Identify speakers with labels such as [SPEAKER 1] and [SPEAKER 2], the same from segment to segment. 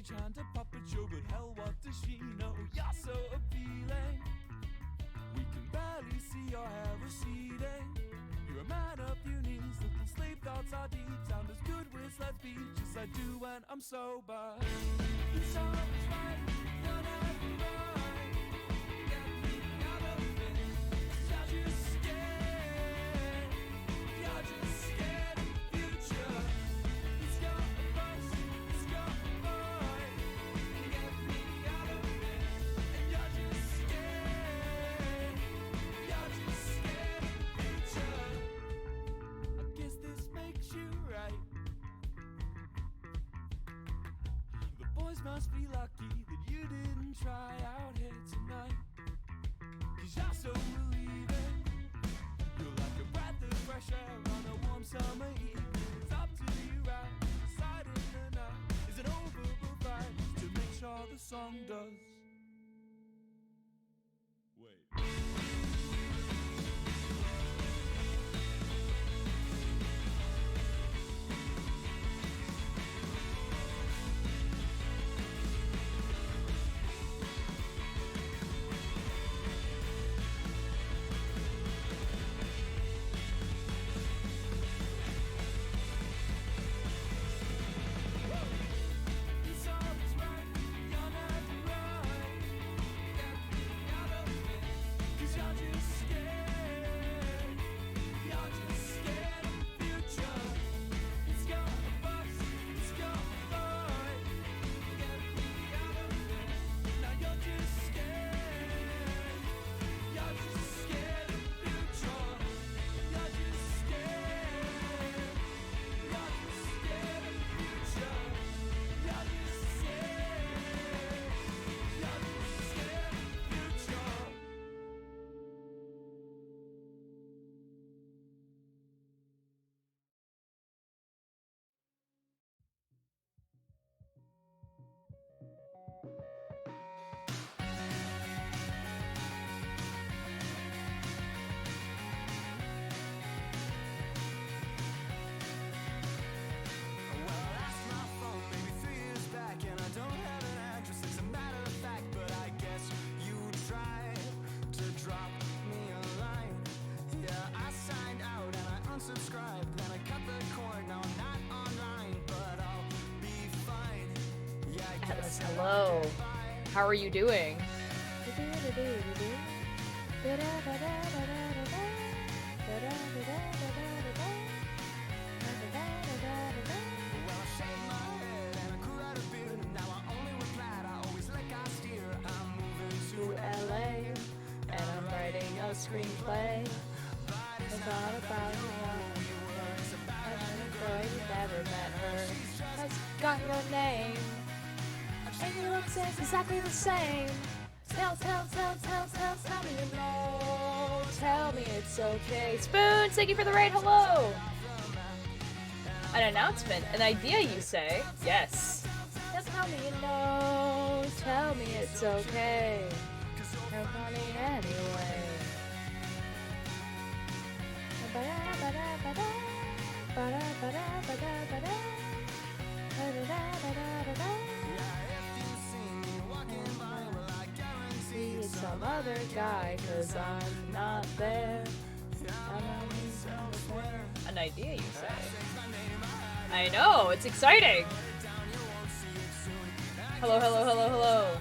[SPEAKER 1] trying to puppet show, but hell, what does she know? You're so appealing. We can barely see your hair receding. You're a man up your knees, little sleep thoughts are deep. Sound as good with let's be just I do when I'm sober. You saw it's right, you're never right. Get me out of it. You're just scared. You're just scared of the future. It's got a bus, it's got a boy. Get me out of it. And you're just scared. You're just scared of the future. I guess this makes you right. The boys must be lucky that you didn't try out here tonight. Cause you're so relieving. You're like a breath of fresh air on a warm summer evening. It's up to you right, deciding the night is an overboard fight to make sure the song does. Wait. It's always right, you're never right. Get me out of it. Cause you're just scared. You're just scared of the future. It's got a bus, it's got a boy. Get me out of it. Now you're just scared. You're just scared of the future. You're just scared. You're just scared of the future. You're just scared. You're just scared of the future. Well, I asked my phone maybe 3 years back, and I don't have an address, as a matter of fact. But I guess you tried to drop me a line. Yeah, I signed out and I unsubscribed, then I cut the cord. Now I'm not online, but I'll be fine. Yeah, I guess
[SPEAKER 2] Hello. How are you doing?
[SPEAKER 1] Well, I shaved my head and I grew out a beard, and now I only wear plaid. I always lick, I steer. I'm moving to
[SPEAKER 2] LA, and I'm writing a screenplay. It's all about a girl you never met her. Has got your name, and you look exactly the same. Tell me you know. Tell me it's okay. Spoon, thank you for the raid. Hello. An announcement, an idea, you say? Yes. Just tell me you know. Tell me it's okay. No money anyway. It's some other guy, 'cause I'm not there. An idea, you say? I know, it's exciting. Hello.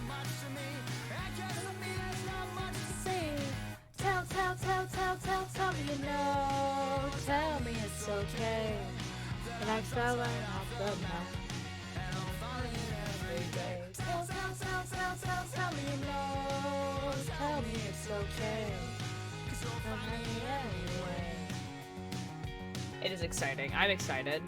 [SPEAKER 2] Tell me you know. Tell me it's okay. The next time I'm off the map. Every day. Tell me you know. Tell me it's okay. Tell me anyway. It is exciting. I'm excited.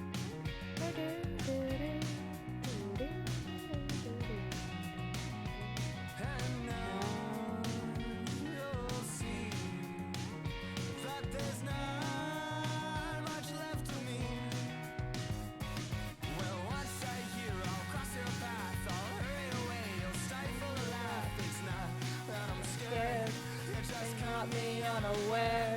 [SPEAKER 2] Me unaware.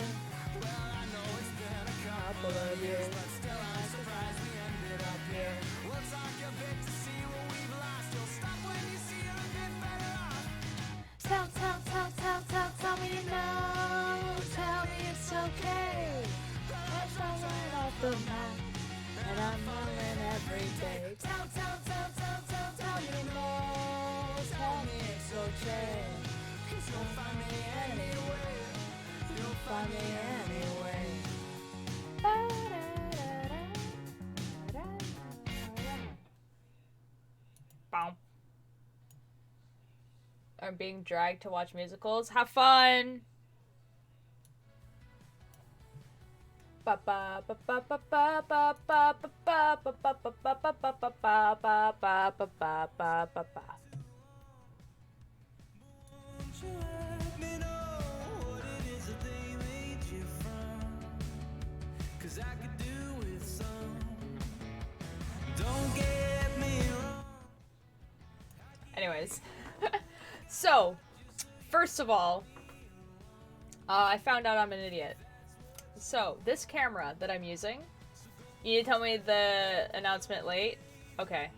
[SPEAKER 2] Well, I know it's been a couple of years, but still I'm surprised we ended up here. We'll talk a bit to see what we've lost. You'll the map, and I'm running every day. Tell me more, tell me it's okay. You'll find me anyway, you'll find me anyway. Bow. Are being dragged to watch musicals. Have fun! Anyways, so, first of all, I found out I'm an idiot. So, this camera that I'm using, you need to tell me the announcement late? Okay.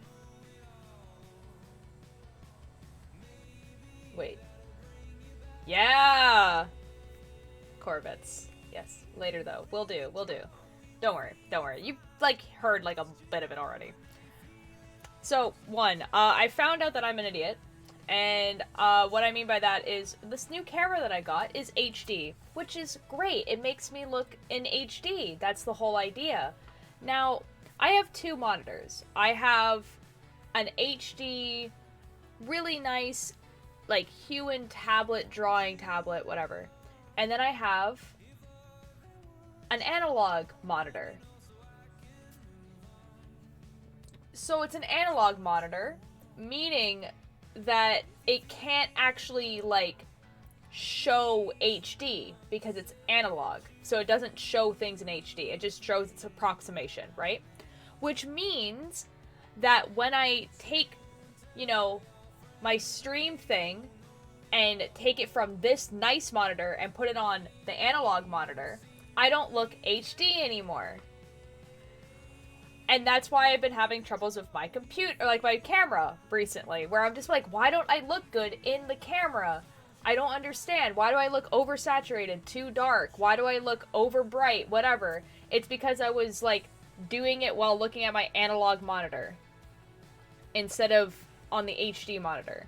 [SPEAKER 2] Wait. Yeah! Corvettes. Yes, later though. Will do. Don't worry. You've, like, heard, like, a bit of it already. So, one, I found out that I'm an idiot, and what I mean by that is this new camera that I got is HD, which is great. It makes me look in HD. That's the whole idea. Now, I have two monitors. I have an HD, really nice, like, Huon tablet, drawing tablet, whatever. And then I have an analog monitor. So it's an analog monitor, meaning that it can't actually, like, show HD because it's analog. So it doesn't show things in HD. It just shows its approximation, right? Which means that when I take, you know, my stream thing and take it from this nice monitor and put it on the analog monitor, I don't look HD anymore. And that's why I've been having troubles with my computer, or like my camera recently, where I'm just like, why don't I look good in the camera? I don't understand. Why do I look oversaturated, too dark? Why do I look over bright? Whatever. It's because I was like doing it while looking at my analog monitor instead of on the HD monitor.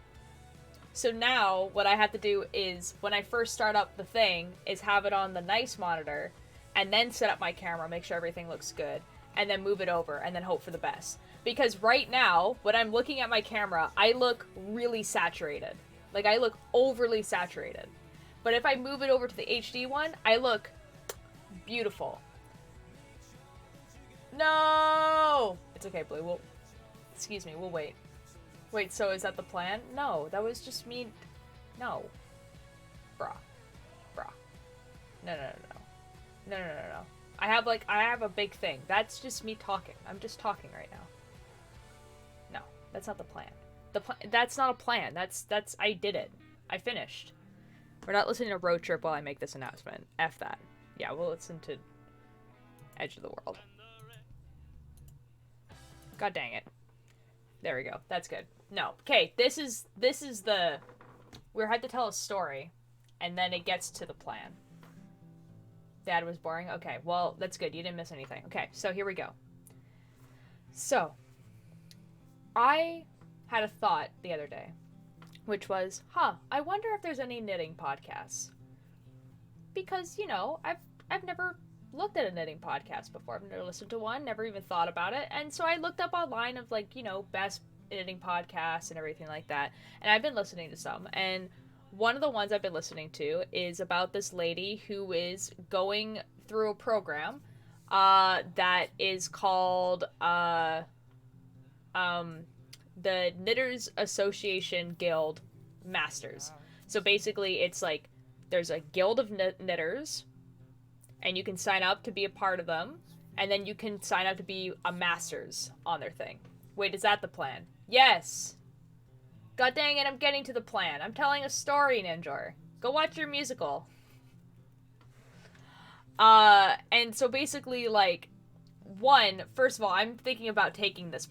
[SPEAKER 2] So now what I have to do is when I first start up the thing is have it on the nice monitor and then set up my camera, make sure everything looks good. And then move it over, and then hope for the best. Because right now, when I'm looking at my camera, I look really saturated. Like, I look overly saturated. But if I move it over to the HD one, I look beautiful. No! It's okay, Blue. Excuse me, we'll wait. Wait, so is that the plan? No, that was just me. No. Bruh. No. No. I have a big thing. That's just me talking. I'm just talking right now. No, that's not the plan. That's not a plan. I did it. I finished. We're not listening to Road Trip while I make this announcement. F that. Yeah, we'll listen to Edge of the World. God dang it. There we go. That's good. No. Okay, this is the... We had to tell a story, and then it gets to the plan. Dad was boring? Okay, well, that's good. You didn't miss anything. Okay, so here we go. So, I had a thought the other day, which was, I wonder if there's any knitting podcasts. Because, you know, I've never looked at a knitting podcast before. I've never listened to one, never even thought about it. And so I looked up online of, like, you know, best knitting podcasts and everything like that. And I've been listening to some, and one of the ones I've been listening to is about this lady who is going through a program that is called the Knitters Association Guild Masters. So basically it's like there's a guild of knitters, and you can sign up to be a part of them, and then you can sign up to be a masters on their thing. Wait, is that the plan? Yes! God dang it, I'm getting to the plan. I'm telling a story, Ninjor. Go watch your musical. And so basically, like, first of all, I'm thinking about taking this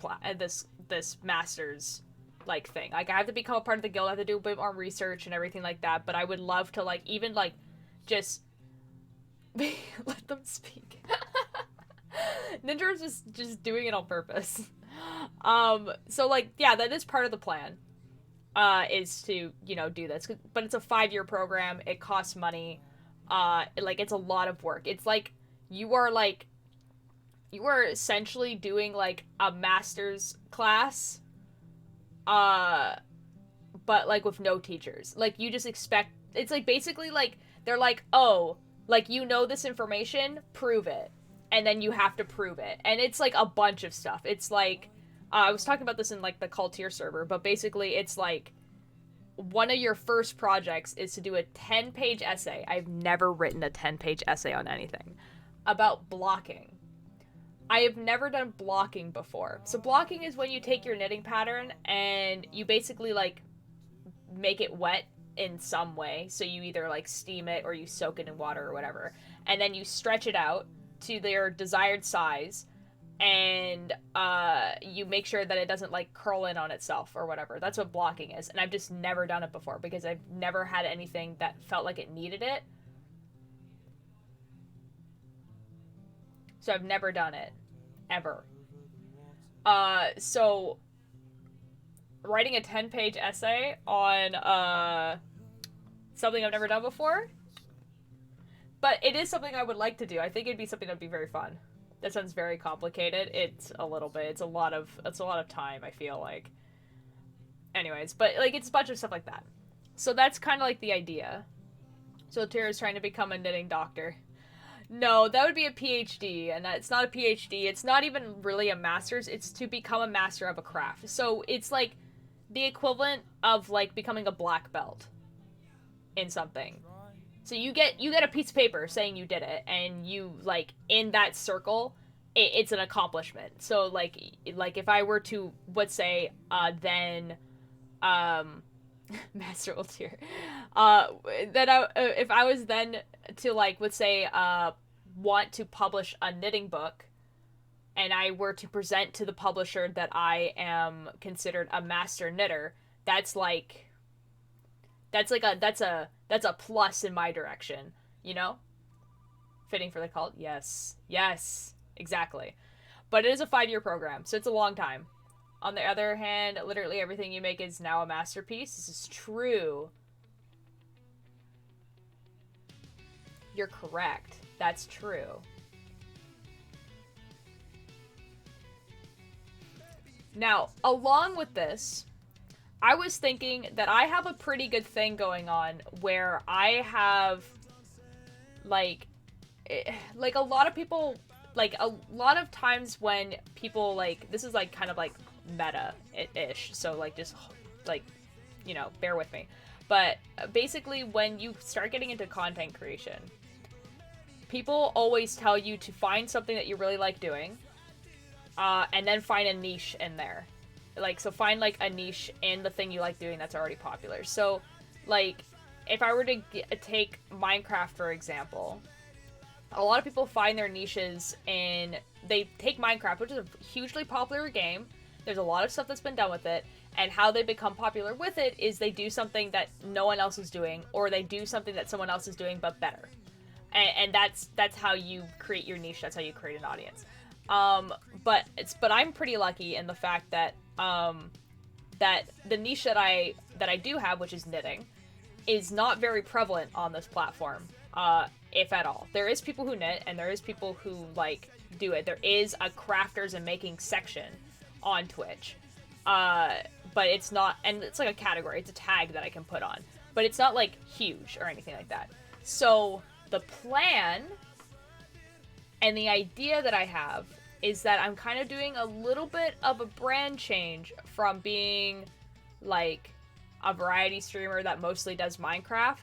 [SPEAKER 2] this master's, like, thing. Like, I have to become a part of the guild, I have to do a bit more research and everything like that, but I would love to, like, even, like, just let them speak. Ninja is just doing it on purpose. So like, yeah, that is part of the plan. Is to, you know, do this, but it's a 5-year program. It costs money. Like, it's a lot of work. It's like you are essentially doing like a master's class, but like with no teachers. Like, you just expect, it's like basically like they're like, oh, like, you know this information, prove it, and then you have to prove it, and it's like a bunch of stuff. It's like, I was talking about this in like the Cultier server, but basically it's like one of your first projects is to do a 10-page essay. I've never written a 10-page essay on anything about blocking. I have never done blocking before. So blocking is when you take your knitting pattern and you basically like make it wet in some way. So you either like steam it or you soak it in water or whatever. And then you stretch it out to their desired size, and you make sure that it doesn't like curl in on itself or whatever. That's what blocking is. And I've just never done it before because I've never had anything that felt like it needed it. So I've never done it. Ever. So writing a 10-page essay on something I've never done before, but it is something I would like to do. I think it'd be something that'd be very fun. That sounds very complicated. It's a little bit. It's a lot of time, I feel like. Anyways, but like, it's a bunch of stuff like that. So that's kind of like the idea. So Tara's trying to become a knitting doctor. No, that would be a PhD, and it's not a PhD. It's not even really a master's. It's to become a master of a craft. So it's like the equivalent of like becoming a black belt in something. So you get a piece of paper saying you did it, and you like in that circle, it's an accomplishment. So like if I were to, let's say, then Master Ultier, then if I was then to like, let's say, want to publish a knitting book, and I were to present to the publisher that I am considered a master knitter, that's a plus in my direction, you know? Fitting for the cult? Yes, exactly. But it is a 5-year program, so it's a long time. On the other hand, literally everything you make is now a masterpiece. This is true. You're correct. That's true. Now, along with this, I was thinking that I have a pretty good thing going on where I have, like a lot of people, like, a lot of times when people, like, this is, like, kind of, like, meta-ish, so, like, just, like, you know, bear with me. But basically, when you start getting into content creation, people always tell you to find something that you really like doing, and then find a niche in there. Like, so find, like, a niche in the thing you like doing that's already popular. So, like, if I were to take Minecraft, for example, a lot of people find their niches in, they take Minecraft, which is a hugely popular game. There's a lot of stuff that's been done with it, and how they become popular with it is they do something that no one else is doing, or they do something that someone else is doing, but better. And that's how you create your niche, that's how you create an audience. But I'm pretty lucky in the fact that that the niche that I do have, which is knitting, is not very prevalent on this platform, if at all. There is people who knit, and there is people who, like, do it. There is a crafters and making section on Twitch, but it's not, and it's like a category, it's a tag that I can put on, but it's not, like, huge or anything like that. So the plan and the idea that I have is that I'm kind of doing a little bit of a brand change from being, like, a variety streamer that mostly does Minecraft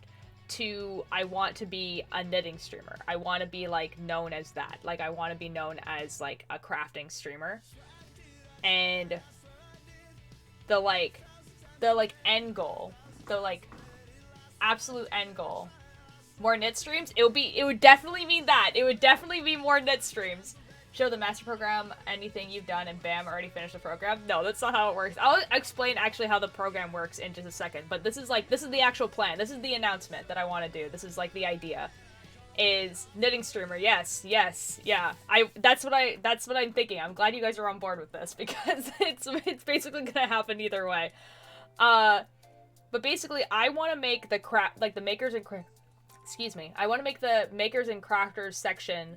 [SPEAKER 2] to I want to be a knitting streamer. I want to be, like, known as that. Like, I want to be known as, like, a crafting streamer. And the end goal, the, like, absolute end goal, more knit streams, it would definitely mean that. It would definitely be more knit streams. Show the master program, anything you've done, and bam, already finished the program. No, that's not how it works. I'll explain actually how the program works in just a second, but this is the actual plan. This is the announcement that I want to do. This is, like, the idea, is knitting streamer. Yes, yeah. That's what I'm thinking. I'm glad you guys are on board with this because it's basically gonna happen either way. But basically, I want to make the makers and I want to make the makers and crafters section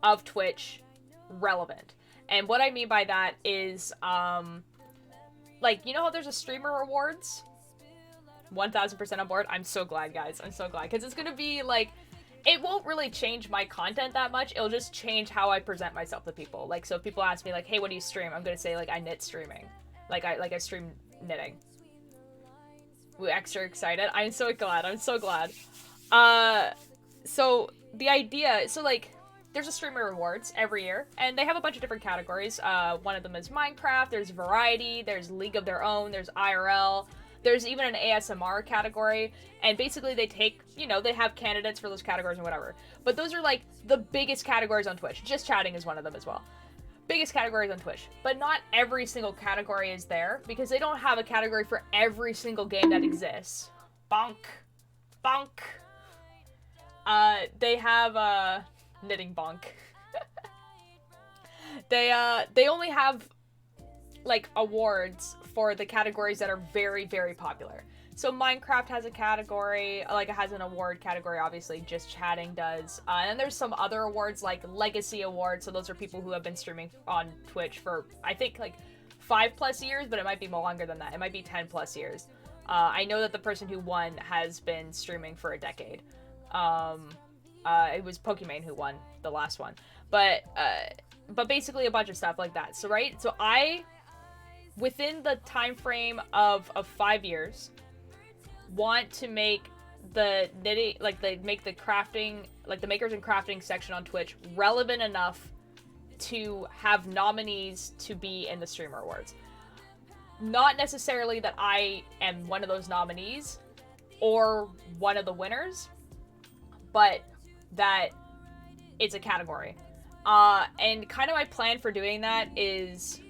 [SPEAKER 2] of Twitch relevant. And what I mean by that is, like, you know how there's a streamer awards? 1000% on board. I'm so glad, guys. I'm so glad. Because it's going to be, like, it won't really change my content that much. It'll just change how I present myself to people. Like, so if people ask me, like, hey, what do you stream? I'm going to say, like, I knit streaming. Like I stream knitting. We're extra excited. I'm so glad. I'm so glad. So the idea, so like, there's a streamer awards every year, and they have a bunch of different categories. One of them is Minecraft, there's variety, there's League of Their Own, there's IRL, there's even an ASMR category, and basically they take, you know, they have candidates for those categories and whatever. But those are like the biggest categories on Twitch. Just chatting is one of them as well. Biggest categories on Twitch. But not every single category is there, because they don't have a category for every single game that exists. Bonk. Bonk. They have, knitting bonk. They only have, like, awards for the categories that are very, very popular. So Minecraft has a category, like, it has an award category, obviously, Just Chatting does. And then there's some other awards, like Legacy Awards, so those are people who have been streaming on Twitch for, I think, like, 5+ years, but it might be more longer than that. It might be 10+ years. I know that the person who won has been streaming for a decade. It was Pokimane who won the last one. But basically a bunch of stuff like that. So, right? So within the time frame of 5 years, want to make the knitting, like, make the crafting, like, the makers and crafting section on Twitch relevant enough to have nominees to be in the Streamer Awards. Not necessarily that I am one of those nominees or one of the winners, but that it's a category. And kind of my plan for doing that is,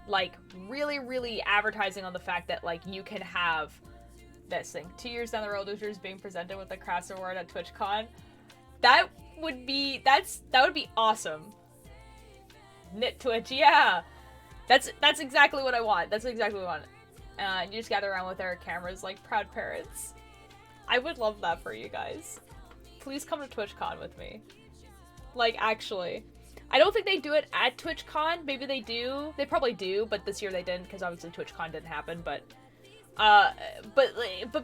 [SPEAKER 2] like, really, really advertising on the fact that, like, you can have this thing. 2 years down the road, Losers being presented with the Crafts Award at TwitchCon. That would be awesome. Knit Twitch, yeah. That's exactly what I want. That's exactly what I want. You just gather around with our cameras like proud parents. I would love that for you guys. Please come to TwitchCon with me. Like, actually. I don't think they do it at TwitchCon. Maybe they do. They probably do, but this year they didn't, because obviously TwitchCon didn't happen, but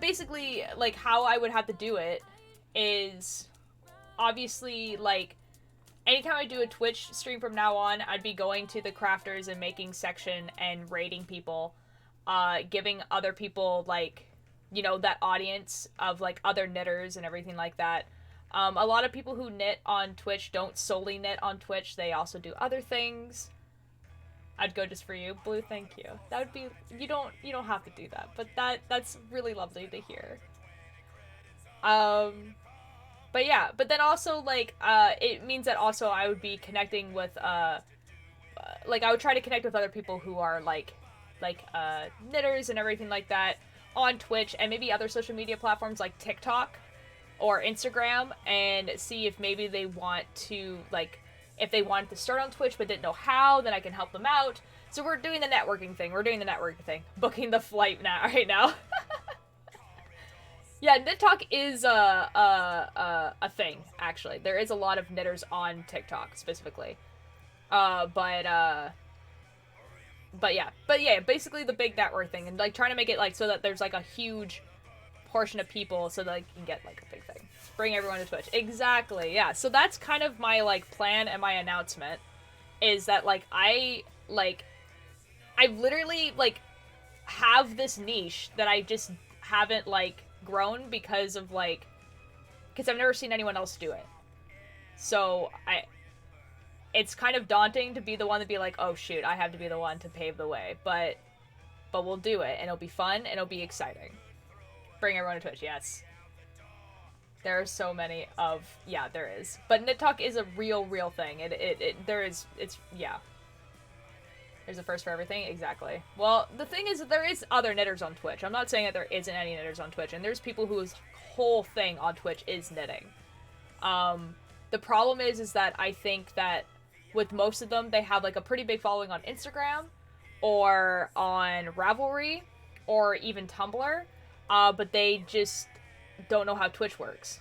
[SPEAKER 2] basically, like, how I would have to do it is, obviously, like, anytime I do a Twitch stream from now on, I'd be going to the crafters and making section and rating people, giving other people, like, you know, that audience of, like, other knitters and everything like that. A lot of people who knit on Twitch don't solely knit on Twitch. They also do other things. I'd go just for you. Blue, thank you. That would be, you don't have to do that, but that's really lovely to hear. But yeah, but then also, like, it means that also I would be connecting with, like, I would try to connect with other people who are, like, knitters and everything like that on Twitch and maybe other social media platforms like TikTok or Instagram, and see if maybe they want to, like, if they wanted to start on Twitch but didn't know how, then I can help them out. So we're doing the networking thing. Booking the flight right now. Yeah, Knit Talk is a thing, actually. There is a lot of knitters on TikTok, specifically. But yeah, basically the big network thing, and, like, trying to make it, like, so that there's, like, a huge portion of people so that you can get, like, a big thing. Bring everyone to Twitch. Exactly, yeah. So that's kind of my, like, plan and my announcement, is that, like, I literally, like, have this niche that I just haven't, like, grown because of, like, because I've never seen anyone else do it. So it's kind of daunting to be the one to be like, oh shoot, I have to be the one to pave the way, but we'll do it, and it'll be fun, and it'll be exciting. Bring everyone to Twitch, yes. There are so many of, yeah, there is. But Knit Talk is a real thing. Yeah. There's a first for everything, exactly. Well, the thing is that there is other knitters on Twitch. I'm not saying that there isn't any knitters on Twitch, and there's people whose whole thing on Twitch is knitting. The problem is that I think that with most of them, they have like a pretty big following on Instagram or on Ravelry or even Tumblr, but they just don't know how Twitch works,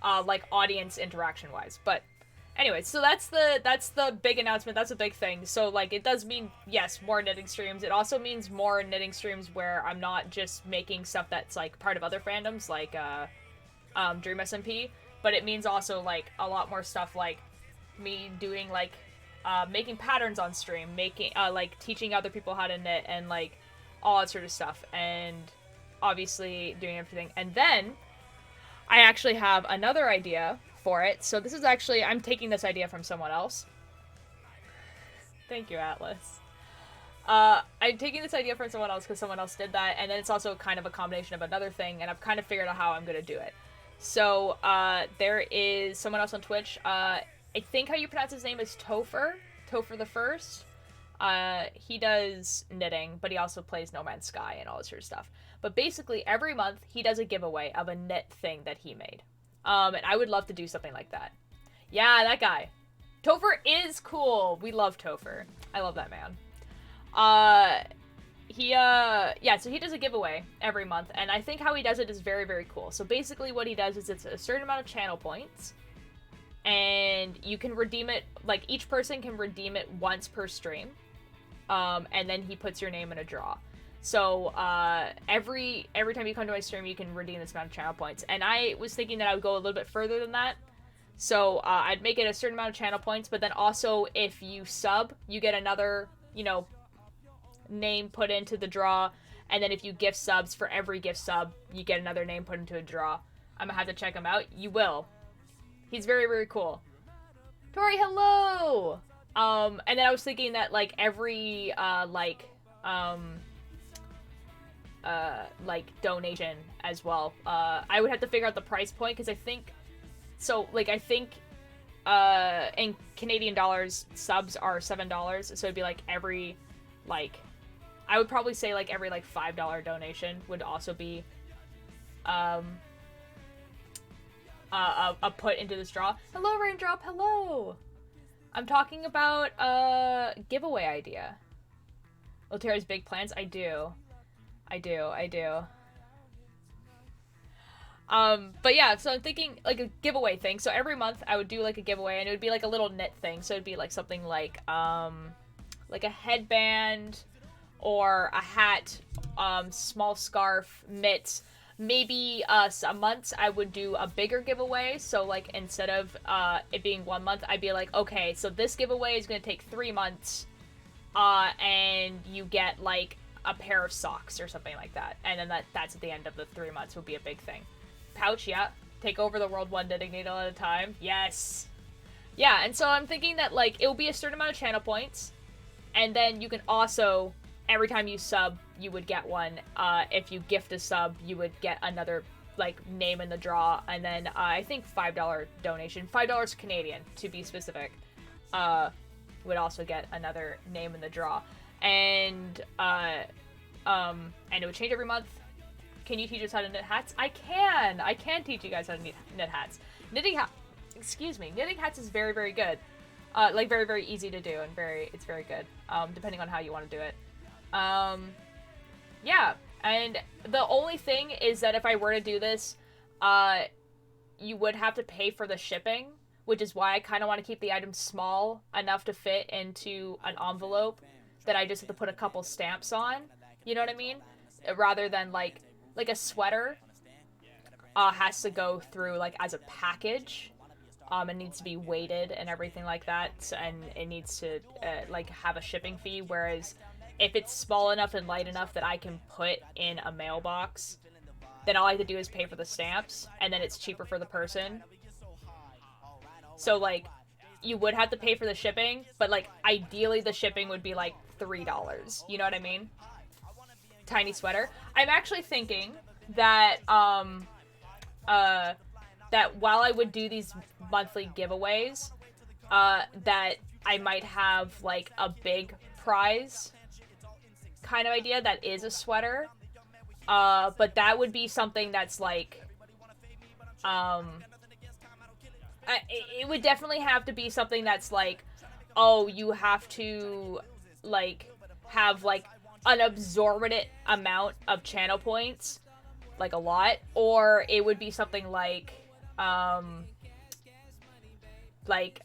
[SPEAKER 2] like audience interaction wise. But anyway, so that's the big announcement. That's a big thing. So like it does mean, yes, more knitting streams. It also means more knitting streams where I'm not just making stuff that's like part of other fandoms like Dream SMP, but it means also like a lot more stuff like me doing like making patterns on stream, making like teaching other people how to knit and like all that sort of stuff, and obviously doing everything. And then I actually have another idea for it. So this is actually, I'm taking this idea from someone else. Thank you, Atlas. I'm taking this idea from someone else because someone else did that, and then it's also kind of a combination of another thing, and I've kind of figured out how I'm going to do it. So there is someone else on Twitch. I think how you pronounce his name is Topher the First. He does knitting, but he also plays No Man's Sky and all this sort of stuff. But basically, every month, he does a giveaway of a knit thing that he made. And I would love to do something like that. Yeah, that guy. Topher is cool. We love Topher. I love that man. Yeah, so he does a giveaway every month, and I think how he does it is very, very cool. So basically what he does is it's a certain amount of channel points, and you can redeem it, like, each person can redeem it once per stream, and then he puts your name in a draw. So, every time you come to my stream, you can redeem this amount of channel points, and I was thinking that I would go a little bit further than that. So, I'd make it a certain amount of channel points, but then also, if you sub, you get another, you know, name put into the draw, and then if you gift subs, for every gift sub, you get another name put into a draw. I'm gonna have to check him out. You will. He's very, very cool. Tori, hello! And then I was thinking that, like, every, donation as well. I would have to figure out the price point, because I think, so, like, I think, in Canadian dollars, subs are $7, so it'd be, like, every, like, I would probably say, like, every, like, $5 donation would also be, a put into this draw. Hello, Raindrop, hello! I'm talking about a giveaway idea. Lotera's big plans? I do. But yeah, so I'm thinking, like, a giveaway thing. So every month I would do, like, a giveaway, and it would be, like, a little knit thing. So it'd be, like, something like a headband, or a hat, small scarf, mitts. Maybe, some months I would do a bigger giveaway. So, like, instead of, it being 1 month, I'd be like, okay, so this giveaway is gonna take 3 months, and you get, like, a pair of socks or something like that. And then that's at the end of the 3 months would be a big thing. Pouch, yeah. Take over the world one knitting needle at a time. Yes. Yeah, and so I'm thinking that, like, it will be a certain amount of channel points, and then you can also, every time you sub, you would get one. If you gift a sub, you would get another, like, name in the draw, and then I think $5 donation, $5 Canadian to be specific, would also get another name in the draw. And it would change every month. Can you teach us how to knit hats? I can teach you guys how to knit hats. Knitting hats is very, very good. Like, very, very easy to do, and it's very good, depending on how you want to do it. Yeah, and the only thing is that if I were to do this, you would have to pay for the shipping, which is why I kind of want to keep the item small enough to fit into an envelope that I just have to put a couple stamps on, you know what I mean? Rather than, like a sweater, has to go through, like, as a package. It needs to be weighted and everything like that, and it needs to, like, have a shipping fee, whereas if it's small enough and light enough that I can put in a mailbox, then all I have to do is pay for the stamps, and then it's cheaper for the person. So, like, you would have to pay for the shipping, but, like, ideally the shipping would be, like, $3. You know what I mean? Tiny sweater. I'm actually thinking that, that while I would do these monthly giveaways, that I might have, like, a big prize kind of idea that is a sweater. But that would be something that's, like, it would definitely have to be something that's like, oh, you have to, like, have, like, an absorbent amount of channel points, like a lot, or it would be something like, like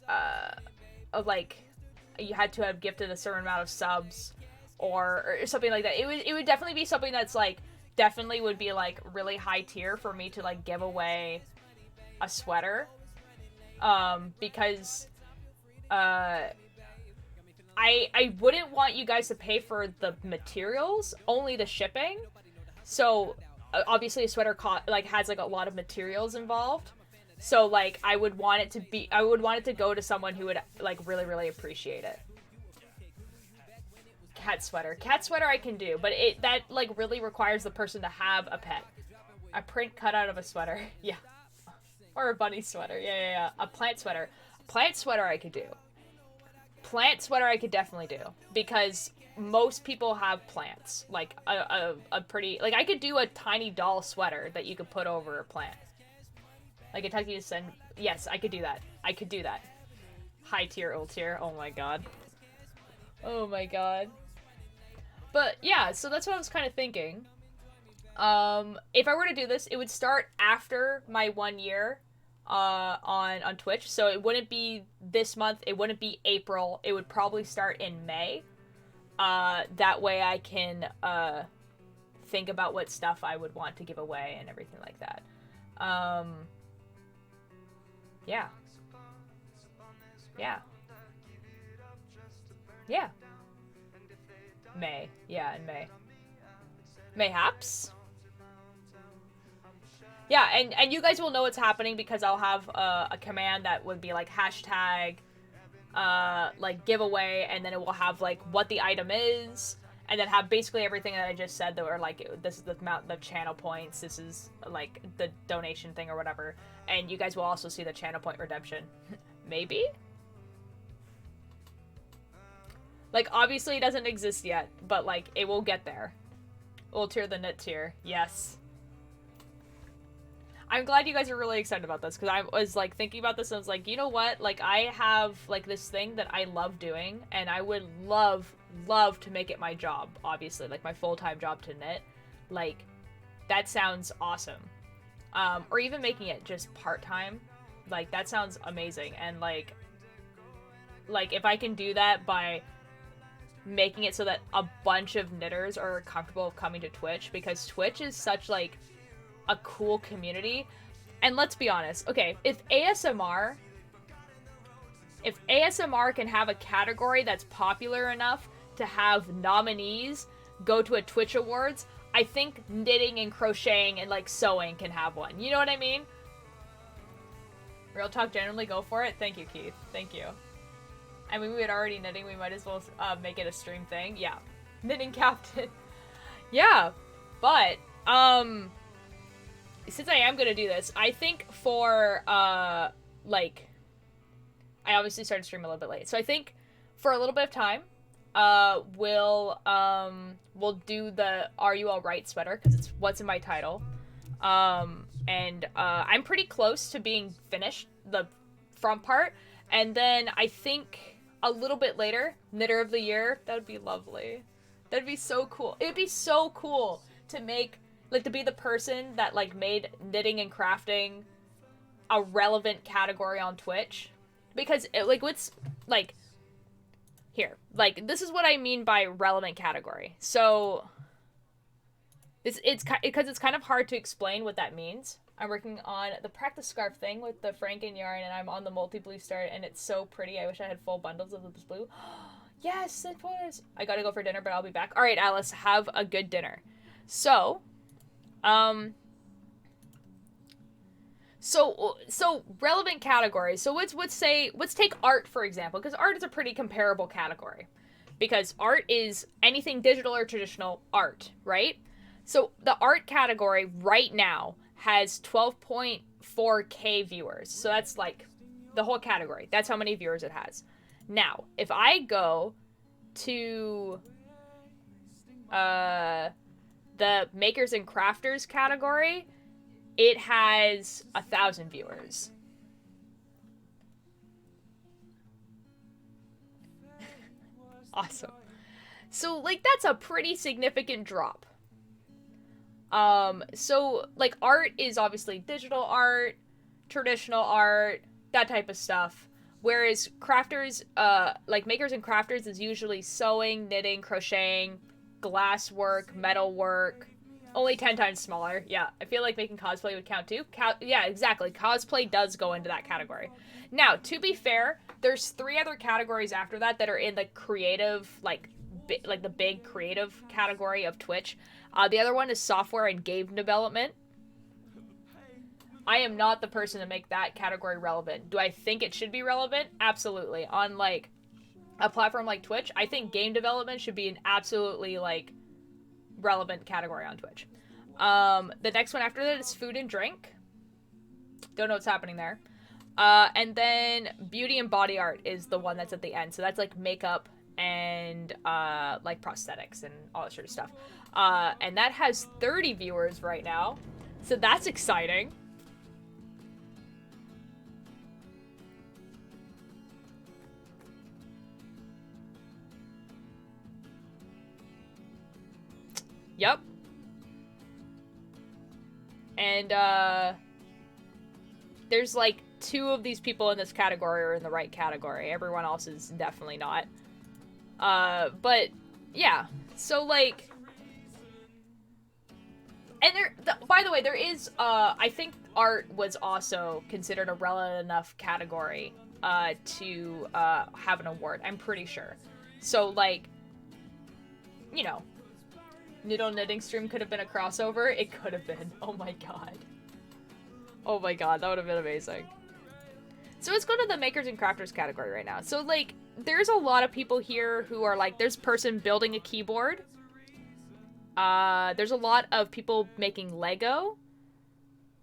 [SPEAKER 2] you had to have gifted a certain amount of subs, or something like that. It would definitely be something that's, like, definitely would be, like, really high tier for me to, like, give away a sweater, because, I wouldn't want you guys to pay for the materials, only the shipping. So, obviously a sweater has, like, a lot of materials involved. So, like, I would want it to go to someone who would, like, really, really appreciate it. Cat sweater I can do, but that, like, really requires the person to have a pet. A print cut out of a sweater. Yeah. Or a bunny sweater. Yeah. A plant sweater. Plant sweater I could do. Plant sweater I could definitely do, because most people have plants. Like, a pretty, like, I could do a tiny doll sweater that you could put over a plant. Like a Tucky to send. Yes, I could do that. High tier, old tier. Oh my god. But yeah, so that's what I was kind of thinking. If I were to do this, it would start after my 1 year on Twitch. So it wouldn't be this month, it wouldn't be April, it would probably start in May. That way I can think about what stuff I would want to give away and everything like that. Yeah. May. Yeah, in May. Mayhaps? Yeah, and you guys will know what's happening because I'll have a command that would be like hashtag, like, giveaway, and then it will have, like, what the item is, and then have basically everything that I just said that were, like, this is the amount, the channel points, this is, like, the donation thing or whatever, and you guys will also see the channel point redemption. Maybe? Like, obviously it doesn't exist yet, but, like, it will get there. Old tier, the knit tier. Yes. I'm glad you guys are really excited about this, because I was, like, thinking about this, and I was like, you know what? Like, I have, like, this thing that I love doing, and I would love to make it my job, obviously. Like, my full-time job to knit. Like, that sounds awesome. Or even making it just part-time. Like, that sounds amazing. And, like, if I can do that by making it so that a bunch of knitters are comfortable coming to Twitch, because Twitch is such, like, a cool community. And let's be honest, okay, if ASMR can have a category that's popular enough to have nominees go to a Twitch Awards, I think knitting and crocheting and, like, sewing can have one. You know what I mean? Real talk, generally go for it. Thank you, Keith. Thank you. I mean, we had already knitting, we might as well make it a stream thing. Yeah. Knitting captain. Yeah. But, since I am gonna do this, I think for, like, I obviously started streaming a little bit late, so I think for a little bit of time, we'll do the Are You Alright sweater, because it's what's in my title. And I'm pretty close to being finished, the front part, and then I think a little bit later, Knitter of the Year, that would be lovely. That'd be so cool. It'd be so cool to make, like, to be the person that, like, made knitting and crafting a relevant category on Twitch. Because, like, what's, like, here. Like, this is what I mean by relevant category. So, because it's kind of hard to explain what that means. I'm working on the practice scarf thing with the Franken yarn, and I'm on the multi-blue start, and it's so pretty. I wish I had full bundles of this blue. Yes, it was. I gotta go for dinner, but I'll be back. All right, Alice, have a good dinner. So relevant categories. So let's take art, for example, because art is a pretty comparable category, because art is anything digital or traditional art, right? So the art category right now has 12.4k viewers. So that's, like, the whole category. That's how many viewers it has. Now, if I go to the makers and crafters category, it has 1,000 viewers. Awesome. So, like, that's a pretty significant drop. So, like, art is obviously digital art, traditional art, that type of stuff. Whereas crafters, like, makers and crafters is usually sewing, knitting, crocheting, glass work, metal work. Only 10 times smaller. Yeah, I feel like making cosplay would count too. Yeah, exactly. Cosplay does go into that category. Now, to be fair, there's 3 other categories after that that are in the creative, like the big creative category of Twitch. The other one is software and game development. I am not the person to make that category relevant. Do I think it should be relevant? Absolutely. On, like, a platform like Twitch, I think game development should be an absolutely, like, relevant category on Twitch. The next one after that is food and drink. Don't know what's happening there. And then beauty and body art is the one that's at the end. So that's, like, makeup and, like, prosthetics and all that sort of stuff. And that has 30 viewers right now. So that's exciting. Yep. And, there's, like, 2 of these people in this category are in the right category. Everyone else is definitely not. But, yeah. So, like... And by the way, there is, I think art was also considered a relevant enough category, to, have an award. I'm pretty sure. So, like, you know... Noodle knitting stream could have been a crossover. It could have been. Oh my god. Oh my god, that would have been amazing. So let's go to the makers and crafters category right now. So, like, there's a lot of people here who are, like, there's person building a keyboard. There's a lot of people making Lego.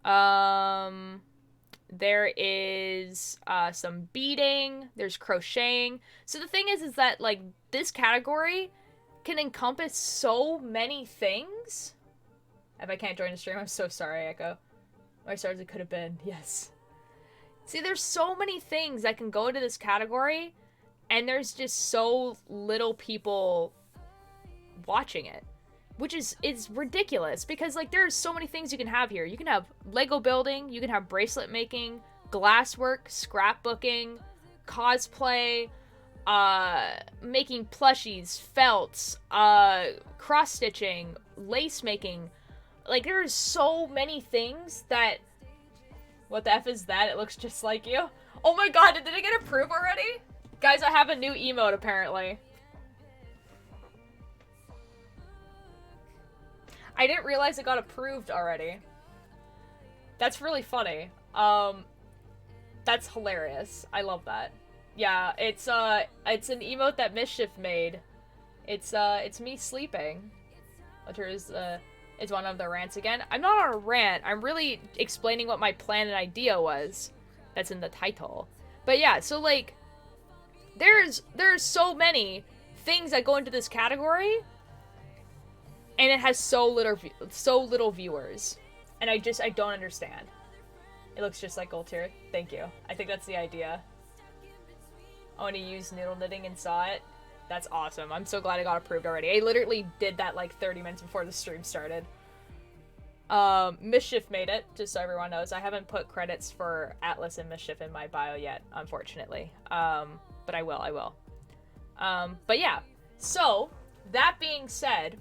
[SPEAKER 2] There is, some beading. There's crocheting. So the thing is that, like, this category can encompass so many things. If I can't join the stream, I'm so sorry, Echo. My stars, it could have been. Yes. See, there's so many things that can go into this category, and there's just so little people watching it. Which is ridiculous, because, like, there's so many things you can have here. You can have Lego building, you can have bracelet making, glasswork, scrapbooking, cosplay, making plushies, felts, cross-stitching, lace making. Like, there's so many things that... What the F is that? It looks just like you. Oh my god, did it get approved already? Guys, I have a new emote, apparently. I didn't realize it got approved already. That's really funny. That's hilarious. I love that. Yeah, it's an emote that Mischief made. It's me sleeping. Which is one of the rants again. I'm not on a rant. I'm really explaining what my plan and idea was. That's in the title. But yeah, so, like, there's so many things that go into this category, and it has so little viewers. And I don't understand. It looks just like Gold Tier. Thank you. I think that's the idea. I want to use noodle knitting and saw it. That's awesome. I'm so glad it got approved already. I literally did that like 30 minutes before the stream started. Mischief made it, just so everyone knows. I haven't put credits for Atlas and Mischief in my bio yet, unfortunately. But I will. But yeah. So, that being said,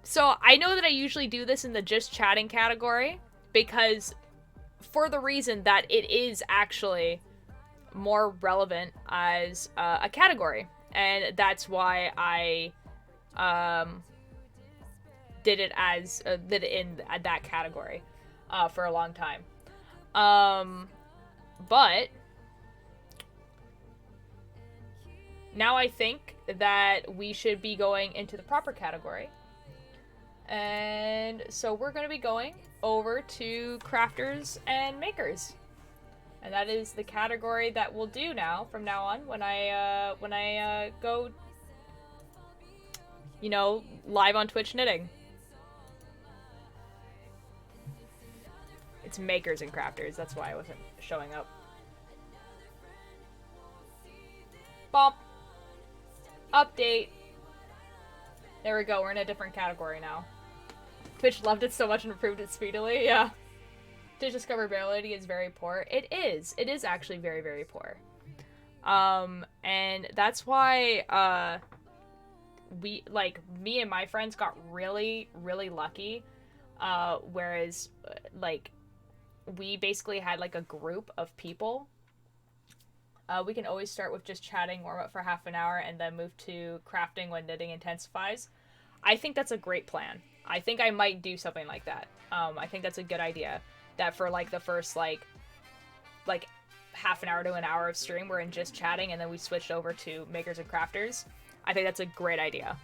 [SPEAKER 2] so I know that I usually do this in the just chatting category, because for the reason that it is actually more relevant as a category. And that's why I did it as did it in that category for a long time. But now I think that we should be going into the proper category. And so we're going to be going over to crafters and makers. And that is the category that we'll do now, from now on, when I go, you know, live on Twitch knitting. It's makers and crafters, that's why I wasn't showing up. Bop. Update. There we go, we're in a different category now. Twitch loved it so much and improved it speedily, yeah. Twitch discoverability is very poor. It is. It is actually very, very poor. And that's why, we, like, me and my friends got really, really lucky. Whereas, like, we basically had, like, a group of people. We can always start with just chatting, warm up for half an hour, and then move to crafting when knitting intensifies. I think that's a great plan. I think I might do something like that. I think that's a good idea. That for, like, the first, like, half an hour to an hour of stream, we're in just chatting, and then we switched over to makers and crafters. I think that's a great idea.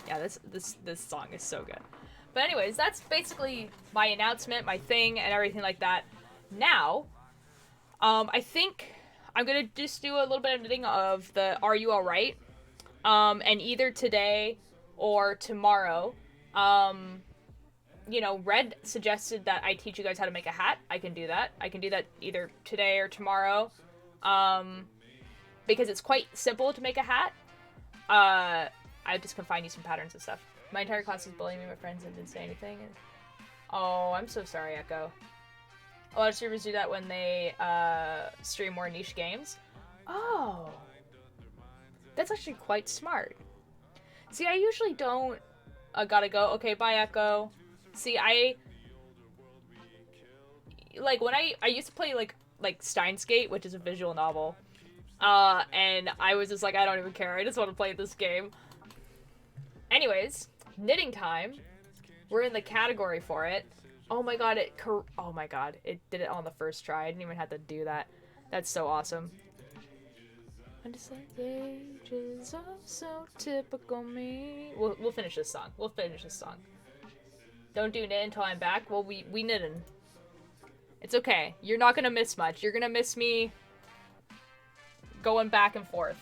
[SPEAKER 2] Yeah, this song is so good. But anyways, that's basically my announcement, my thing, and everything like that. Now, I think I'm gonna just do a little bit of knitting of the Are You Alright? And either today or tomorrow, you know, Red suggested that I teach you guys how to make a hat. I can do that. I can do that either today or tomorrow, because it's quite simple to make a hat. I just can find you some patterns and stuff. My entire class was bullying me, my friends, and didn't say anything. Oh, I'm so sorry, Echo. A lot of streamers do that when they stream more niche games. Oh, that's actually quite smart. See, I usually don't. Gotta go. Okay, bye, Echo. See, like when I used to play like Steins Gate, which is a visual novel, and I was just like, I don't even care. I just want to play this game. Anyways, knitting time. We're in the category for it. Oh my god, it did it on the first try. I didn't even have to do that. That's so awesome. Ages of so typical me. We'll finish this song. We'll finish this song. Don't do knit until I'm back. Well, we knitting. It's okay. You're not gonna miss much. You're gonna miss me going back and forth.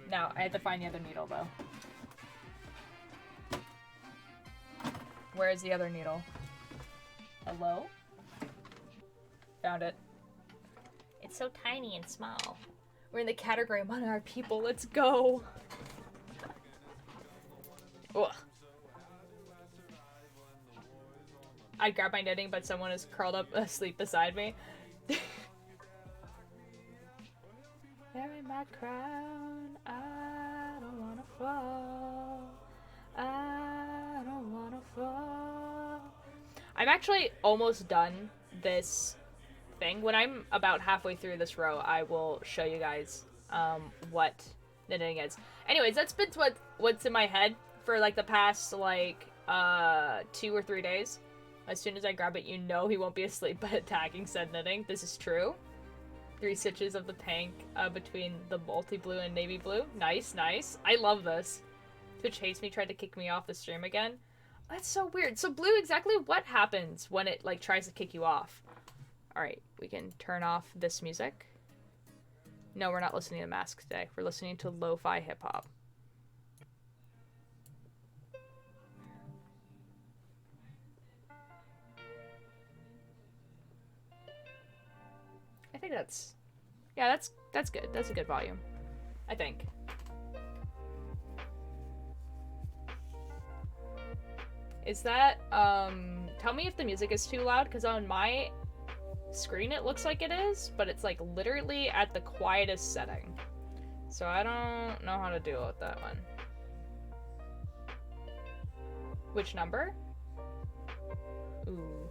[SPEAKER 2] Now, I have to find the other needle, though. Where is the other needle? Hello? Found it. It's so tiny and small. We're in the category among our people. Let's go. Ugh. I grab my knitting, but someone is curled up asleep beside me. Wearing my crown, I don't wanna fall. I don't wanna fall. I'm actually almost done this thing. When I'm about halfway through this row, I will show you guys what knitting is. Anyways, that's been what's in my head for like the past like 2 or 3 days. As soon as I grab it, you know he won't be asleep but tagging said knitting. This is true. 3 stitches of the pink between the multi blue and navy blue. Nice, nice. I love this. Twitch hates me, tried to kick me off the stream again. That's so weird. So Blue, exactly what happens when it like tries to kick you off? Alright, we can turn off this music. No, we're not listening to Mask today. We're listening to lo-fi hip-hop. I think that's... yeah, that's good. That's a good volume. I think. Is that, tell me if the music is too loud, because on my screen it looks like it is, but it's like literally at the quietest setting. So I don't know how to deal with that one. Which number? Ooh.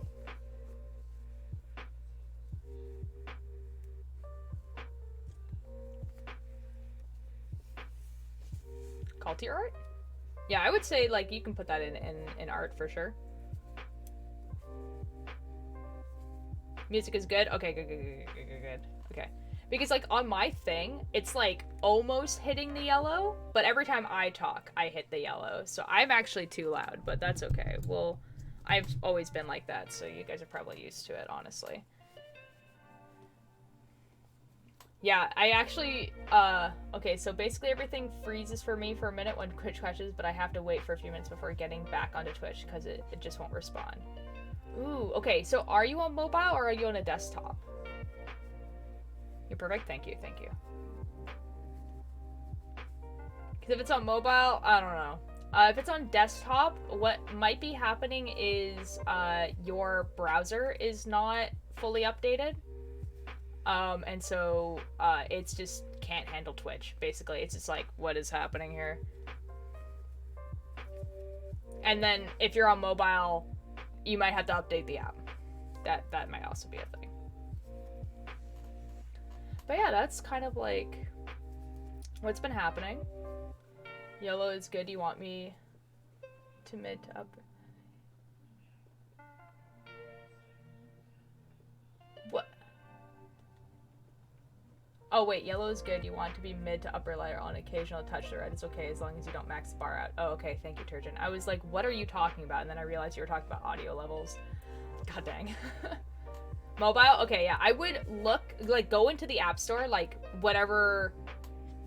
[SPEAKER 2] Call to your art? Yeah, I would say, like, you can put that in art for sure. Music is good? Okay, good. Okay. Because, like, on my thing, it's, like, almost hitting the yellow, but every time I talk, I hit the yellow. So I'm actually too loud, but that's okay. Well, I've always been like that, so you guys are probably used to it, honestly. Yeah, I actually, okay, so basically everything freezes for me for a minute when Twitch crashes, but I have to wait for a few minutes before getting back onto Twitch, because it just won't respond. Ooh, okay, so are you on mobile or are you on a desktop? You're perfect, thank you. Because if it's on mobile, I don't know. If it's on desktop, what might be happening is your browser is not fully updated. And so it's just can't handle Twitch, basically. It's just like, what is happening here? And then if you're on mobile, you might have to update the app. That might also be a thing. But yeah, that's kind of like what's been happening. Yellow is good. You want me to mid to up? What? Oh wait, yellow is good. You want to be mid to upper layer on occasional touch. The red is okay as long as you don't max the bar out. Oh, okay. Thank you, Turgeon. I was like, what are you talking about? And then I realized you were talking about audio levels. God dang. Mobile? Okay, yeah. I would look, like, go into the App Store, like, whatever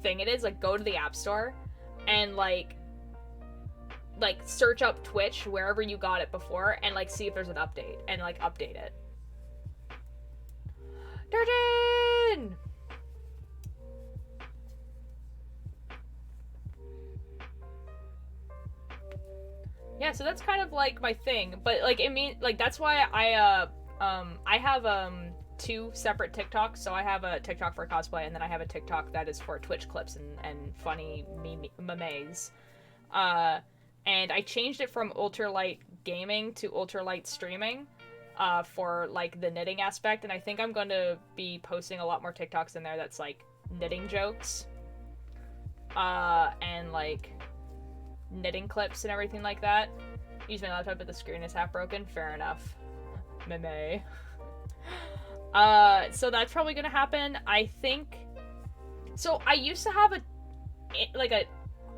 [SPEAKER 2] thing it is, like, go to the App Store and, like, search up Twitch wherever you got it before and, like, see if there's an update and, like, update it. Turgeon! Yeah, so that's kind of, like, my thing. But, like, it means, like, that's why I have, two separate TikToks. So I have a TikTok for cosplay, and then I have a TikTok that is for Twitch clips and funny memes. And I changed it from ultralight gaming to ultralight streaming, for, like, the knitting aspect. And I think I'm going to be posting a lot more TikToks in there that's, like, knitting jokes. And, like, knitting clips and everything like that. Use my laptop, but the screen is half broken. Fair enough. Meme. So that's probably gonna happen. I think. So I used to have a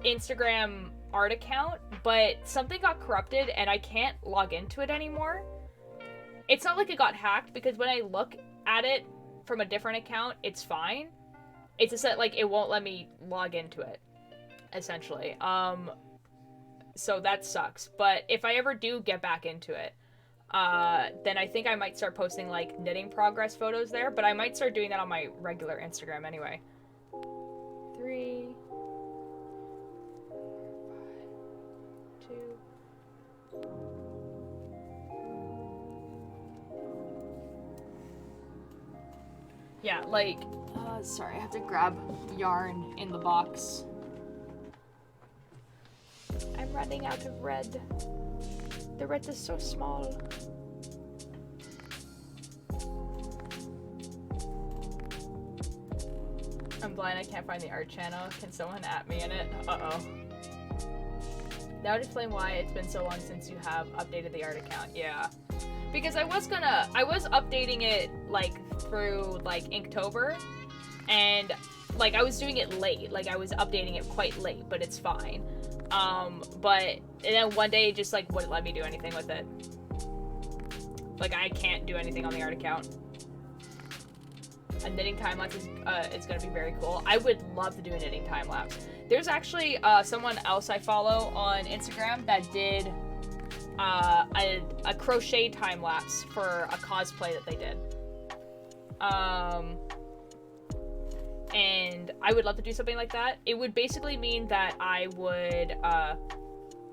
[SPEAKER 2] Instagram art account, but something got corrupted and I can't log into it anymore. It's not like it got hacked, because when I look at it from a different account, it's fine. It's just that, like, it won't let me log into it, essentially. So that sucks. But if I ever do get back into it, then I think I might start posting, like, knitting progress photos there, but I might start doing that on my regular Instagram anyway. 3, 5, 2. Yeah, like, sorry, I have to grab yarn in the box. I'm running out of red. The red is so small. I'm blind, I can't find the art channel. Can someone at me in it? Uh-oh. That would explain why it's been so long since you have updated the art account. Yeah. Because I was updating it, like, through, like, Inktober. And, like, I was doing it late. Like, I was updating it quite late, but it's fine. But and then one day it just, like, wouldn't let me do anything with it. Like, I can't do anything on the art account. A knitting time-lapse is gonna be very cool. I would love to do a knitting time-lapse. There's actually, someone else I follow on Instagram that did, a crochet time-lapse for a cosplay that they did. And I would love to do something like that. It would basically mean that I would,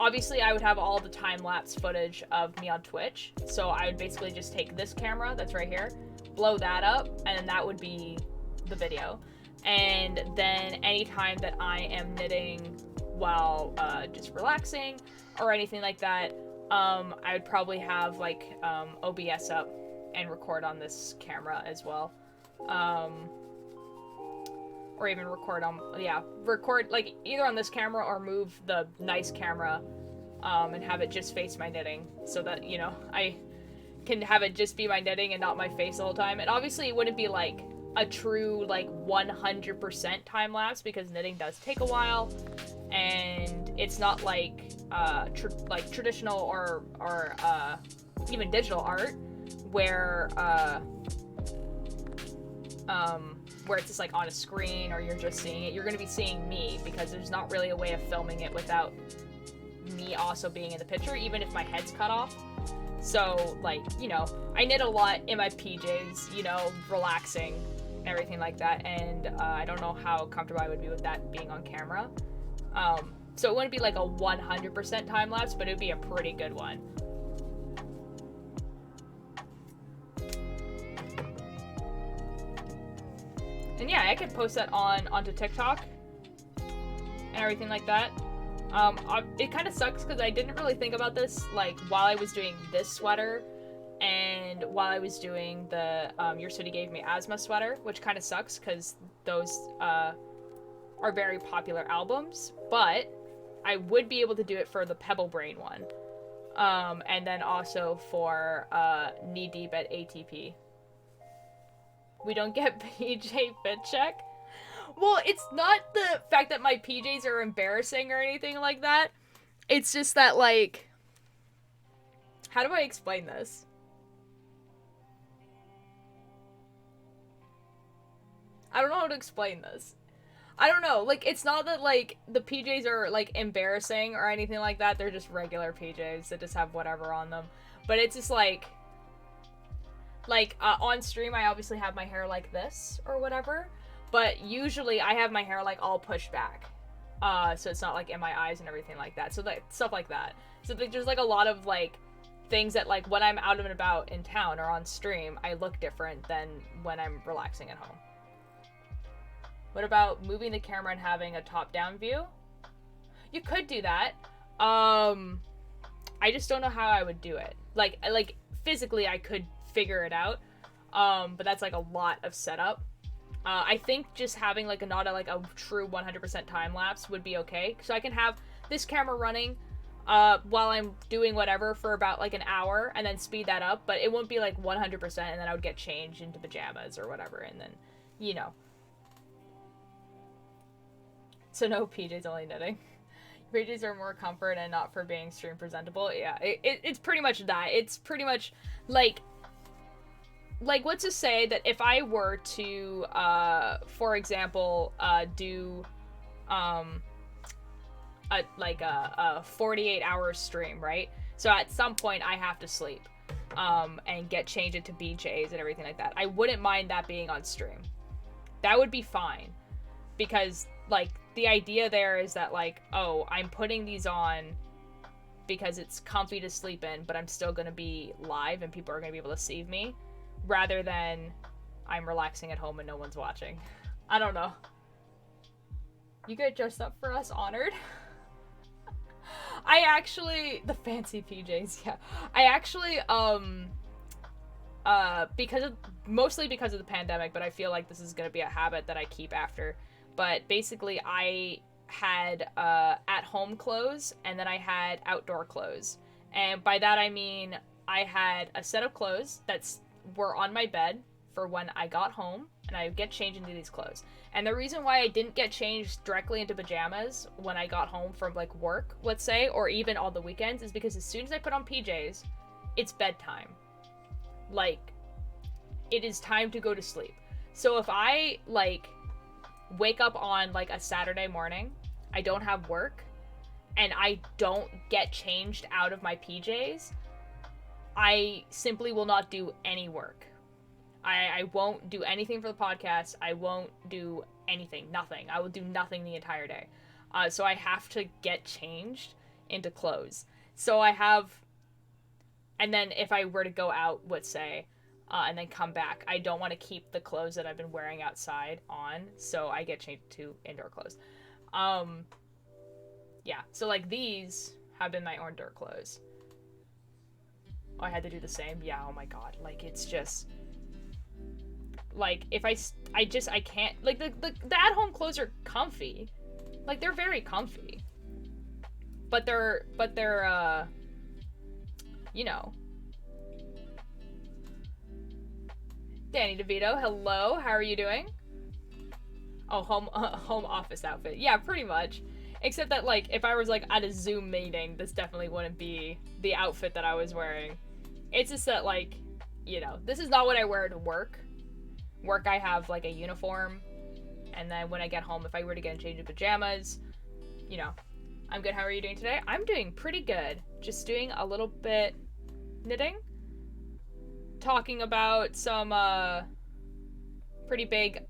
[SPEAKER 2] obviously I would have all the time-lapse footage of me on Twitch. So I would basically just take this camera that's right here, blow that up, and then that would be the video. And then anytime that I am knitting while, just relaxing or anything like that, I would probably have, like, OBS up and record on this camera as well. Or even record, like, either on this camera or move the nice camera, and have it just face my knitting, so that, you know, I can have it just be my knitting and not my face the whole time. And obviously it wouldn't be, like, a true, like, 100% time-lapse, because knitting does take a while, and it's not, like, traditional or even digital art, where it's just, like, on a screen, or you're just seeing it. You're gonna be seeing me, because there's not really a way of filming it without me also being in the picture, even if my head's cut off. So, like, you know, I knit a lot in my PJs, you know, relaxing, everything like that, and I don't know how comfortable I would be with that being on camera. So it wouldn't be like a 100% time lapse, but it would be a pretty good one. And yeah, I could post that onto TikTok and everything like that. It kind of sucks because I didn't really think about this like while I was doing this sweater and while I was doing the Your City Gave Me Asthma sweater, which kind of sucks because those are very popular albums, but I would be able to do it for the Pebble Brain one. And then also for Knee Deep at ATP. We don't get PJ fit check. Well, it's not the fact that my PJs are embarrassing or anything like that. It's just that, like, how do I explain this? I don't know how to explain this. I don't know, like, it's not that, like, the PJs are, like, embarrassing or anything like that. They're just regular PJs that just have whatever on them. But it's just, like, on stream, I obviously have my hair like this or whatever. But usually I have my hair, like, all pushed back. So it's not, like, in my eyes and everything like that. So, like, stuff like that. So there's, like, a lot of, like, things that, like, when I'm out and about in town or on stream, I look different than when I'm relaxing at home. What about moving the camera and having a top-down view? You could do that. I just don't know how I would do it. Like physically I could figure it out. But that's like a lot of setup. I think just having like not a true 100% time lapse would be okay. So I can have this camera running while I'm doing whatever for about like an hour and then speed that up, but it won't be like 100% and then I would get changed into pajamas or whatever and then, you know. So no PJs, only knitting. PJs are more comfort and not for being stream presentable. Yeah, it's pretty much that. It's pretty much like what's to say that if I were to, for example, do a 48-hour stream, right? So at some point I have to sleep and get changed into BJs and everything like that. I wouldn't mind that being on stream. That would be fine because like the idea there is that like, oh, I'm putting these on because it's comfy to sleep in, but I'm still going to be live and people are going to be able to see me rather than I'm relaxing at home and no one's watching. I don't know. You get dressed up for us, honored. I actually, the fancy PJs, yeah. I actually, mostly because of the pandemic, but I feel like this is going to be a habit that I keep after. But basically, I had at-home clothes, and then I had outdoor clothes. And by that, I mean I had a set of clothes that were on my bed for when I got home, and I would get changed into these clothes. And the reason why I didn't get changed directly into pajamas when I got home from, like, work, let's say, or even on the weekends, is because as soon as I put on PJs, it's bedtime. Like, it is time to go to sleep. So if I, like, wake up on like a Saturday morning, I don't have work, and I don't get changed out of my PJs, I simply will not do any work. I won't do anything for the podcast. I won't do anything, nothing. I will do nothing the entire day. So I have to get changed into clothes. So I have, and then if I were to go out, let's say, and then come back, I don't want to keep the clothes that I've been wearing outside on, so I get changed to indoor clothes. Yeah, so like these have been my indoor clothes. Oh, I had to do the same? Yeah, oh my god, like it's just, like if I can't, like the at-home clothes are comfy. Like they're very comfy. But they're, you know. Danny DeVito, hello, how are you doing? Oh, home office outfit. Yeah, pretty much. Except that, like, if I was, like, at a Zoom meeting, this definitely wouldn't be the outfit that I was wearing. It's just that, like, you know, this is not what I wear to work. Work, I have, like, a uniform. And then when I get home, if I were to get changed in pajamas, you know, I'm good. How are you doing today? I'm doing pretty good. Just doing a little bit knitting, talking about some pretty big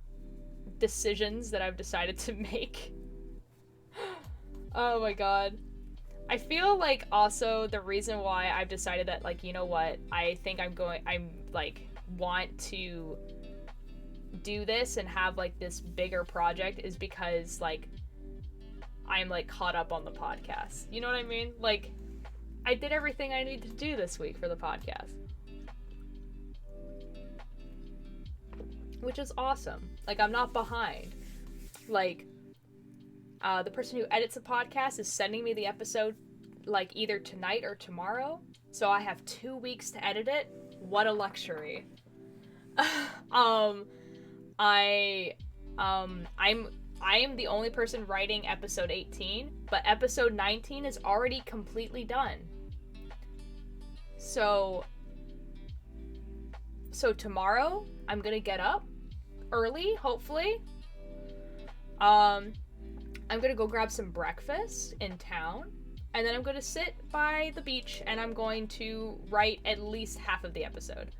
[SPEAKER 2] decisions that I've decided to make. Oh my god. I feel like also the reason why I've decided that, like, you know what, I think I'm like want to do this and have like this bigger project is because like I'm like caught up on the podcast. You know what I mean? Like, I did everything I need to do this week for the podcast. Which is awesome. Like, I'm not behind. Like, the person who edits the podcast is sending me the episode, like, either tonight or tomorrow. So I have 2 weeks to edit it. What a luxury. I am the only person writing episode 18, but episode 19 is already completely done. So tomorrow, I'm gonna get up early, hopefully. I'm gonna go grab some breakfast in town, and then I'm gonna sit by the beach, and I'm going to write at least half of the episode.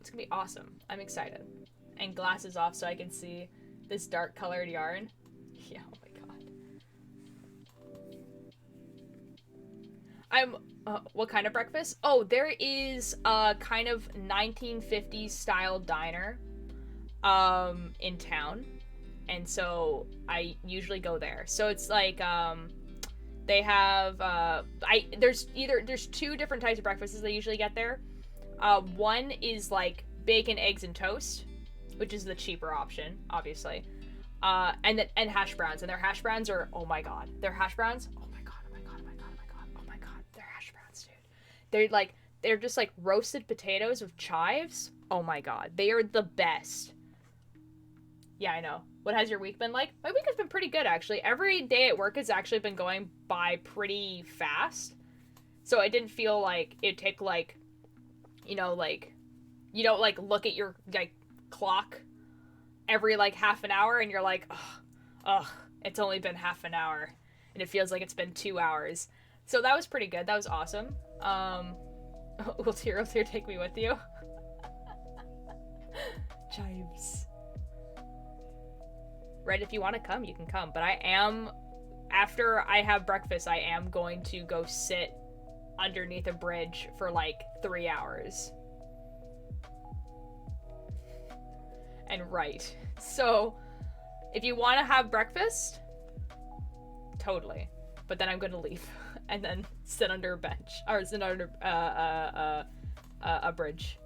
[SPEAKER 2] It's gonna be awesome. I'm excited. And glasses off so I can see this dark colored yarn. Yeah, oh my god. What kind of breakfast? Oh, there is a kind of 1950s style diner, in town. And so I usually go there. So it's like, they have, there's 2 different types of breakfasts I usually get there. One is like bacon, eggs, and toast, which is the cheaper option, obviously. And hash browns. And their hash browns are, oh my god. Their hash browns, oh my god, oh my god, oh my god, oh my god, oh my god. Their hash browns, dude. They're just like roasted potatoes with chives. Oh my god. They are the best. Yeah, I know. What has your week been like? My week has been pretty good, actually. Every day at work has actually been going by pretty fast. So I didn't feel like it'd take, like, you know, like, you don't, like, look at your, like, clock every, like, half an hour and you're like, ugh, it's only been half an hour. And it feels like it's been 2 hours. So that was pretty good. That was awesome. Will Tyr take me with you? Chives. Right, if you want to come, you can come. But after I have breakfast, I am going to go sit underneath a bridge for like 3 hours. And write. So, if you want to have breakfast, totally. But then I'm going to leave and then sit under a bench or sit under a bridge.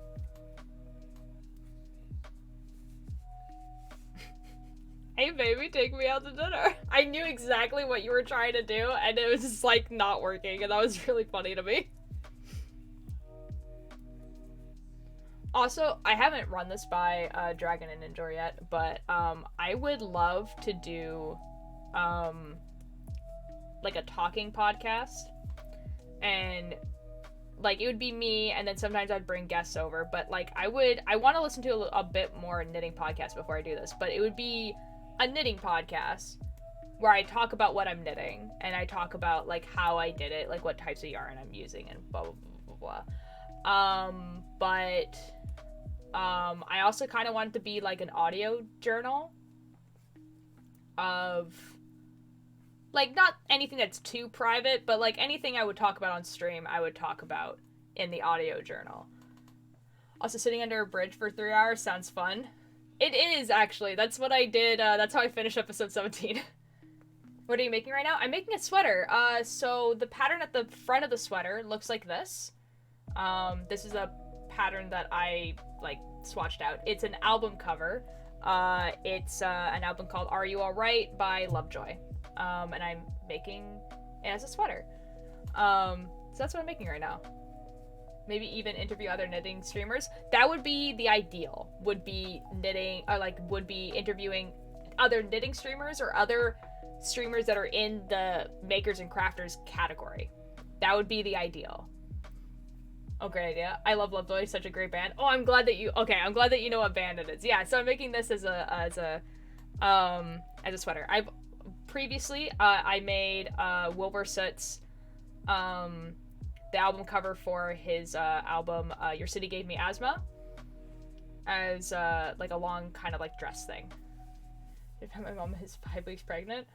[SPEAKER 2] Hey baby, take me out to dinner. I knew exactly what you were trying to do and it was just like not working and that was really funny to me. Also, I haven't run this by Dragon and Ninja yet, but I would love to do like a talking podcast, and like it would be me and then sometimes I'd bring guests over, but like I want to listen to a bit more knitting podcasts before I do this, but it would be a knitting podcast where I talk about what I'm knitting and I talk about like how I did it, like what types of yarn I'm using and blah blah blah blah blah. But I also kind of want it to be like an audio journal of like not anything that's too private, but like anything I would talk about on stream I would talk about in the audio journal. Also, sitting under a bridge for 3 hours sounds fun. It is, actually. That's what I did. That's how I finished episode 17. What are you making right now? I'm making a sweater. So the pattern at the front of the sweater looks like this. This is a pattern that I, like, swatched out. It's an album cover. It's an album called Are You Alright by Lovejoy. And I'm making it as a sweater. So that's what I'm making right now. Maybe even interview other knitting streamers. That would be the ideal. Would be knitting, or like would be interviewing other knitting streamers or other streamers that are in the makers and crafters category. That would be the ideal. Oh, great idea. I love Lovejoy, such a great band. Oh, I'm glad that you know what band it is. Yeah, so I'm making this as a sweater. I've previously I made WILBUR SOOT's the album cover for his album Your City Gave Me Asthma as like a long kind of like dress thing. My mom is 5 weeks pregnant.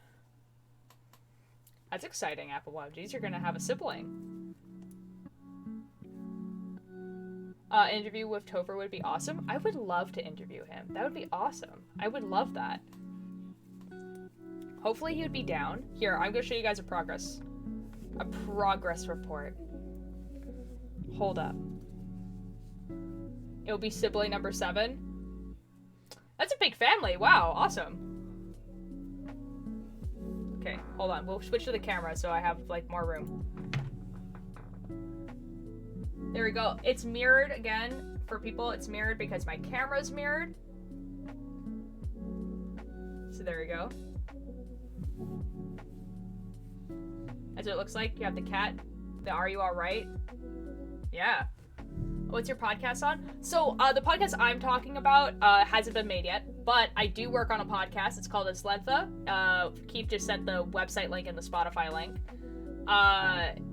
[SPEAKER 2] That's exciting, Apple Wow. Geez, you're gonna have a sibling. Interview with Topher would be awesome. I would love to interview him. That would be awesome. I would love that. Hopefully he would be down. Here, I'm gonna show you guys a progress report. Hold up. It will be sibling number 7. That's a big family. Wow, awesome. Okay, hold on. We'll switch to the camera so I have like more room. There we go. It's mirrored again for people. It's mirrored because my camera's mirrored. So there we go. That's what it looks like. You have the cat. The Are You Alright? Yeah. What's your podcast on? So, the podcast I'm talking about hasn't been made yet, but I do work on a podcast. It's called Aslentha. Keith just sent the website link and the Spotify link.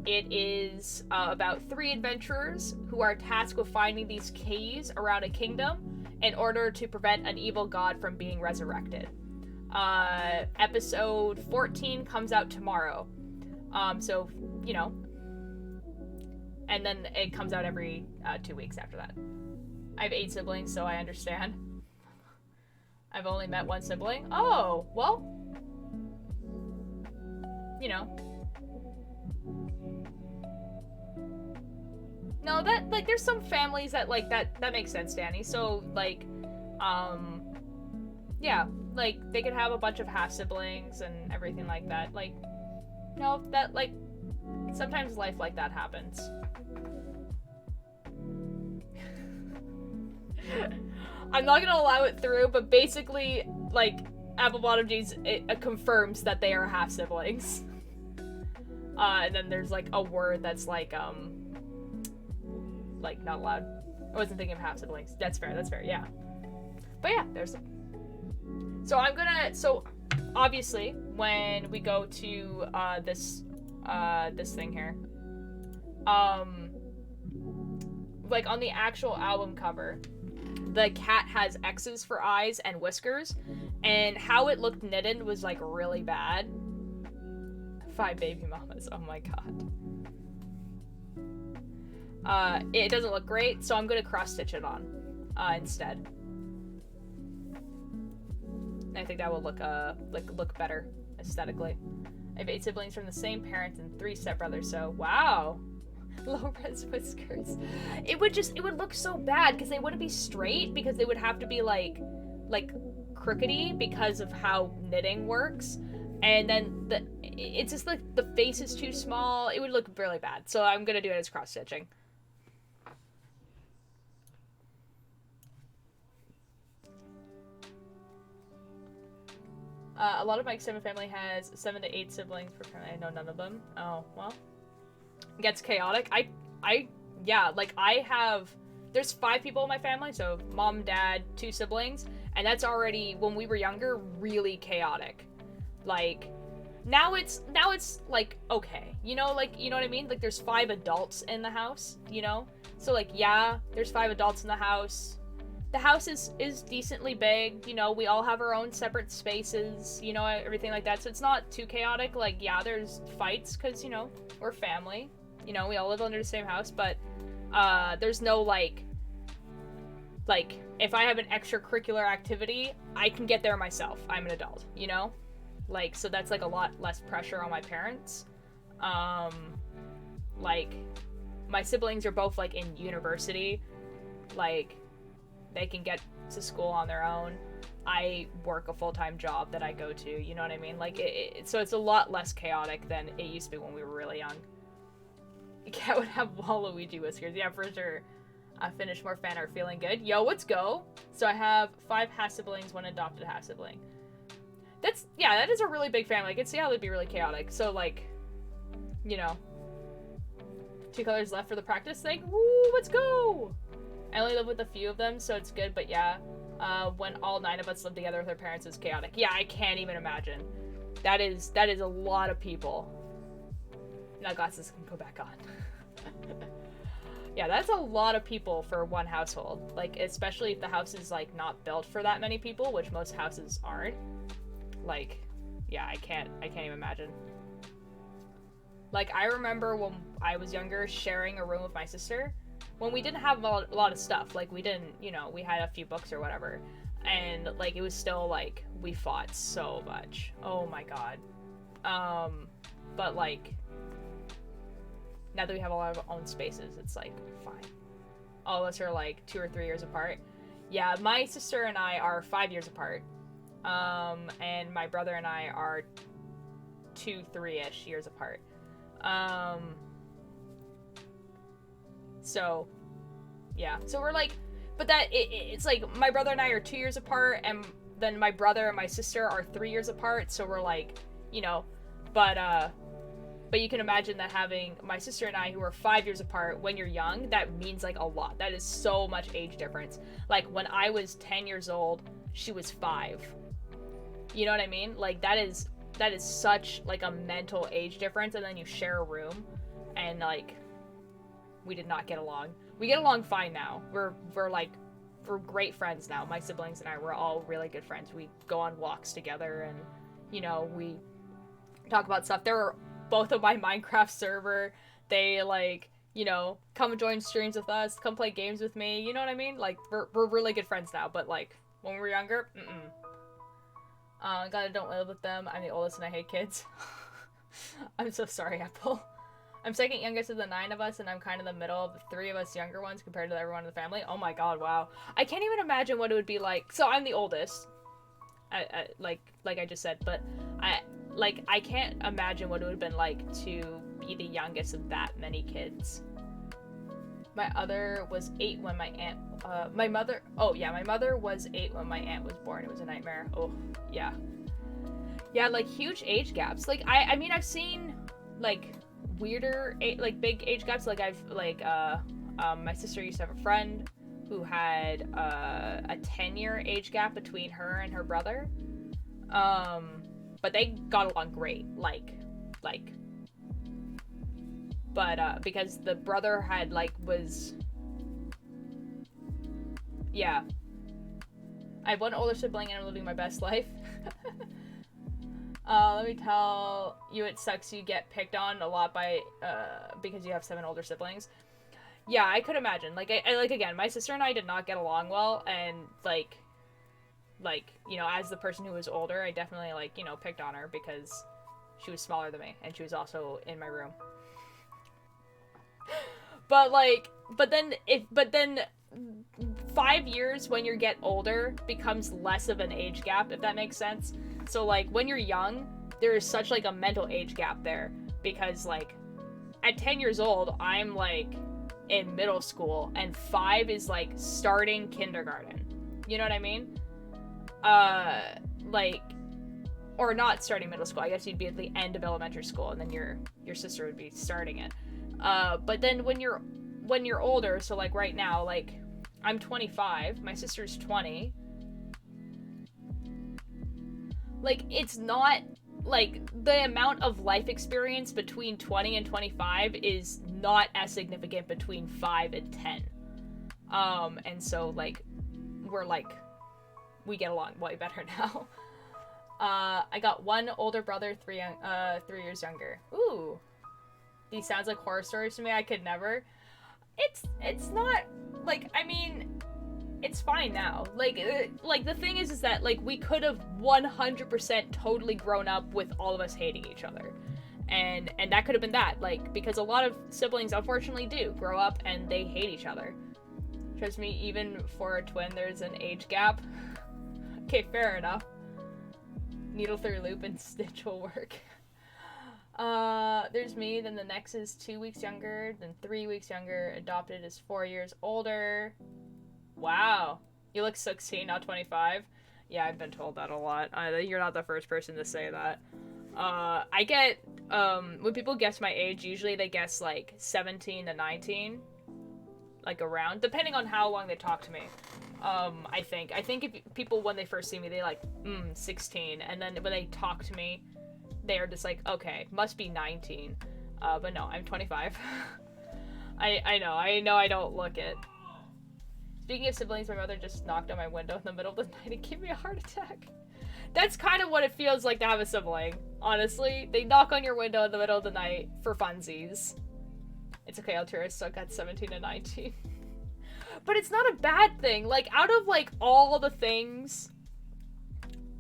[SPEAKER 2] It is about 3 adventurers who are tasked with finding these keys around a kingdom in order to prevent an evil god from being resurrected. Episode 14 comes out tomorrow. So, you know, and then it comes out every 2 weeks after that. I have 8 siblings, so I understand. I've only met 1 sibling. Oh, well, you know. No, that, like, there's some families that, like, that makes sense, Danny. So, like, yeah, like, they could have a bunch of half-siblings and everything like that. Like, no, that, like, sometimes life like that happens. I'm not gonna allow it through, but basically, like, Apple Bottom Jeans, it confirms that they are half-siblings. And then there's, like, a word that's, like, not allowed. I wasn't thinking of half-siblings. That's fair, yeah. But yeah, there's... So I'm gonna... So, obviously, when we go to, this thing here, like, on the actual album cover, the cat has X's for eyes and whiskers, and how it looked knitted was, like, really bad. 5 baby mamas, oh my god. It doesn't look great, so I'm gonna cross-stitch it on, instead. And I think that will look, look better, aesthetically. I have 8 siblings from the same parents and 3 stepbrothers, so, wow! Low-res whiskers. It would look so bad, because they wouldn't be straight, because they would have to be, like, crookedy, because of how knitting works. And then, it's just, like, the face is too small. It would look really bad, so I'm gonna do it as cross-stitching. A lot of my extended family has 7 to 8 siblings per family. I know none of them. Oh, well. It gets chaotic. Yeah, like, there's 5 people in my family, so mom, dad, 2 siblings, and that's already, when we were younger, really chaotic. Like, now it's, like, okay. You know what I mean? Like, there's 5 adults in the house, you know? So, like, yeah, there's 5 adults in the house. The house is decently big, you know, we all have our own separate spaces, you know, everything like that, so it's not too chaotic. Like, yeah, there's fights, because, you know, we're family, you know, we all live under the same house, but, there's no, like, if I have an extracurricular activity, I can get there myself, I'm an adult, you know? Like, so that's, like, a lot less pressure on my parents. Like, my siblings are both, like, in university, like, they can get to school on their own. I work a full-time job that I go to, you know what I mean? Like, so it's a lot less chaotic than it used to be when we were really young. The cat would have Waluigi whiskers, yeah, for sure. Finish more fan art, feeling good. Yo, let's go! So I have 5 half-siblings, 1 adopted half-sibling. Yeah, that is a really big family. I can see how they'd be really chaotic. So, like, you know, 2 colors left for the practice thing. Woo, let's go! I only live with a few of them, so it's good, but yeah, when all 9 of us live together with our parents, it's chaotic. Yeah, I can't even imagine. That is a lot of people. Now glasses can go back on. Yeah, that's a lot of people for one household. Like, especially if the house is, like, not built for that many people, which most houses aren't. Like, yeah, I can't even imagine. Like, I remember when I was younger sharing a room with my sister when we didn't have a lot of stuff. Like, we didn't, you know, we had a few books or whatever. And, like, it was still, like, we fought so much. Oh my god. But, like, now that we have a lot of our own spaces, it's, like, fine. All of us are, like, 2 or 3 years apart. Yeah, my sister and I are 5 years apart. And my brother and I are 2-3-ish years apart. So, yeah. So we're, like, but that, it's, like, my brother and I are 2 years apart, and then my brother and my sister are 3 years apart, so we're, like, you know, but you can imagine that having my sister and I, who are 5 years apart, when you're young, that means, like, a lot. That is so much age difference. Like, when I was 10 years old, she was 5. You know what I mean? Like, that is such, like, a mental age difference, and then you share a room, and, like, we did not get along. We get along fine now. We're great friends now. My siblings and I, we're all really good friends. We go on walks together, and, you know, we talk about stuff. There were both of my Minecraft server. They, like, you know, come join streams with us, come play games with me. You know what I mean? Like, we're really good friends now, but, like, when we were younger, God, I don't live with them. I'm the oldest and I hate kids. I'm so sorry, Apple. I'm second youngest of the 9 of us, and I'm kind of the middle of the 3 of us younger ones compared to everyone in the family. Oh my god, wow. I can't even imagine what it would be like. So I'm the oldest, like I just said, but I can't imagine what it would have been like to be the youngest of that many kids. My other was 8 when my aunt, my mother was 8 when my aunt was born. It was a nightmare. Oh, yeah. Yeah, like, huge age gaps. Like, I mean, I've seen, like, weirder, like, big age gaps. Like, my sister used to have a friend who had, a 10-year age gap between her and her brother. But they got along great. But because the brother had, like, yeah. I have one older sibling and I'm living my best life. Let me tell you, it sucks you get picked on a lot by, because you have 7 older siblings. Yeah, I could imagine. Like, again, my sister and I did not get along well, and, like, you know, as the person who was older, I definitely, like, you know, picked on her because she was smaller than me, and she was also in my room. But then 5 years when you get older becomes less of an age gap, if that makes sense. So, like, when you're young, there is such, like, a mental age gap there, because, like, at 10 years old, I'm, like, in middle school, and 5 is, like, starting kindergarten. You know what I mean? Like, or not starting middle school. I guess you'd be at the end of elementary school, and then your sister would be starting it. But then when you're older, so, like, right now, like, I'm 25, my sister's 20. Like, it's not, like, the amount of life experience between 20 and 25 is not as significant between 5 and 10. And so, like, we get along way better now. I got one older brother, 3 years younger. Ooh. These sounds like horror stories to me. I could never. It's not, like, I mean, it's fine now. Like, the thing is that, like, we could have 100% totally grown up with all of us hating each other. And that could have been that. Like, because a lot of siblings, unfortunately, do grow up and they hate each other. Trust me, even for a twin, there's an age gap. Okay, fair enough. Needle through loop and stitch will work. There's me, then the next is 2 weeks younger, then 3 weeks younger, adopted is 4 years older. Wow. You look 16, not 25. Yeah, I've been told that a lot. You're not the first person to say that. I get, when people guess my age, usually they guess, like, 17 to 19. Like, around, depending on how long they talk to me. I think if people, when they first see me, they like, 16, and then when they talk to me, they are just like, okay, must be 19. But no, I'm 25. I know I don't look it. Speaking of siblings, my mother just knocked on my window in the middle of the night and gave me a heart attack. That's kind of what it feels like to have a sibling, honestly. They knock on your window in the middle of the night for funsies. It's okay, Altura suck at 17 and 19. But it's not a bad thing. Like, out of, like, all the things,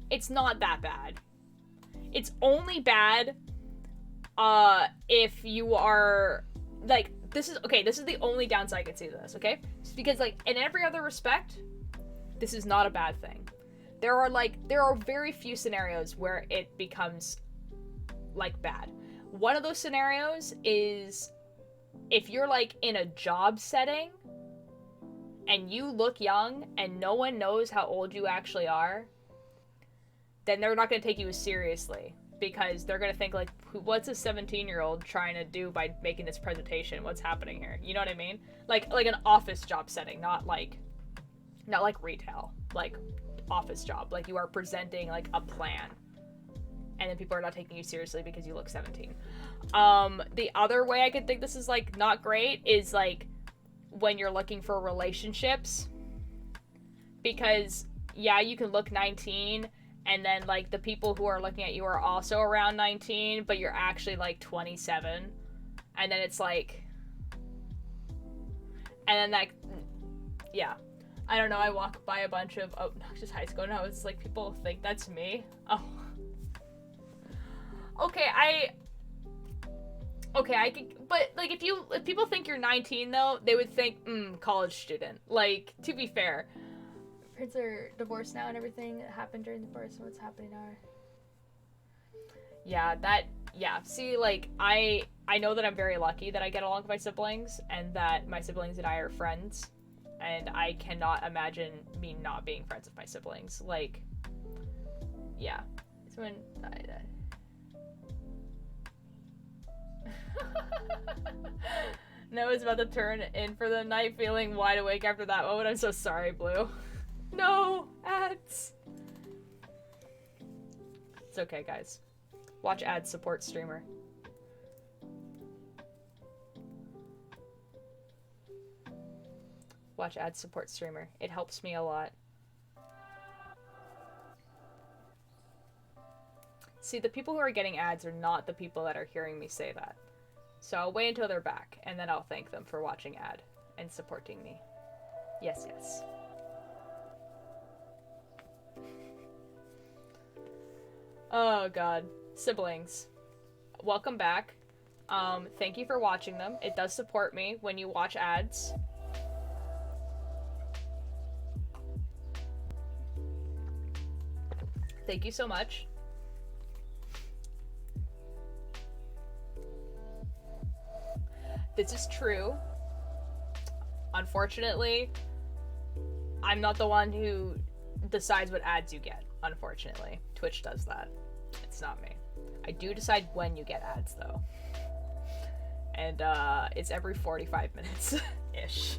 [SPEAKER 2] it's not that bad. It's only bad, if you are, like, this is the only downside I can see to this, okay? Just because, like, in every other respect, this is not a bad thing. There are very few scenarios where it becomes, like, bad. One of those scenarios is if you're, like, in a job setting and you look young and no one knows how old you actually are, then they're not going to take you as seriously because they're going to think, like, what's a 17-year-old trying to do by making this presentation? What's happening here? You know what I mean? Like an office job setting, not like retail, like office job. Like, you are presenting, like, a plan. And then people are not taking you seriously because you look 17. The other way I could think this is, like, not great is, like, when you're looking for relationships. Because, yeah, you can look 19, and then, like, the people who are looking at you are also around 19, but you're actually, like, 27. And then it's, like... And then, that... Yeah. I don't know, I walk by a bunch of obnoxious high school now. It's like, people think that's me. Oh. Okay, I could, but, like, if people think you're 19, though, they would think, college student. Like, to be fair. Parents are divorced now and everything that happened during the divorce and what's happening now. Yeah, see, like, I know that I'm very lucky that I get along with my siblings, and that my siblings and I are friends, and I cannot imagine me not being friends with my siblings. Like, yeah. It's when Noah's about to turn in for the night, feeling wide awake after that moment. I'm so sorry, Blue. No ads. It's okay, guys. Watch ads, support streamer. Watch ads, support streamer. It helps me a lot. See, the people who are getting ads are not the people that are hearing me say that. So I'll wait until they're back, and then I'll thank them for watching ad and supporting me. Yes, yes. Oh, God. Siblings. Welcome back. Thank you for watching them. It does support me when you watch ads. Thank you so much. This is true. Unfortunately, I'm not the one who decides what ads you get, unfortunately. Twitch does that. It's not me. I do decide when you get ads, though. And, it's every 45 minutes-ish.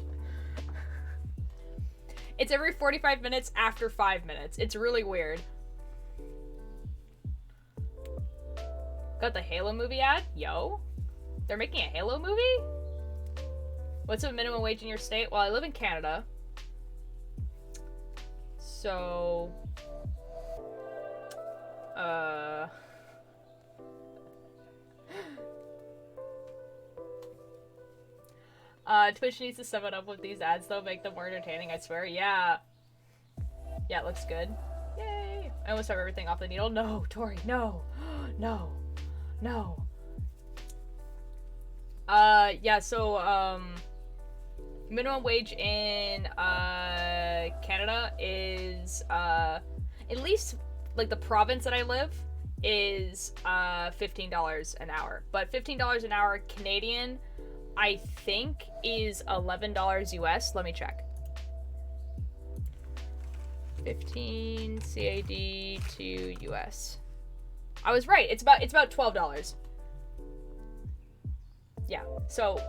[SPEAKER 2] It's every 45 minutes after 5 minutes. It's really weird. Got the Halo movie ad? Yo. They're making a Halo movie? What's the minimum wage in your state? Well, I live in Canada. So... Twitch needs to sum it up with these ads, though. Make them more entertaining, I swear. Yeah. Yeah, it looks good. Yay! I almost have everything off the needle. No, Tori, no. No. No. Yeah, so, minimum wage in, Canada is, at least, like, the province that I live is, $15 an hour. But $15 an hour Canadian, I think, is $11 US. Let me check. 15 CAD to US. I was right. It's about $12. Yeah. So,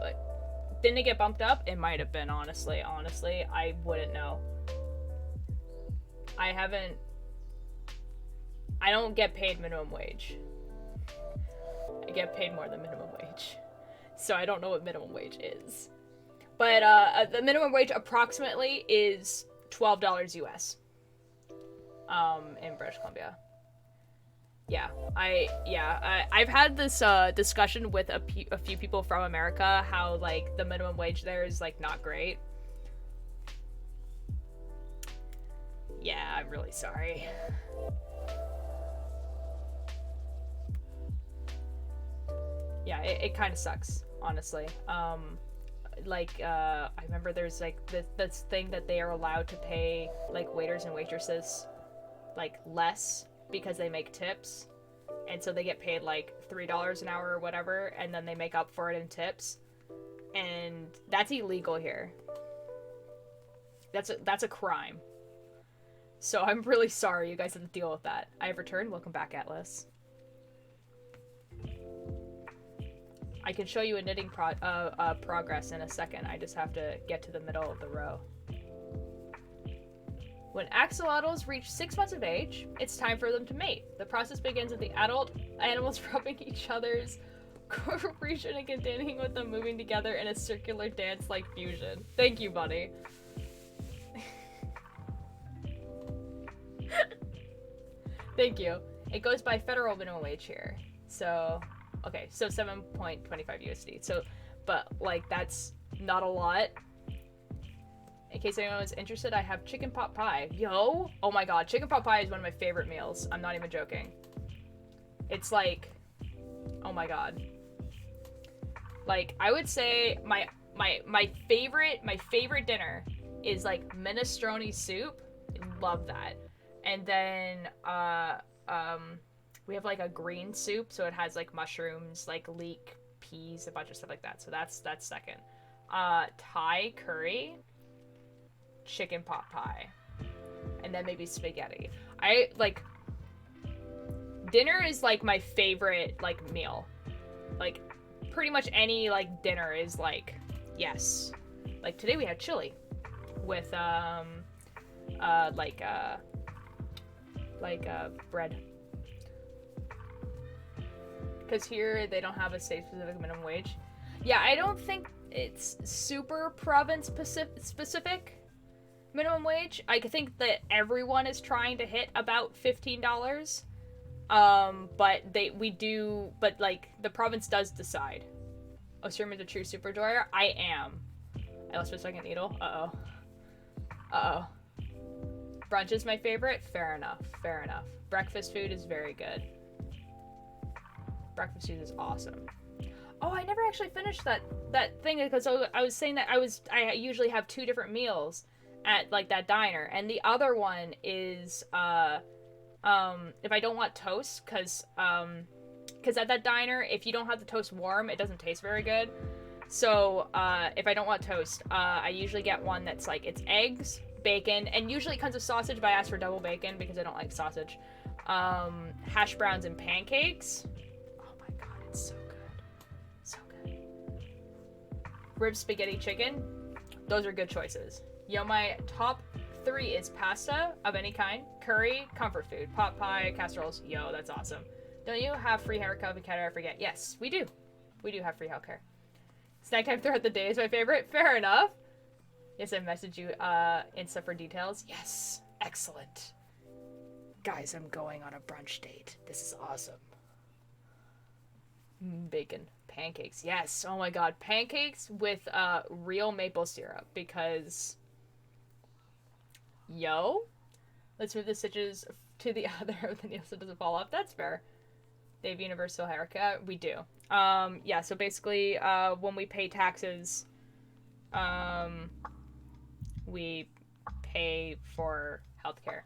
[SPEAKER 2] didn't it get bumped up? It might have been, honestly. Honestly, I wouldn't know. I don't get paid minimum wage. I get paid more than minimum wage. So I don't know what minimum wage is. But the minimum wage approximately is $12 US. In British Columbia. I've had this discussion with a few people from America, how like the minimum wage there is like not great. Yeah, I'm really sorry. Yeah, it kind of sucks, honestly. I remember there's like this thing that they are allowed to pay like waiters and waitresses like less because they make tips, and so they get paid like $3 an hour or whatever, and then they make up for it in tips, and that's illegal here. That's a crime. So I'm really sorry you guys have to deal with that. I have returned. Welcome back, Atlas. I can show you a knitting progress in a second. I just have to get to the middle of the row. When axolotls reach 6 months of age, it's time for them to mate. The process begins with the adult animals rubbing each other's cooperation and continuing with them moving together in a circular dance-like fusion. Thank you, buddy. Thank you. It goes by federal minimum wage here. So, okay, so 7.25 USD. So, but like that's not a lot. In case anyone was interested, I have chicken pot pie. Yo! Oh my god, chicken pot pie is one of my favorite meals. I'm not even joking. It's like, oh my god. Like, I would say my favorite dinner is like minestrone soup. Love that. And then we have like a green soup, so it has like mushrooms, like leek, peas, a bunch of stuff like that. So that's second. Thai curry, chicken pot pie, and then maybe spaghetti. I like dinner is like my favorite like meal. Like pretty much any like dinner is like yes. Like today we had chili with bread. Because here they don't have a state-specific minimum wage. Yeah, I don't think it's super province-specific minimum wage. I think that everyone is trying to hit about $15. But like the province does decide. Oh, Sherman's a true super enjoyer? I am. I lost my second needle. Uh-oh. Brunch is my favorite? Fair enough. Breakfast food is very good. Breakfast food is awesome. Oh, I never actually finished that thing because I was saying that I usually have 2 different meals at like that diner, and the other one is if I don't want toast, because at that diner, if you don't have the toast warm, it doesn't taste very good. So if I don't want toast, I usually get one that's like it's eggs, bacon, and usually it comes with sausage, but I ask for double bacon because I don't like sausage. Hash browns and pancakes. Oh my god, it's so good. So good. Rib, spaghetti, chicken. Those are good choices. Yo, my top 3 is pasta of any kind, curry, comfort food, pot pie, casseroles. Yo, that's awesome. Don't you have free haircut? I forget. Yes, we do. We do have free healthcare. Snack time throughout the day is my favorite. Fair enough. Yes, I messaged you Insta for details. Yes, excellent. Guys, I'm going on a brunch date. This is awesome. Bacon. Pancakes. Yes. Oh my god. Pancakes with real maple syrup because... Yo. Let's move the stitches to the other of the nail so it doesn't fall off. That's fair. They have universal haircut. We do. Yeah, so basically, when we pay taxes, we pay for healthcare.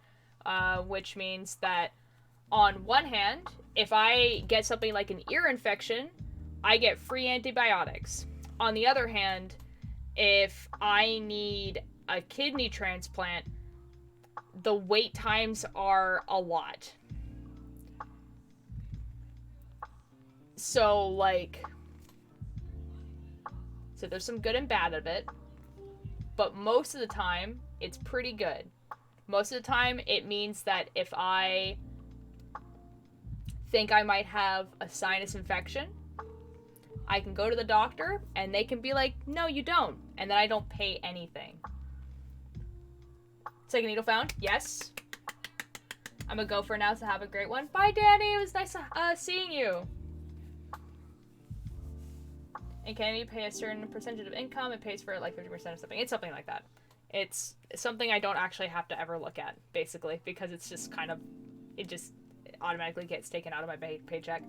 [SPEAKER 2] Which means that on one hand, if I get something like an ear infection, I get free antibiotics. On the other hand, if I need a kidney transplant, the wait times are a lot. So, like, so there's some good and bad of it, but most of the time, it's pretty good. Most of the time, it means that if I think I might have a sinus infection, I can go to the doctor, and they can be like, no, you don't. And then I don't pay anything. Second needle found. Yes. I'm gonna go for now, so have a great one. Bye, Danny. It was nice seeing you. In Canada, you pay a certain percentage of income. It pays for like 50% of something. It's something like that. It's something I don't actually have to ever look at, basically, because it's just kind of, it just automatically gets taken out of my paycheck.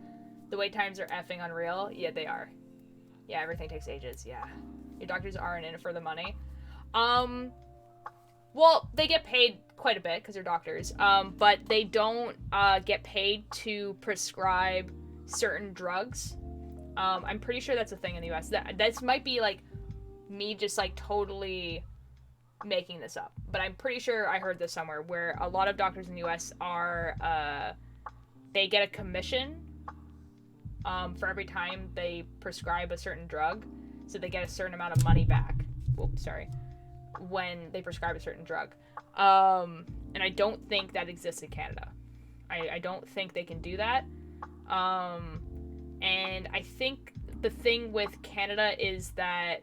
[SPEAKER 2] The wait times are effing unreal. Yeah, they are. Yeah, everything takes ages. Yeah. Your doctors aren't in it for the money. Well, they get paid quite a bit because they're doctors, but they don't get paid to prescribe certain drugs. I'm pretty sure that's a thing in the US. This might be, like, me just, like, totally making this up. But I'm pretty sure I heard this somewhere, where a lot of doctors in the US are, they get a commission for every time they prescribe a certain drug. So they get a certain amount of money back. Whoops, sorry. When they prescribe a certain drug. And I don't think that exists in Canada. I don't think they can do that. And I think the thing with Canada is that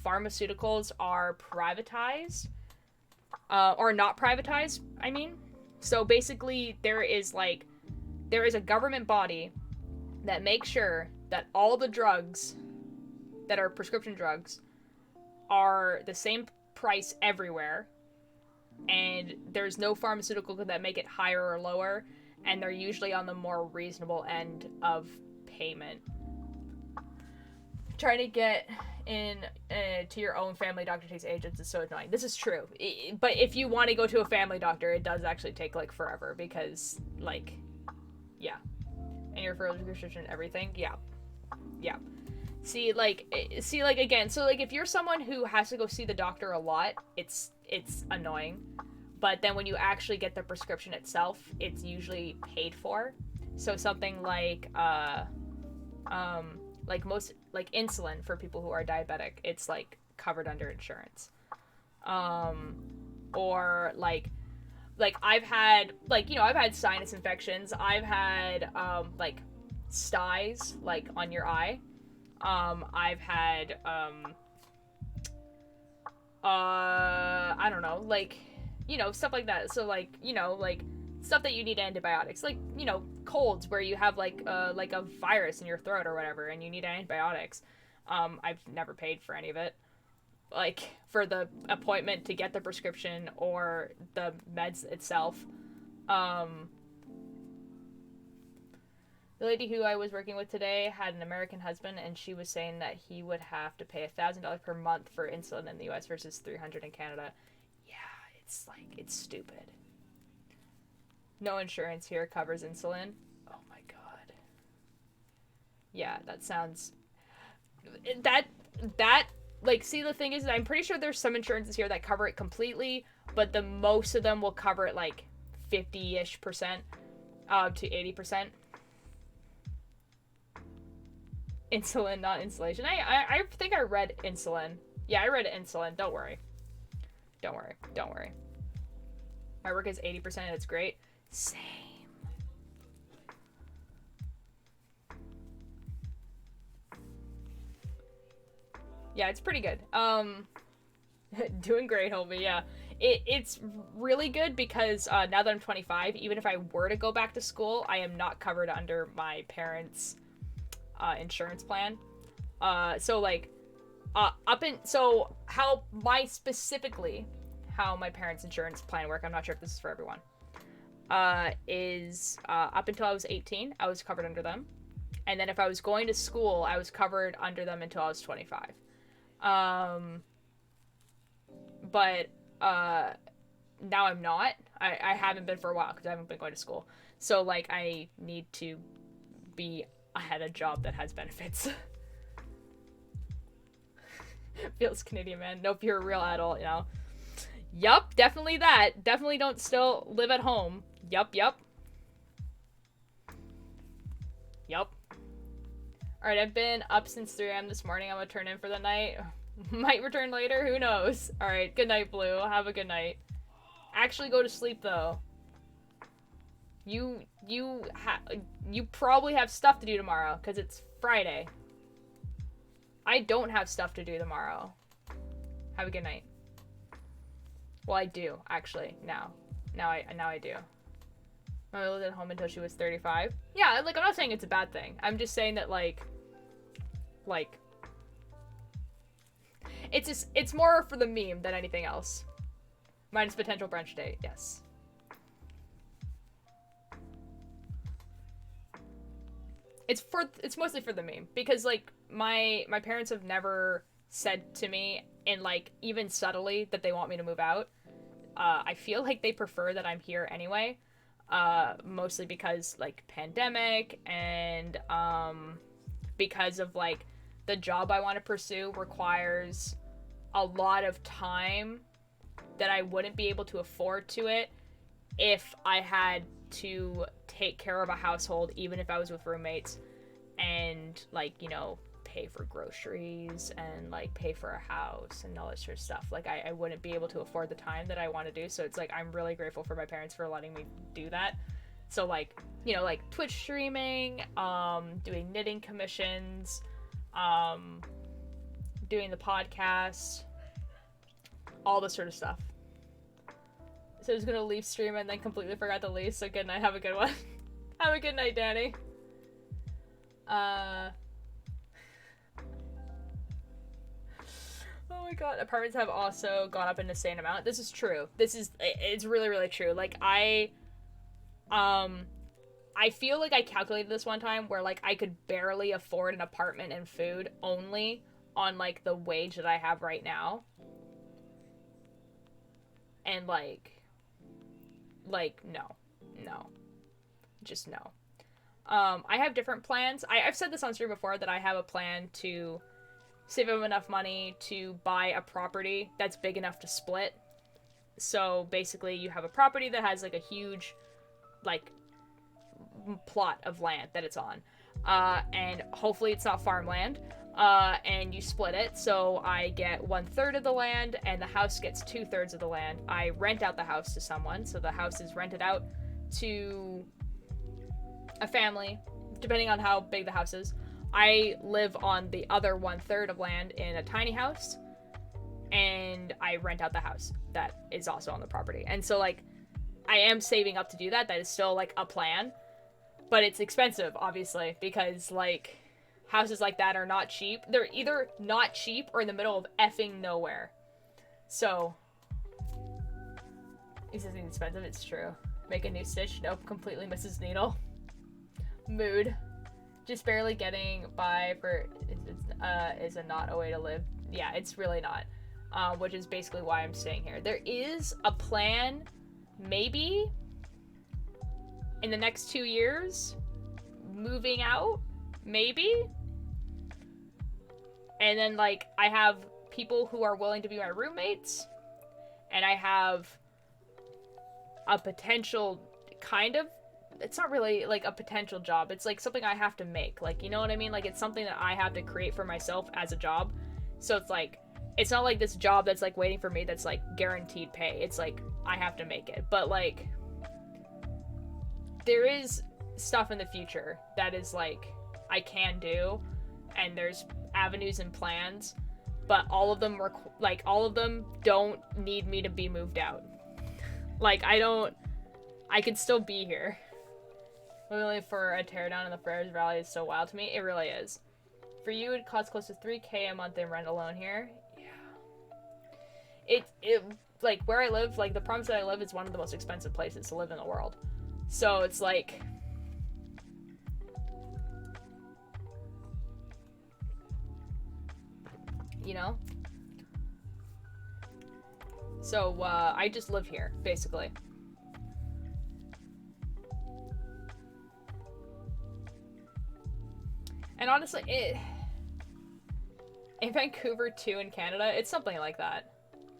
[SPEAKER 2] pharmaceuticals are privatized. Or not privatized, I mean. So basically there is a government body that makes sure that all the drugs that are prescription drugs are the same price everywhere, and there's no pharmaceutical that make it higher or lower, and they're usually on the more reasonable end of payment. Trying to get in to your own family doctor takes ages. Is so annoying. This is true, but if you want to go to a family doctor, it does actually take like forever because like, yeah, and your referral prescription and everything, yeah. See, again, so, like, if you're someone who has to go see the doctor a lot, it's annoying. But then when you actually get the prescription itself, it's usually paid for. So something like, insulin for people who are diabetic, it's, like, covered under insurance. Or, like, I've had, I've had sinus infections. I've had, styes, like, on your eye. I've had, I don't know, like, stuff like that. So, stuff that you need antibiotics. Like, colds where you have, like a virus in your throat or whatever, and you need antibiotics. I've never paid for any of it. Like, for the appointment to get the prescription or the meds itself. The lady who I was working with today had an American husband, and she was saying that he would have to pay $1,000 per month for insulin in the US versus $300 in Canada. Yeah, it's stupid. No insurance here covers insulin. Oh my god. Yeah, that sounds... see, the thing is, I'm pretty sure there's some insurances here that cover it completely, but the most of them will cover it, like, 50-ish% to 80%. Insulin, not insulation. I think I read insulin. Yeah, I read insulin. Don't worry. My work is 80% and it's great. Same. Yeah, it's pretty good. Doing great, homie, yeah. It's really good because now that I'm 25, even if I were to go back to school, I am not covered under my parents' insurance plan. So how my parents' insurance plan work, I'm not sure if this is for everyone, is up until I was 18, I was covered under them. And then if I was going to school, I was covered under them until I was 25. But now I'm not. I haven't been for a while because I haven't been going to school. So, like, I need to I had a job that has benefits. Feels Canadian, man. Nope, you're a real adult, Yup, definitely that. Definitely don't still live at home. Yup. Alright, I've been up since 3 a.m. this morning. I'm gonna turn in for the night. Might return later, who knows? Alright, good night, Blue. Have a good night. Actually go to sleep, though. You probably have stuff to do tomorrow, because it's Friday. I don't have stuff to do tomorrow. Have a good night. Well, I do, actually, now. Now I do. Mom lived at home until she was 35. Yeah, like, I'm not saying it's a bad thing. I'm just saying that, like, it's more for the meme than anything else. Minus potential brunch date, yes. It's mostly for the meme, because, like, my parents have never said to me, and, like, even subtly, that they want me to move out. I feel like they prefer that I'm here anyway, mostly because, like, pandemic, and, because of, like, the job I want to pursue requires a lot of time that I wouldn't be able to afford to it if I had to take care of a household, even if I was with roommates, and, like, you know, pay for groceries and, like, pay for a house and all this sort of stuff. Like, I wouldn't be able to afford the time that I want to do, so it's like, I'm really grateful for my parents for letting me do that. So, like, you know, like, Twitch streaming, doing knitting commissions, doing the podcast, all this sort of stuff. So I was gonna leave stream and then completely forgot to leave, so good night, have a good one. Have a good night, Danny. Oh my god, apartments have also gone up an insane amount. This is true. It's really, really true. Like, I feel like I calculated this one time where, like, I could barely afford an apartment and food only on, like, the wage that I have right now. And, like, no. Just no. I have different plans. I've said this on stream before, that I have a plan to save up enough money to buy a property that's big enough to split. So basically you have a property that has, like, a huge, like, plot of land that it's on. And hopefully it's not farmland. And you split it, so I get 1/3 of the land, and the house gets 2/3 of the land. I rent out the house to someone, so the house is rented out to a family, depending on how big the house is. I live on the other 1/3 of land in a tiny house, and I rent out the house that is also on the property. And so, like, I am saving up to do that. That is still, like, a plan, but it's expensive, obviously, because, like, houses like that are not cheap. They're either not cheap or in the middle of effing nowhere. So, it's expensive, it's true. Make a new stitch? Nope, completely misses needle. Mood. Just barely getting by for is a not a way to live. Yeah, it's really not. Which is basically why I'm staying here. There is a plan, maybe, in the next 2 years, moving out, maybe. And then, like, I have people who are willing to be my roommates, and I have a potential kind of, it's not really, like, a potential job. It's, like, something I have to make. Like, you know what I mean? Like, it's something that I have to create for myself as a job. So it's, like, it's not like this job that's, like, waiting for me that's, like, guaranteed pay. It's, like, I have to make it. But, like, there is stuff in the future that is, like, I can do, and there's avenues and plans, but all of them all of them don't need me to be moved out. Like, I could still be here. Literally, for a teardown in the Ferris Valley is so wild to me. It really is. For you, it costs close to $3,000 a month in rent alone here. Yeah. It like, where I live, like, the province that I live is one of the most expensive places to live in the world. So it's like, you know? So, I just live here, basically. And honestly, in Vancouver too, in Canada, it's something like that.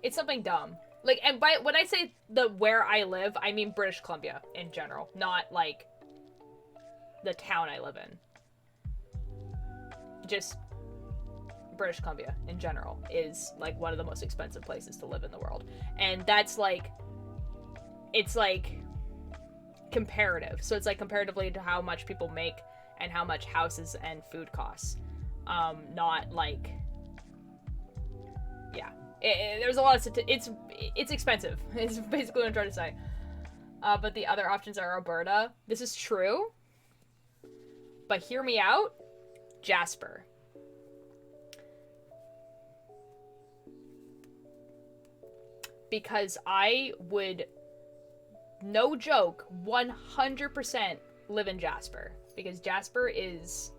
[SPEAKER 2] It's something dumb. Like, and when I say where I live, I mean British Columbia in general, not, like, the town I live in. Just British Columbia in general is, like, one of the most expensive places to live in the world. And that's, like, it's, like, comparative. So it's, like, comparatively to how much people make and how much houses and food costs. Not, like, yeah. There's a lot of it's expensive. It's basically what I'm trying to say. But the other options are Alberta. This is true. But hear me out. Jasper. Because I would, no joke, 100% live in Jasper. Because Jasper is...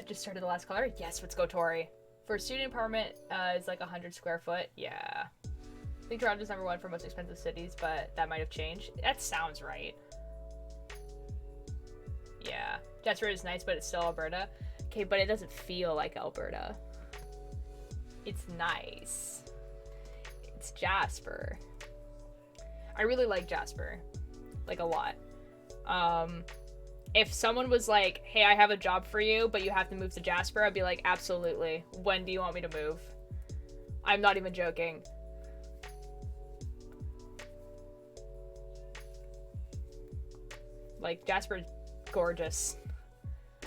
[SPEAKER 2] just started the last color? Yes, let's go Tori. For student apartment, it's like 100 square foot. Yeah. I think Toronto's #1 for most expensive cities, but that might have changed. That sounds right. Yeah. Jasper is nice, but it's still Alberta. Okay, but it doesn't feel like Alberta. It's nice. It's Jasper. I really like Jasper. Like, a lot. If someone was like, hey, I have a job for you, but you have to move to Jasper, I'd be like, absolutely. When do you want me to move? I'm not even joking. Like, Jasper's gorgeous.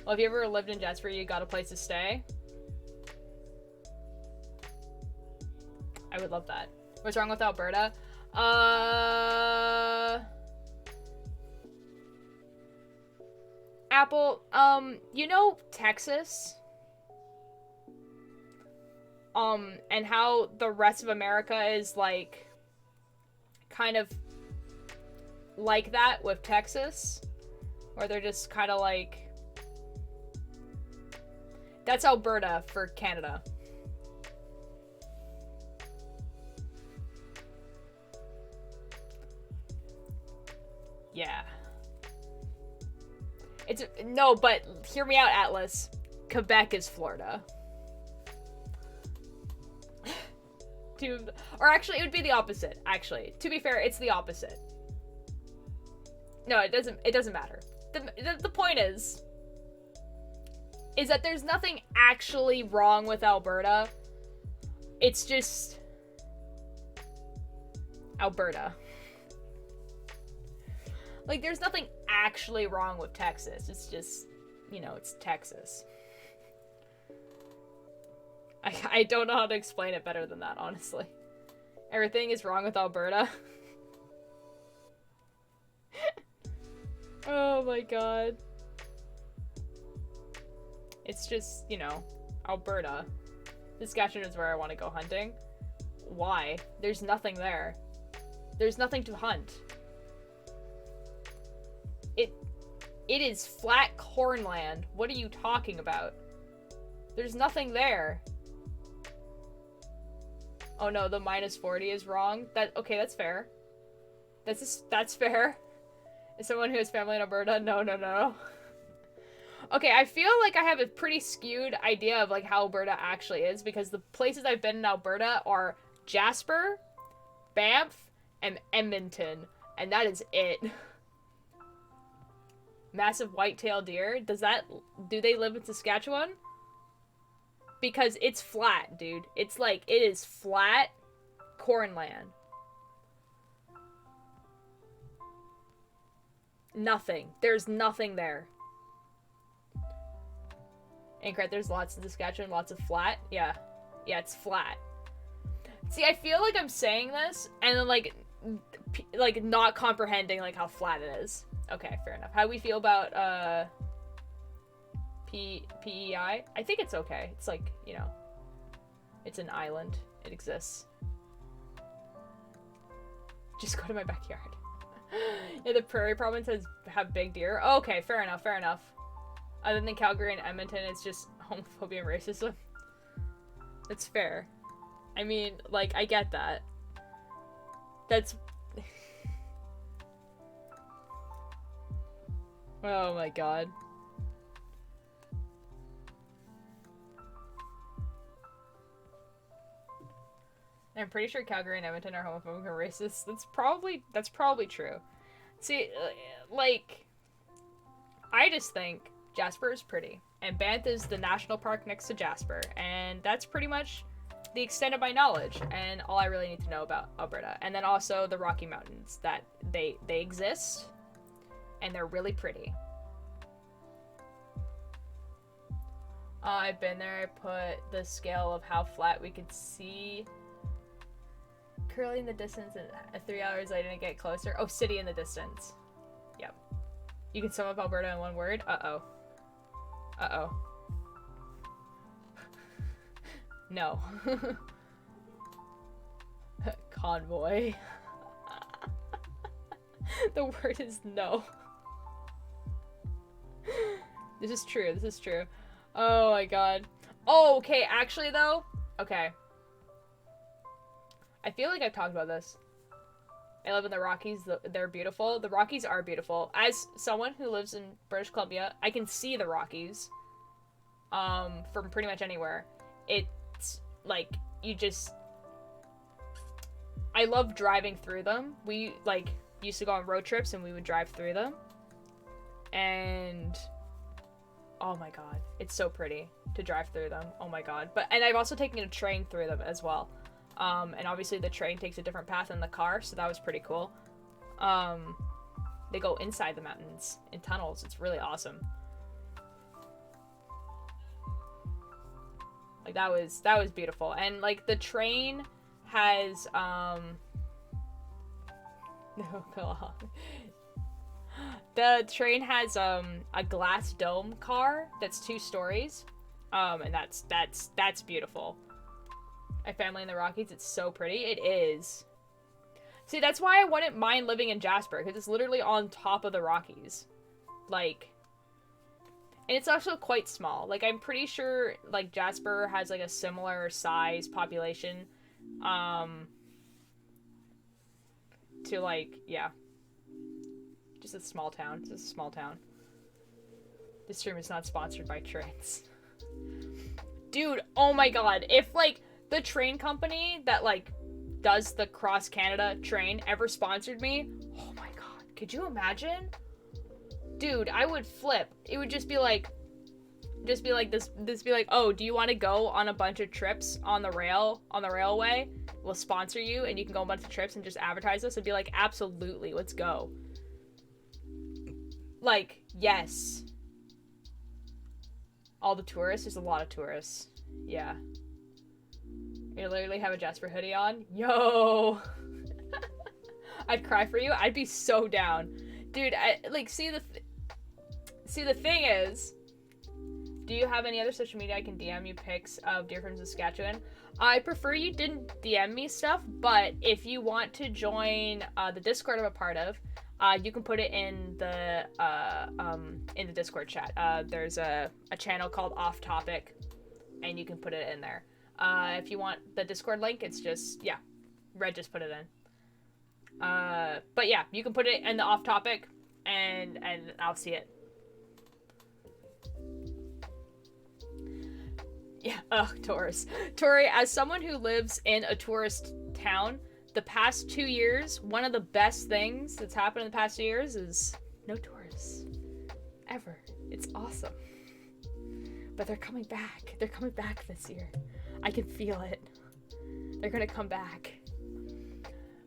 [SPEAKER 2] Well, if you ever lived in Jasper, you got a place to stay. I would love that. What's wrong with Alberta? Apple, you know Texas? And how the rest of America is, like, kind of like that with Texas? Or they're just kind of like... That's Alberta for Canada. Yeah. It's... No, but hear me out, Atlas. Quebec is Florida. Or actually, it would be the opposite, actually. To be fair, it's the opposite. No, it doesn't matter. The point is that there's nothing actually wrong with Alberta. It's just Alberta. Like, there's nothing actually wrong with Texas. It's just, you know, it's Texas. I don't know how to explain it better than that, honestly. Everything is wrong with Alberta. Oh my god. It's just, you know, Alberta. Saskatchewan is where I want to go hunting. Why? There's nothing there. There's nothing to hunt. It is flat cornland. What are you talking about? There's nothing there. Oh no, the -40 is wrong. Okay, that's fair. That's fair. As someone who has family in Alberta, no. Okay, I feel like I have a pretty skewed idea of like how Alberta actually is, because the places I've been in Alberta are Jasper, Banff, and Edmonton, and that is it. Massive white-tailed deer. Do they live in Saskatchewan? Because it's flat, dude. It's like, it is flat cornland. Nothing. There's nothing there. Incorrect, there's lots in Saskatchewan, lots of flat. Yeah, it's flat. See, I feel like I'm saying this, and then, like not comprehending, like, how flat it is. Okay, fair enough. How do we feel about, PEI? I think it's okay. It's like, you know, it's an island. It exists. Just go to my backyard. Yeah, the prairie province have big deer. Oh, okay, fair enough. Other than Calgary and Edmonton, it's just homophobia and racism. That's fair. I mean, like, I get that. That's... Oh my god. I'm pretty sure Calgary and Edmonton are homophobic and racist. That's probably true. See, like, I just think Jasper is pretty, and Banff is the national park next to Jasper, and that's pretty much the extent of my knowledge and all I really need to know about Alberta. And then also the Rocky Mountains, that they exist, and they're really pretty. I've been there. I put the scale of how flat we could see curly in the distance, and 3 hours I didn't get closer. Oh, city in the distance. Yep. You can sum up Alberta in one word. Uh-oh. Uh-oh. No. Convoy. The word is no. This is true. This is true. Oh my god. Oh, okay. Actually, though. Okay. I feel like I've talked about this. I live in the Rockies. They're beautiful. The Rockies are beautiful. As someone who lives in British Columbia, I can see the Rockies. From pretty much anywhere. It's like, you just... I love driving through them. We, like, used to go on road trips and we would drive through them. And... oh my god. It's so pretty to drive through them. Oh my god. And I've also taken a train through them as well. And obviously the train takes a different path than the car, so that was pretty cool. They go inside the mountains in tunnels. It's really awesome. Like, that was beautiful. And like the train has no, God. The train has a glass dome car that's 2 stories. And that's beautiful. My family in the Rockies, it's so pretty. It is. See, that's why I wouldn't mind living in Jasper, because it's literally on top of the Rockies. Like, and it's also quite small. Like, I'm pretty sure, like, Jasper has, like, a similar size population, to, like, yeah. Just a small town. It's just a small town. This stream is not sponsored by trains. Dude, oh my god. If, like, the train company that, like, does the Cross Canada train ever sponsored me, oh my god, could you imagine? Dude, I would flip. It would just be like oh, do you want to go on a bunch of trips on the railway? We'll sponsor you and you can go on a bunch of trips and just advertise us. It'd be like, absolutely, let's go. Like, yes. All the tourists, there's a lot of tourists. Yeah. You literally have a Jasper hoodie on? Yo! I'd cry for you. I'd be so down. Dude, see the thing is, do you have any other social media I can DM you pics of deer from Saskatchewan? I prefer you didn't DM me stuff, but if you want to join the Discord I'm a part of, you can put it in the Discord chat. There's a channel called Off Topic, and you can put it in there. If you want the Discord link, it's just, yeah, Red just put it in. But yeah, you can put it in the Off Topic, and I'll see it. Yeah, ugh, tourists. Tori, as someone who lives in a tourist town, the past 2 years, one of the best things that's happened in the past 2 years is no tourists. Ever. It's awesome. But they're coming back. They're coming back this year. I can feel it. They're gonna come back.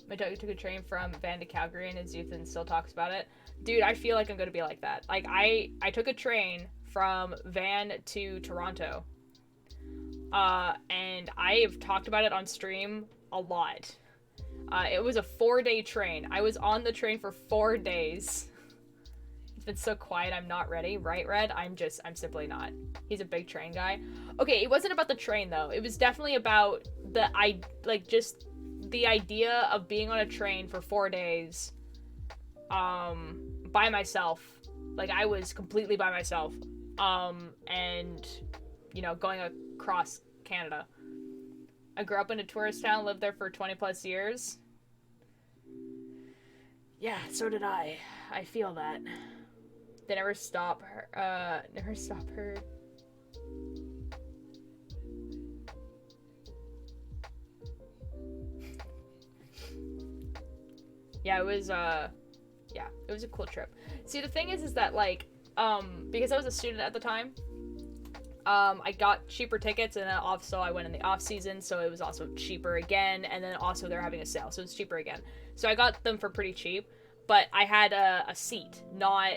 [SPEAKER 2] My dog took a train from Van to Calgary in his youth and still talks about it. Dude, I feel like I'm gonna be like that. Like, I took a train from Van to Toronto. And I have talked about it on stream a lot. It was a 4-day train. I was on the train for 4 days. It's been so quiet, I'm not ready. Right, Red? I'm simply not. He's a big train guy. Okay, it wasn't about the train, though. It was definitely about just the idea of being on a train for 4 days, by myself. Like, I was completely by myself. And, you know, going across Canada. I grew up in a tourist town, lived there for 20 plus years. Yeah, so did I. I feel that. They never stop her. Yeah, it was a cool trip. See, the thing is that, like, because I was a student at the time, I got cheaper tickets, and then also I went in the off season, so it was also cheaper again, and then also they're having a sale, so it's cheaper again. So I got them for pretty cheap, but I had a seat, not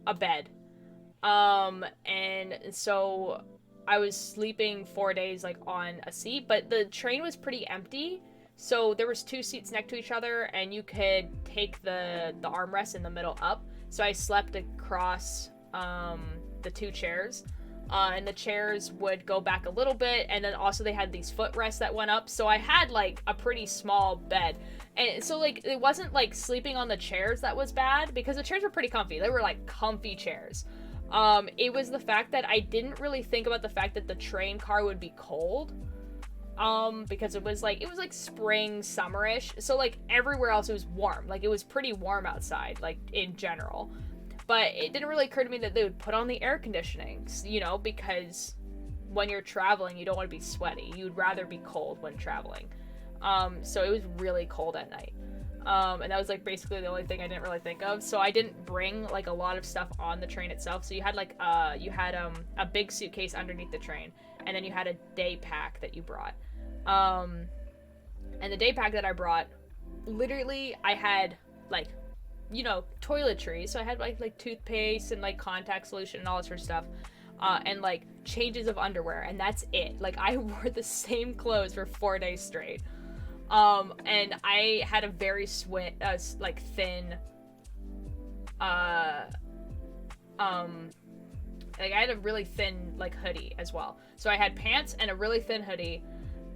[SPEAKER 2] a bed. And so I was sleeping 4 days like on a seat, but the train was pretty empty. So there was 2 seats next to each other, and you could take the armrest in the middle up. So I slept across the 2 chairs. And the chairs would go back a little bit, and then also they had these footrests that went up, so I had like a pretty small bed. And so like it wasn't like sleeping on the chairs that was bad, because the chairs were pretty comfy. They were like comfy chairs. It was the fact that I didn't really think about the fact that the train car would be cold. Because it was like spring, summerish, so like everywhere else it was warm. Like it was pretty warm outside, like in general. But it didn't really occur to me that they would put on the air conditioning, you know, because when you're traveling, you don't want to be sweaty. You'd rather be cold when traveling. So it was really cold at night. And that was like basically the only thing I didn't really think of. So I didn't bring like a lot of stuff on the train itself. So you had like a big suitcase underneath the train, and then you had a day pack that you brought. And the day pack that I brought, literally I had like, you know, toiletries. So I had like toothpaste and like contact solution and all this sort of stuff, and like changes of underwear, and that's it. Like I wore the same clothes for 4 days straight. And I had a very thin, like I had a really thin like hoodie as well. So I had pants and a really thin hoodie,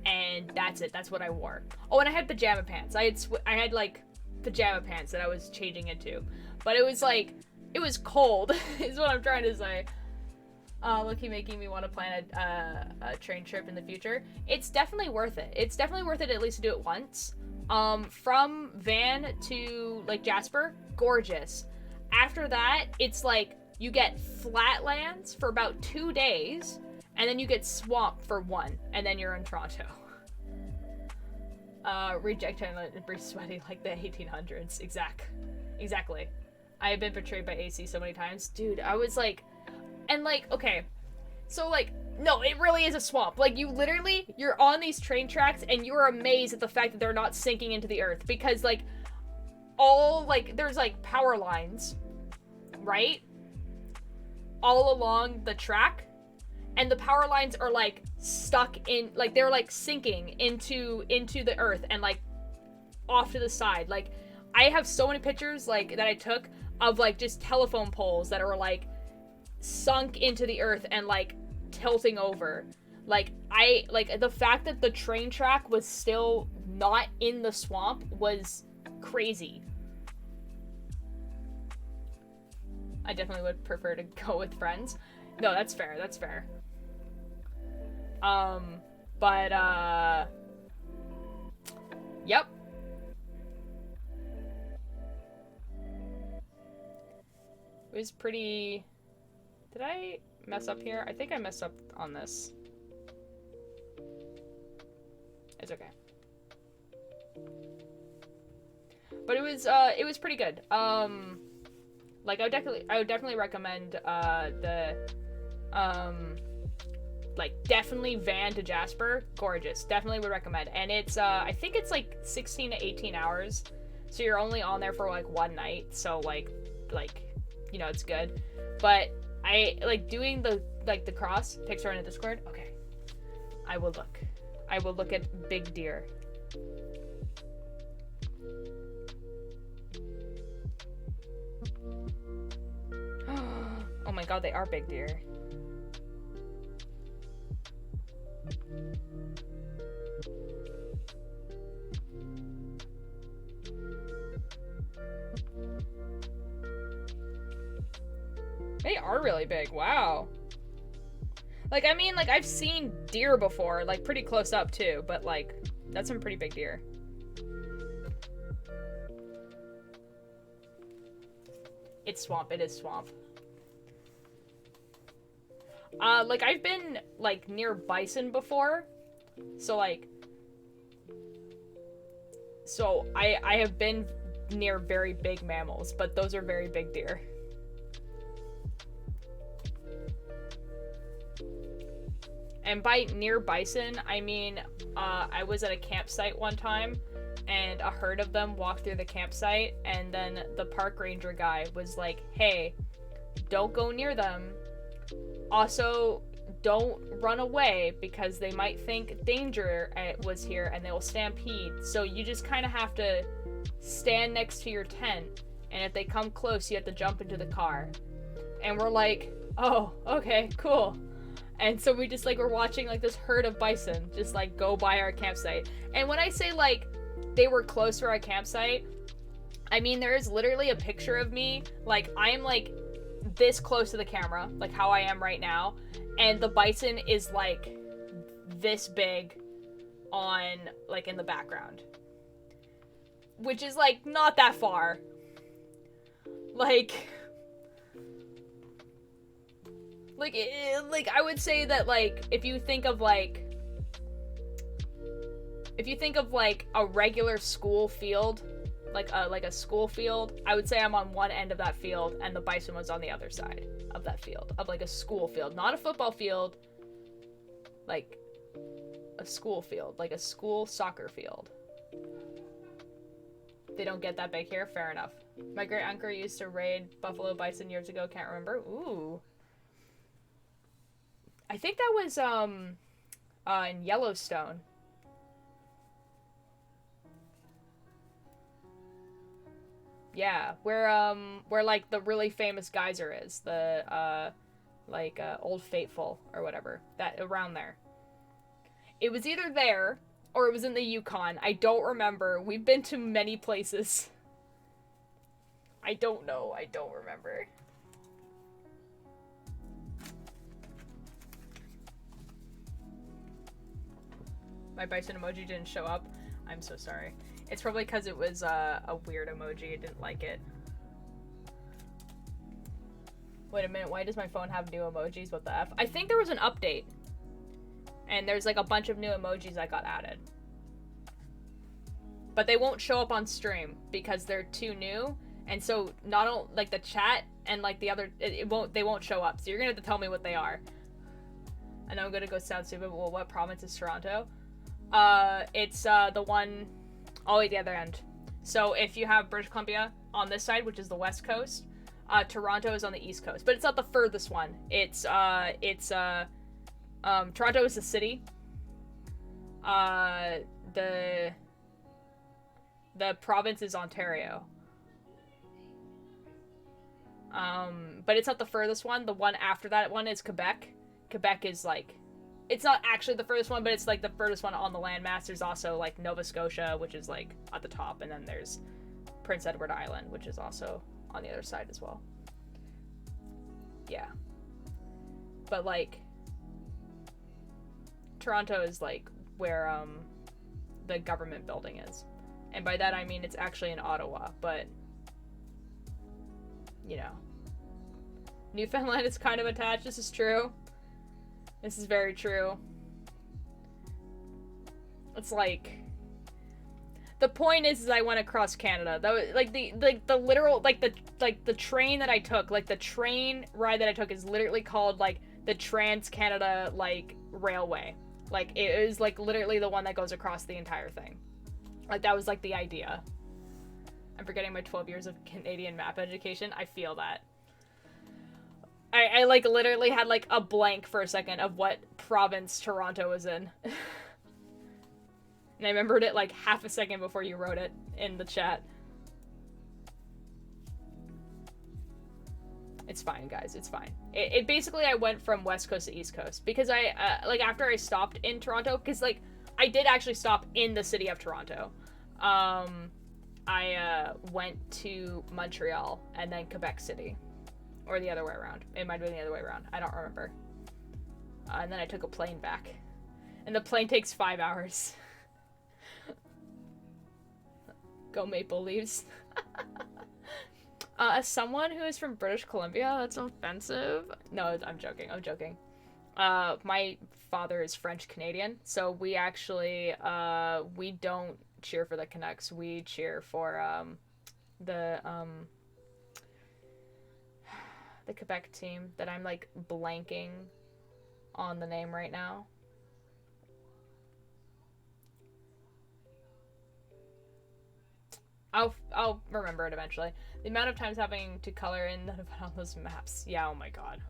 [SPEAKER 2] and that's it. That's what I wore. Oh, and I had pajama pants. I had like pajama pants that I was changing into, but it was like, it was cold is what I'm trying to say. Looking, making me want to plan a train trip in the future. It's definitely worth it. It's definitely worth it at least to do it once. From Van to like Jasper, gorgeous. After that, it's like you get flatlands for about 2 days, and then you get swamp for 1, and then you're in Toronto. Reject China and be sweaty like the 1800s. Exactly. I have been portrayed by AC so many times. Dude, I was like, and like, okay, so like, no, it really is a swamp. Like you're on these train tracks and you're amazed at the fact that they're not sinking into the earth, because like there's like power lines, right? All along the track, and the power lines are like stuck in, like they're like sinking into the earth and like off to the side. Like I have so many pictures like that I took of like just telephone poles that are like sunk into the earth and like tilting over. Like the fact that the train track was still not in the swamp was crazy. I definitely would prefer to go with friends. No, that's fair. Yep. It was pretty... Did I mess up here? I think I messed up on this. It's okay. But it was pretty good. Like I would definitely recommend like definitely Van to Jasper, gorgeous. Definitely would recommend. And it's I think it's like 16 to 18 hours. So you're only on there for like 1 night. So like you know, it's good. But I like doing the cross picture in the Discord. Okay. I will look at big deer. Oh my god, they are big deer. They are really big, wow. Like, I mean, like, I've seen deer before, like, pretty close up, too, but, like, that's some pretty big deer. It's swamp, it is swamp. Like, I've been, like, near bison before, so, I have been near very big mammals, but those are very big deer. And by near bison, I mean, I was at a campsite one time, and a herd of them walked through the campsite, and then the park ranger guy was like, hey, don't go near them. Also, don't run away because they might think danger was here and they will stampede. So you just kind of have to stand next to your tent, and if they come close, you have to jump into the car. And we're like, oh, okay, cool. And so we just, like, we're watching, like, this herd of bison just, like, go by our campsite. And when I say, like, they were close to our campsite, I mean, there is literally a picture of me, like, I am, like, this close to the camera, like how I am right now, and the bison is, like, this big on, like, in the background. Which is, like, not that far. Like, I would say that, like, if you think of, like, a regular school field, like a school field, I would say I'm on one end of that field, and the bison was on the other side of that field, of, like, a school field. Not a football field, like, a school field, like a school soccer field. They don't get that big here? Fair enough. My great uncle used to raid buffalo bison years ago, can't remember. Ooh. I think that was, in Yellowstone. Yeah, where, like, the really famous geyser is. The, Old Faithful, or whatever. That, around there. It was either there, or it was in the Yukon. I don't remember. We've been to many places. I don't know. I don't remember. My bison emoji didn't show up. I'm so sorry. It's probably because it was a weird emoji. I didn't like it. Wait a minute. Why does my phone have new emojis? What the F? I think there was an update. And there's, like, a bunch of new emojis that got added. But they won't show up on stream because they're too new. And so not only, like, the chat and, like, the other, they won't show up. So you're gonna have to tell me what they are. I know I'm gonna go sound stupid, but well, what province is Toronto? It's the one all the way at the other end. So if you have British Columbia on this side, which is the west coast, Toronto is on the east coast. But it's not the furthest one. Toronto is the city. The province is Ontario. But it's not the furthest one. The one after that one is Quebec. Quebec is, like, it's not actually the furthest one, but it's, like, the furthest one on the landmass. There's also, like, Nova Scotia, which is, like, at the top, and then there's Prince Edward Island, which is also on the other side as well. Yeah. But, like, Toronto is, like, where, the government building is. And by that I mean it's actually in Ottawa, but, you know. Newfoundland is kind of attached, this is true. This is very true. It's like, the point is I went across Canada. That was, like, the literal, like, the train that I took, like, the train ride that I took is literally called, like, the Trans-Canada, like, Railway. Like, it was, like, literally the one that goes across the entire thing. Like, that was, like, the idea. I'm forgetting my 12 years of Canadian map education. I feel that. I like, literally had, like, a blank for a second of what province Toronto was in. And I remembered it, like, half a second before you wrote it in the chat. It's fine, guys. It's fine. It basically, I went from West Coast to East Coast. Because like, after I stopped in Toronto, because, like, I did actually stop in the city of Toronto. I went to Montreal and then Quebec City. Or the other way around. It might have been the other way around. I don't remember. And then I took a plane back. And the plane takes 5 hours. Go Maple Leafs. As someone who is from British Columbia, that's offensive. No, I'm joking. I'm joking. My father is French Canadian, so we actually, we don't cheer for the Canucks. We cheer for, the Quebec team that I'm, like, blanking on the name right now. I'll remember it eventually. The amount of times having to color in on those maps. Yeah, oh my god.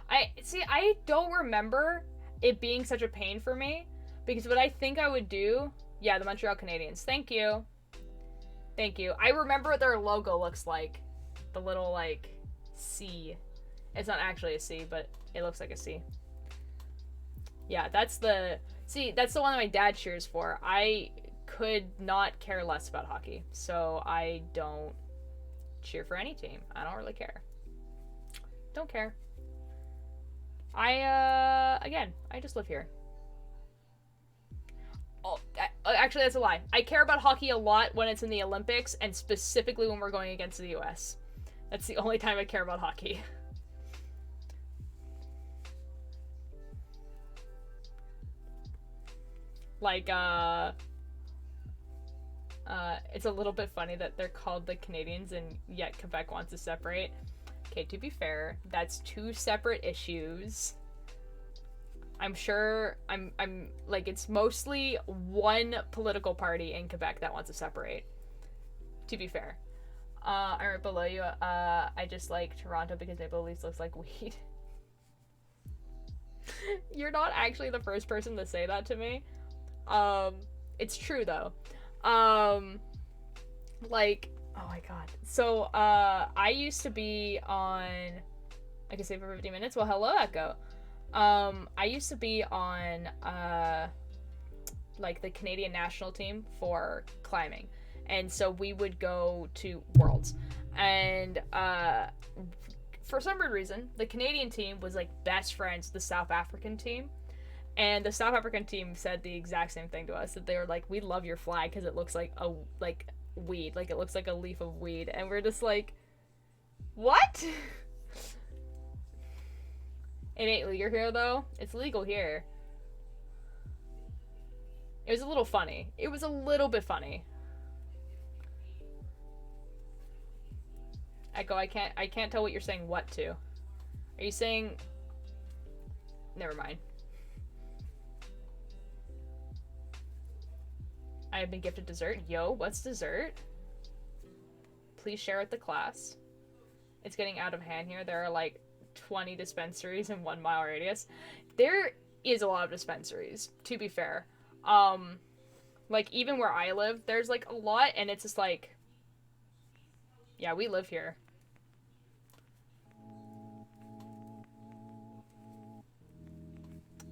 [SPEAKER 2] I don't remember it being such a pain for me, because what I think I would do, yeah, the Montreal Canadiens. Thank you. I remember what their logo looks like. The little, like, C. It's not actually a C, but it looks like a C. Yeah, that's the one that my dad cheers for. I could not care less about hockey, so I don't cheer for any team. I don't really care. Don't care. I just live here. Oh, actually, that's a lie. I care about hockey a lot when it's in the Olympics, and specifically when we're going against the US. That's the only time I care about hockey. Like, it's a little bit funny that they're called the Canadians and yet Quebec wants to separate. Okay, to be fair, that's two separate issues. I'm sure, I'm like, it's mostly one political party in Quebec that wants to separate. To be fair. Alright, below you, I just like Toronto because Maple Leafs looks like weed. You're not actually the first person to say that to me. It's true though. Like, oh my god. So, I used to be on, I can say for 50 minutes. Well, hello, Echo. I used to be on, like the Canadian national team for climbing. And so we would go to Worlds. And, for some weird reason, the Canadian team was like best friends with the South African team. And the South African team said the exact same thing to us, that they were like, we love your flag because it looks like weed. Like, it looks like a leaf of weed. And we're just like, what? It ain't legal here, though. It's legal here. It was a little funny. It was a little bit funny. Echo, I can't tell what you're saying what to. Are you saying... Never mind. I have been gifted dessert. Yo, what's dessert? Please share with the class. It's getting out of hand here. There are like 20 dispensaries in 1 mile radius. There is a lot of dispensaries, to be fair. Like, even where I live, there's like a lot, and it's just like, yeah, we live here.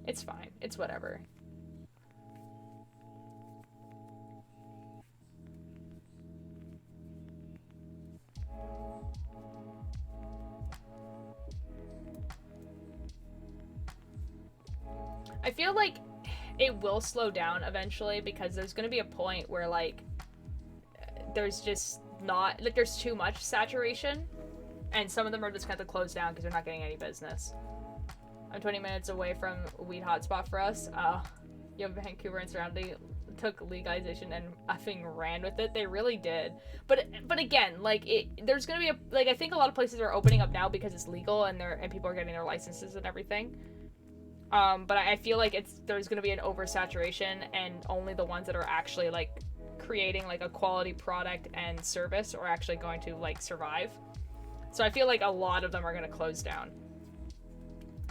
[SPEAKER 2] It's fine. It's whatever. I feel like it will slow down eventually, because there's going to be a point where, like, there's just not, like, there's too much saturation, and some of them are just going to have to close down because they're not getting any business. I'm 20 minutes away from weed hotspot for us. You have Vancouver and surrounding took legalization and effing ran with it. They really did. But again, like, there's going to be a, like, I think a lot of places are opening up now because it's legal and people are getting their licenses and everything. But I feel like there's going to be an oversaturation, and only the ones that are actually, like, creating, like, a quality product and service are actually going to, like, survive. So I feel like a lot of them are going to close down.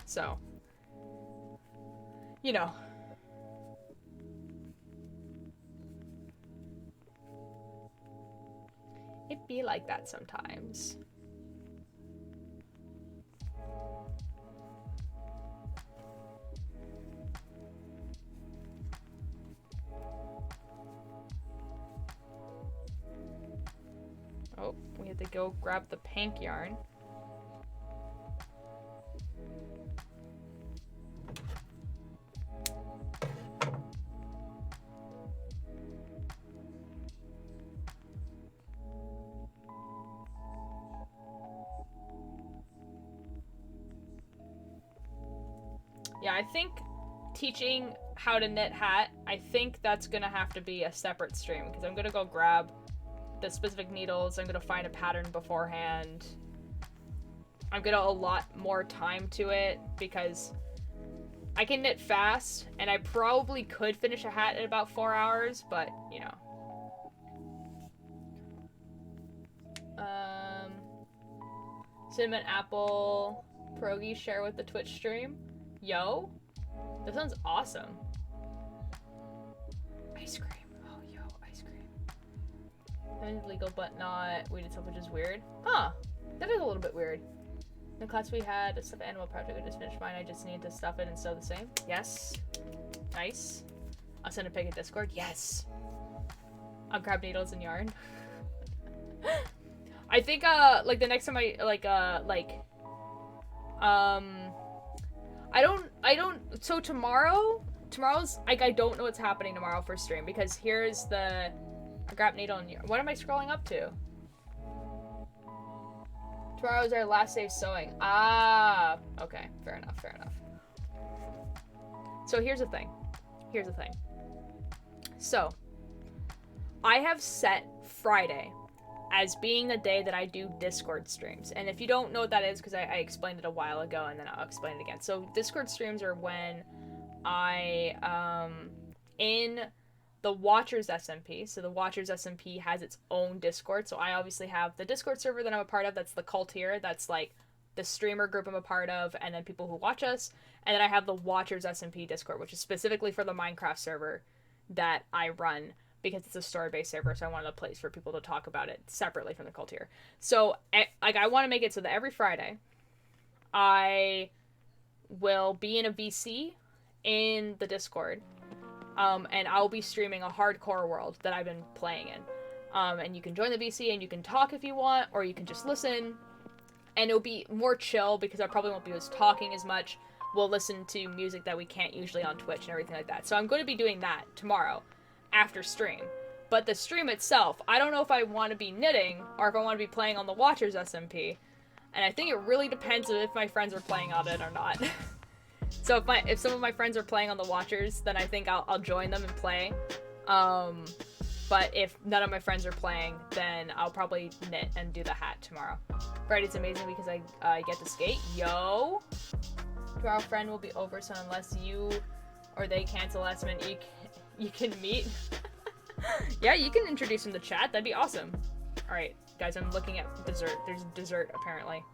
[SPEAKER 2] So, you know. It be like that sometimes. Oh, we had to go grab the pink yarn. Yeah, I think teaching how to knit hat, I think that's gonna have to be a separate stream, because I'm gonna go grab the specific needles. I'm gonna find a pattern beforehand. I'm gonna allot more time to it, because I can knit fast, and I probably could finish a hat in about 4 hours, but, you know. cinnamon apple pierogi share with the Twitch stream. Yo, that sounds awesome. Ice cream. Oh, yo, ice cream. That is legal, but not weighted stuff, which is weird. Huh. That is a little bit weird. In the class we had a stuffed animal project. I just finished mine. I just need to stuff it and sew the same. Yes. Nice. I'll send a pic at Discord. Yes. I'll grab needles and yarn. I think, like, the next time I, so tomorrow's, like, I don't know what's happening tomorrow for stream, because here's the, I grab needle and yarn. What am I scrolling up to? Tomorrow is our last day of sewing. Ah, okay, fair enough, fair enough. So here's the thing. So, I have set Friday as being the day that I do Discord streams. And if you don't know what that is, because I explained it a while ago, and then I'll explain it again. So Discord streams are when I, in the Watchers SMP, so the Watchers SMP has its own Discord. So I obviously have the Discord server that I'm a part of, that's the cult here, that's like the streamer group I'm a part of, and then people who watch us. And then I have the Watchers SMP Discord, which is specifically for the Minecraft server that I run, because it's a story-based server, so I wanted a place for people to talk about it separately from the cult here. So, like, I want to make it so that every Friday, I will be in a VC in the Discord, and I'll be streaming a hardcore world that I've been playing in. And you can join the VC, and you can talk if you want, or you can just listen, and it'll be more chill, because I probably won't be talking as much. We'll listen to music that we can't usually on Twitch and everything like that. So I'm going to be doing that tomorrow, after stream. But the stream itself, I don't know if I want to be knitting or if I want to be playing on the Watchers SMP. And I think it really depends on if my friends are playing on it or not. So if some of my friends are playing on the Watchers, then I think I'll join them and play. But if none of my friends are playing, then I'll probably knit and do the hat tomorrow. Friday's amazing because I get to skate. Yo! Tomorrow friend will be over, so unless you or they cancel last minute, you can meet. Yeah, you can introduce him to chat. That'd be awesome. Alright, guys, I'm looking at dessert. There's dessert, apparently.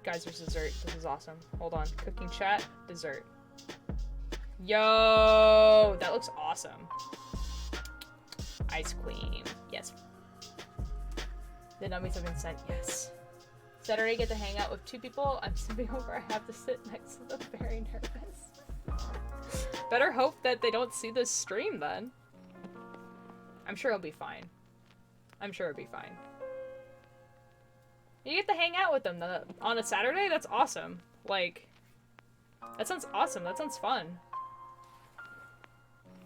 [SPEAKER 2] Guys, there's dessert. This is awesome. Hold on. Cooking chat. Dessert. Yo! That looks awesome. Ice cream. Yes. The nummies have been sent. Yes. Saturday, get to hang out with 2 people. I'm sleeping over. I have to sit next to them. Very nervous. Better hope that they don't see this stream then. I'm sure it'll be fine. I'm sure it'll be fine. You get to hang out with them on a Saturday? That's awesome. Like, that sounds awesome. That sounds fun.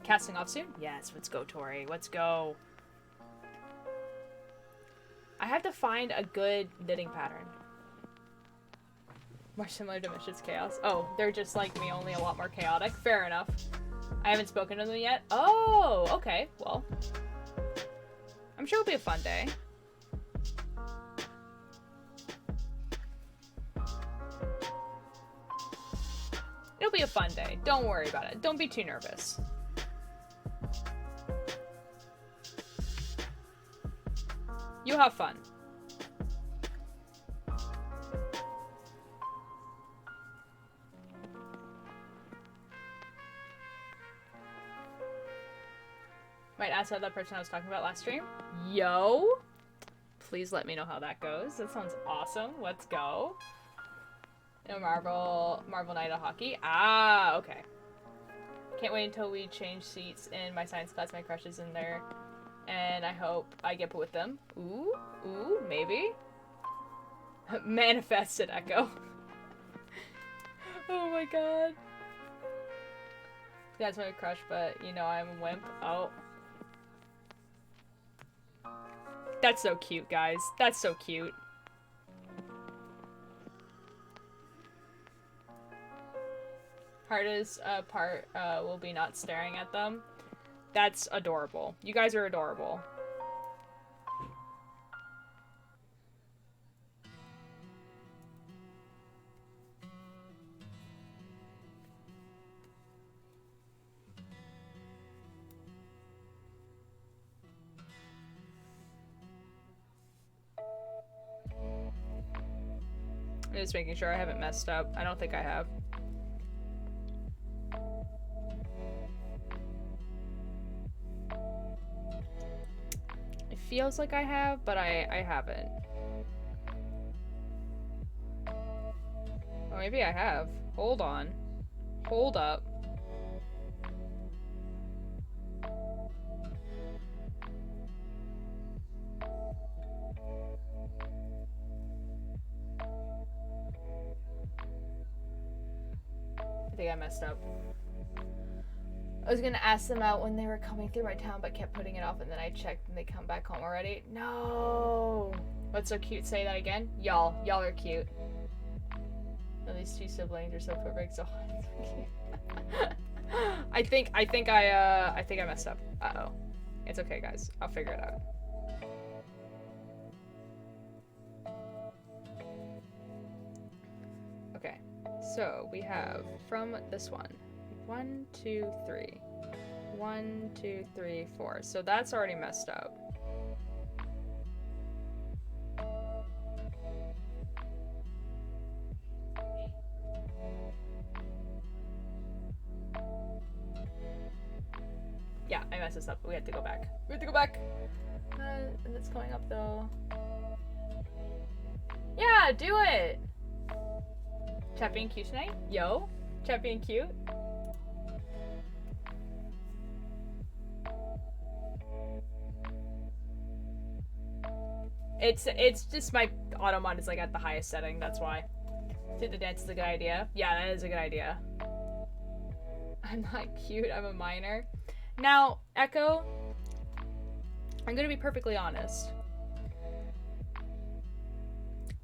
[SPEAKER 2] Casting off soon? Yes, let's go, Tori. Let's go. I have to find a good knitting pattern. More similar to Mish's Chaos. Oh, they're just like me, only a lot more chaotic. Fair enough. I haven't spoken to them yet. Oh, okay. Well, I'm sure it'll be a fun day. It'll be a fun day. Don't worry about it. Don't be too nervous. You have fun. Might ask how that person I was talking about last stream. Yo! Please let me know how that goes. That sounds awesome. Let's go. No Marvel Night of Hockey. Ah, okay. Can't wait until we change seats in my science class. My crush is in there. And I hope I get put with them. Ooh, maybe. Manifested Echo. Oh my god. That's my crush, but you know I'm a wimp. Oh. That's so cute, guys. That's so cute. Hardest part will be not staring at them. That's adorable. You guys are adorable. just making sure I haven't messed up. I don't think I have. It feels like I have, but I haven't. Or maybe I have. Hold on. Hold up. I think I messed up. I was gonna ask them out when they were coming through my town, but kept putting it off, and then I checked and they come back home already. No! What's so cute? Say that again? Y'all are cute. No, these two siblings are so perfect, so cute. I think I messed up. Uh-oh. It's okay, guys. I'll figure it out. Okay. So, we have from this one. 1, 2, 3. 1, 2, 3, 4. So that's already messed up. Yeah, I messed this up. We have to go back. We have to go back. And it's coming up though. Yeah, do it. Chat being cute tonight? Yo, chat being cute. It's just my auto mod is like at the highest setting. That's why. Think the dance is a good idea. Yeah, that is a good idea. I'm not cute. I'm a minor. Now, Echo, I'm gonna be perfectly honest.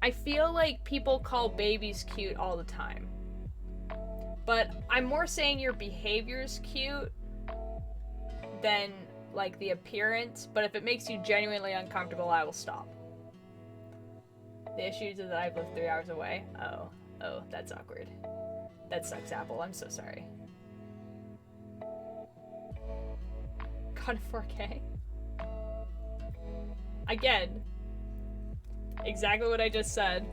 [SPEAKER 2] I feel like people call babies cute all the time. But I'm more saying your behavior's cute than, like, the appearance. But if it makes you genuinely uncomfortable, I will stop. The issue is that I've lived 3 hours away. Oh, that's awkward. That sucks, Apple. I'm so sorry. God, 4K. Again. Exactly what I just said.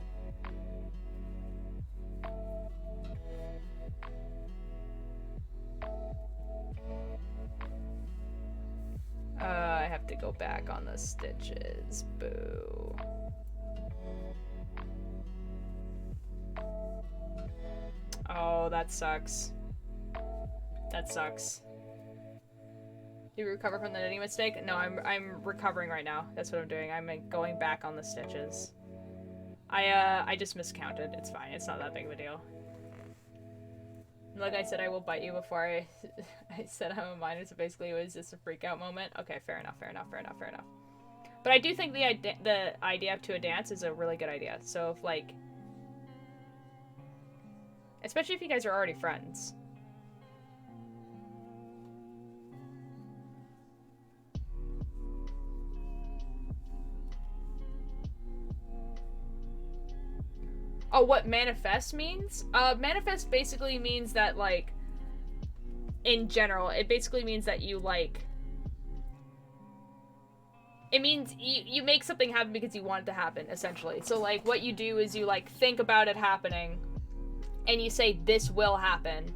[SPEAKER 2] I have to go back on the stitches. Boo. Oh, that sucks. That sucks. Did you recover from the knitting mistake? No, I'm recovering right now. That's what I'm doing. I'm going back on the stitches. I just miscounted. It's fine. It's not that big of a deal. Like I said, I will bite you before I said I'm a minor, so basically it was just a freak out moment. Okay, fair enough. But I do think the idea to a dance is a really good idea. So if, like, especially if you guys are already friends. Oh, what manifest means? Manifest basically means that, like, in general, it basically means that you, like, it means you make something happen because you want it to happen, essentially. So, like, what you do is you, like, think about it happening, and you say, this will happen,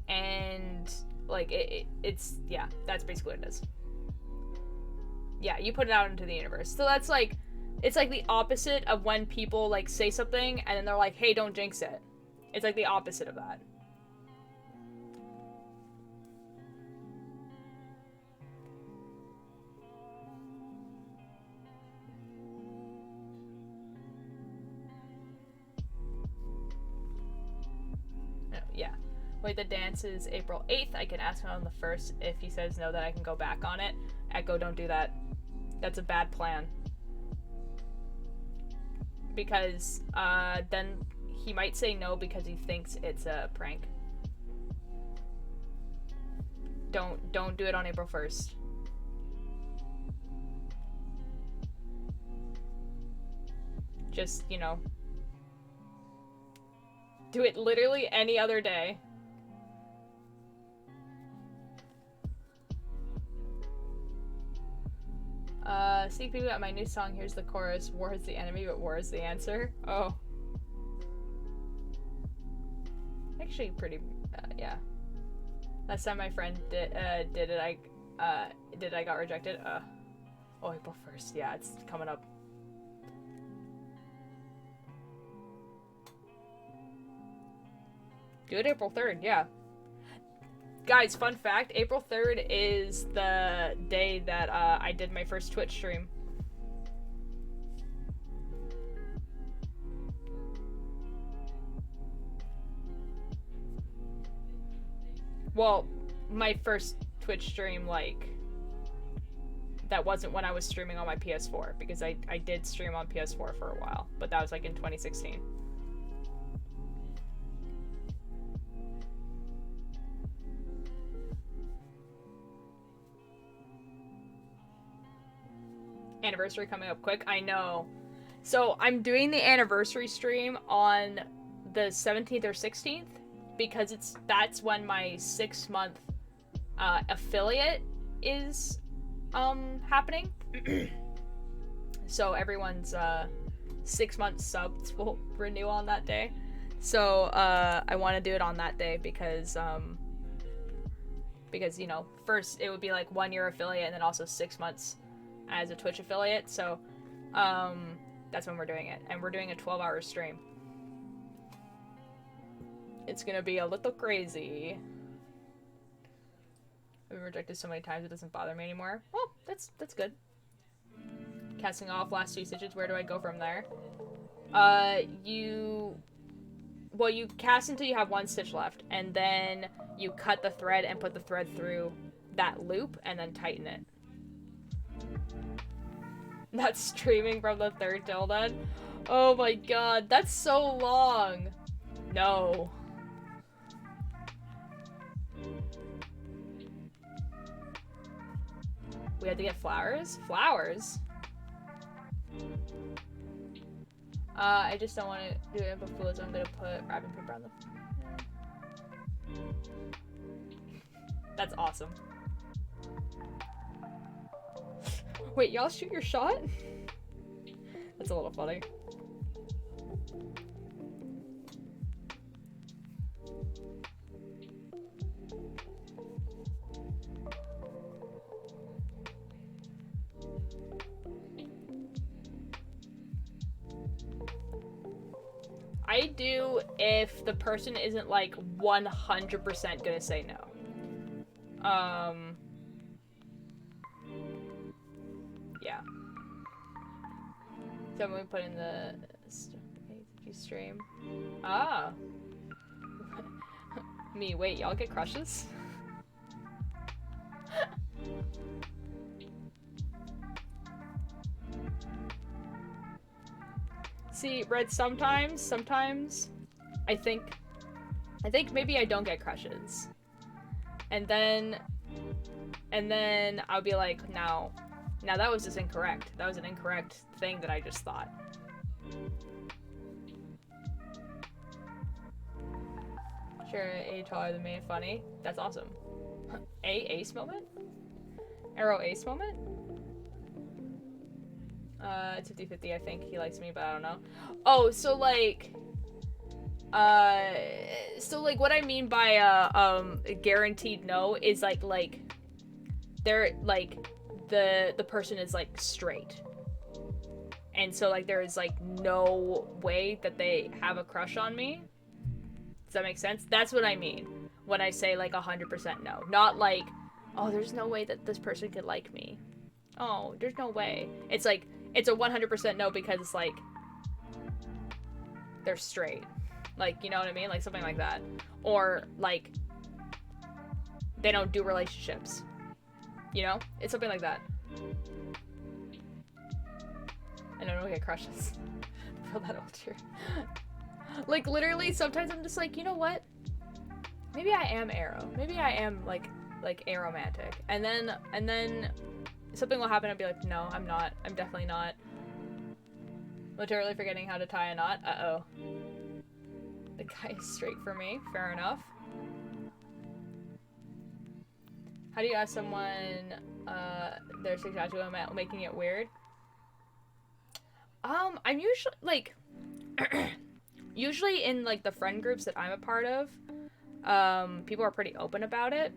[SPEAKER 2] and, like, it's, yeah, that's basically what it is. Yeah, you put it out into the universe. So that's, like, it's like the opposite of when people, like, say something and then they're like, hey, don't jinx it. It's like the opposite of that. Oh, yeah. Wait, the dance is April 8th. I can ask him on the 1st. If he says no, then I can go back on it. Echo, don't do that. That's a bad plan. Because then he might say no because he thinks it's a prank. Don't do it on April 1st. Just, you know, do it literally any other day. Sneak peek at my new song. Here's the chorus. War is the enemy, but war is the answer. Oh. Actually, pretty, yeah. Last time my friend did it, I got rejected. Oh, April 1st. Yeah, it's coming up. Do it April 3rd, yeah. Guys, fun fact, April 3rd is the day that I did my first Twitch stream. Well, my first Twitch stream, like, that wasn't when I was streaming on my PS4, because I did stream on PS4 for a while, but that was like in 2016. Anniversary coming up quick, I know. So I'm doing the anniversary stream on the 17th or 16th, because that's when my 6-month affiliate is happening. So everyone's 6-month subs will renew on that day. So I want to do it on that day because you know, first it would be like 1-year affiliate and then also 6 months as a Twitch affiliate. So that's when we're doing it, and we're doing a 12-hour stream. It's gonna be a little crazy. I've been rejected so many times it doesn't bother me anymore. Well, that's good. Casting off last 2 stitches, where do I go from there? You cast until you have 1 stitch left, and then you cut the thread and put the thread through that loop and then tighten it. That's streaming from the 3rd till then? Oh my god, that's so long! No. We had to get flowers? Flowers? I just don't want to do it in fluids. I'm gonna put wrapping paper on the... That's awesome. Wait, y'all shoot your shot? That's a little funny. I do if the person isn't like 100% gonna say no. Yeah. So I'm gonna put in the stream. Ah. Me, wait, y'all get crushes? See, Red, sometimes I think maybe I don't get crushes. And then I'll be like, now that was just incorrect. That was an incorrect thing that I just thought. Sure, A taller than me, funny. That's awesome. Ace moment? Arrow ace moment? It's 50-50, I think. He likes me, but I don't know. Oh, so like what I mean by guaranteed no is like they're like the person is like straight. And so like there is like no way that they have a crush on me. Does that make sense? That's what I mean when I say like 100% no. Not like, oh, there's no way that this person could like me. Oh, there's no way. It's like, it's a 100% no because it's like, they're straight. Like, you know what I mean? Like something like that. Or like, they don't do relationships. You know? It's something like that. And I don't get crushes. I feel that old here. Like literally sometimes I'm just like, you know what? Maybe I am Arrow. Maybe I am like aromantic. And then something will happen and I'll be like, no, I'm not. I'm definitely not. Literally forgetting how to tie a knot. Uh-oh. The guy is straight for me. Fair enough. How do you ask someone their sexuality without making it weird? I'm usually like usually in, like, the friend groups that I'm a part of, people are pretty open about it.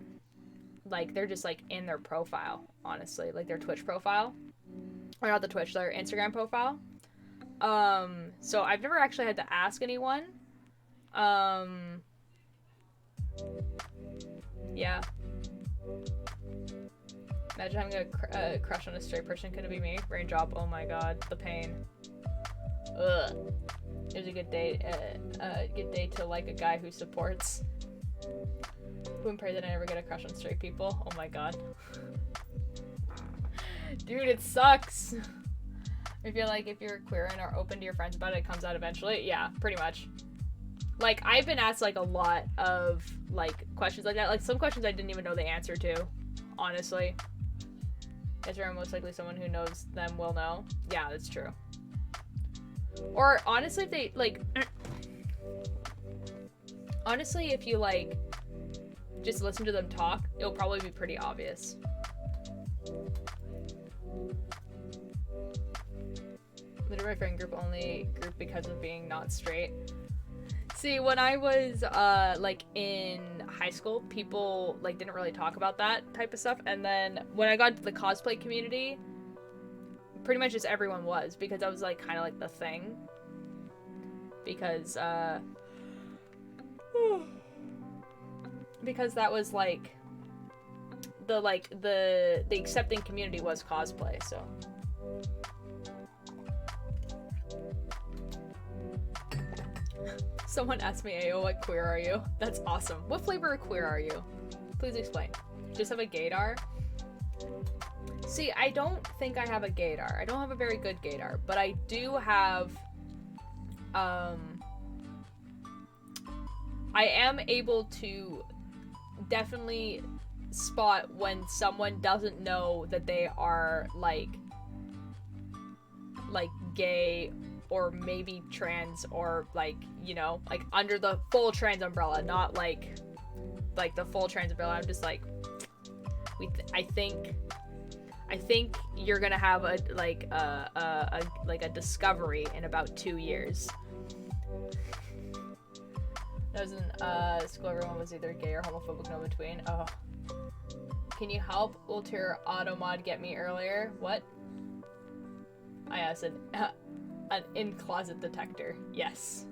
[SPEAKER 2] Like, they're just, like, in their profile, honestly. Like, their Twitch profile. Or not the Twitch, their Instagram profile. So I've never actually had to ask anyone. Yeah. Imagine having a crush on a straight person. Could it be me? Raindrop. Oh my god. The pain. Ugh. It was a good day. Good day to like a guy who supports. Who and pray that I never get a crush on straight people. Oh my god. Dude, it sucks. I feel like if you're queer and are open to your friends about it, it comes out eventually. Yeah, pretty much. Like, I've been asked, like, a lot of, like, questions like that. Like, some questions I didn't even know the answer to, honestly. Is there most likely someone who knows them will know? Yeah, that's true. Or, honestly, if they, like... honestly, if you, like, just listen to them talk, it'll probably be pretty obvious. Literally my friend group only group because of being not straight. See, when I was, like, in high school, people, like, didn't really talk about that type of stuff. And then when I got to the cosplay community, pretty much just everyone was, because that was, like, kind of, like, the thing. Because, because that was, like, the accepting community was cosplay, so... Someone asked me, Ayo, what queer are you? That's awesome. What flavor of queer are you? Please explain. Just have a gaydar? See, I don't think I have a gaydar. I don't have a very good gaydar, but I do have, I am able to definitely spot when someone doesn't know that they are, like gay or maybe trans, or, like, you know, like, under the full trans umbrella, not, like the full trans umbrella. I'm just like, I think you're gonna have a discovery in about 2 years. Doesn't, school everyone was either gay or homophobic, no between. Oh. Can you help? Will your automod get me earlier? What? I asked an in-closet detector. Yes.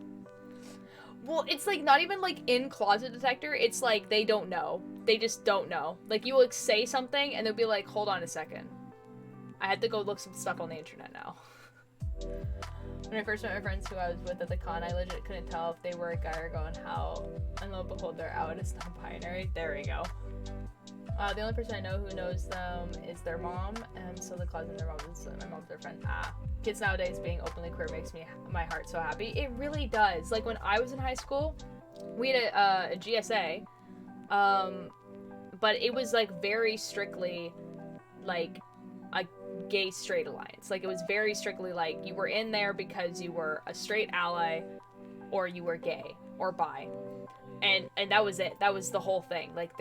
[SPEAKER 2] Well, it's, like, not even, like, in-closet detector. It's, like, they don't know. They just don't know. Like, you will say something, and they'll be like, hold on a second. I had to go look some stuff on the internet now. When I first met my friends who I was with at the con, I legit couldn't tell if they were a guy or girl, and how, and lo and behold, they're out as non-binary. There we go. The only person I know who knows them is their mom, and so the closet in their mom is my mom's their friend. Kids nowadays being openly queer makes my heart so happy. It really does. Like, when I was in high school, we had a GSA, but it was, like, very strictly, like, a gay straight alliance. Like, it was very strictly, like, you were in there because you were a straight ally, or you were gay, or bi. And that was it. That was the whole thing. Like,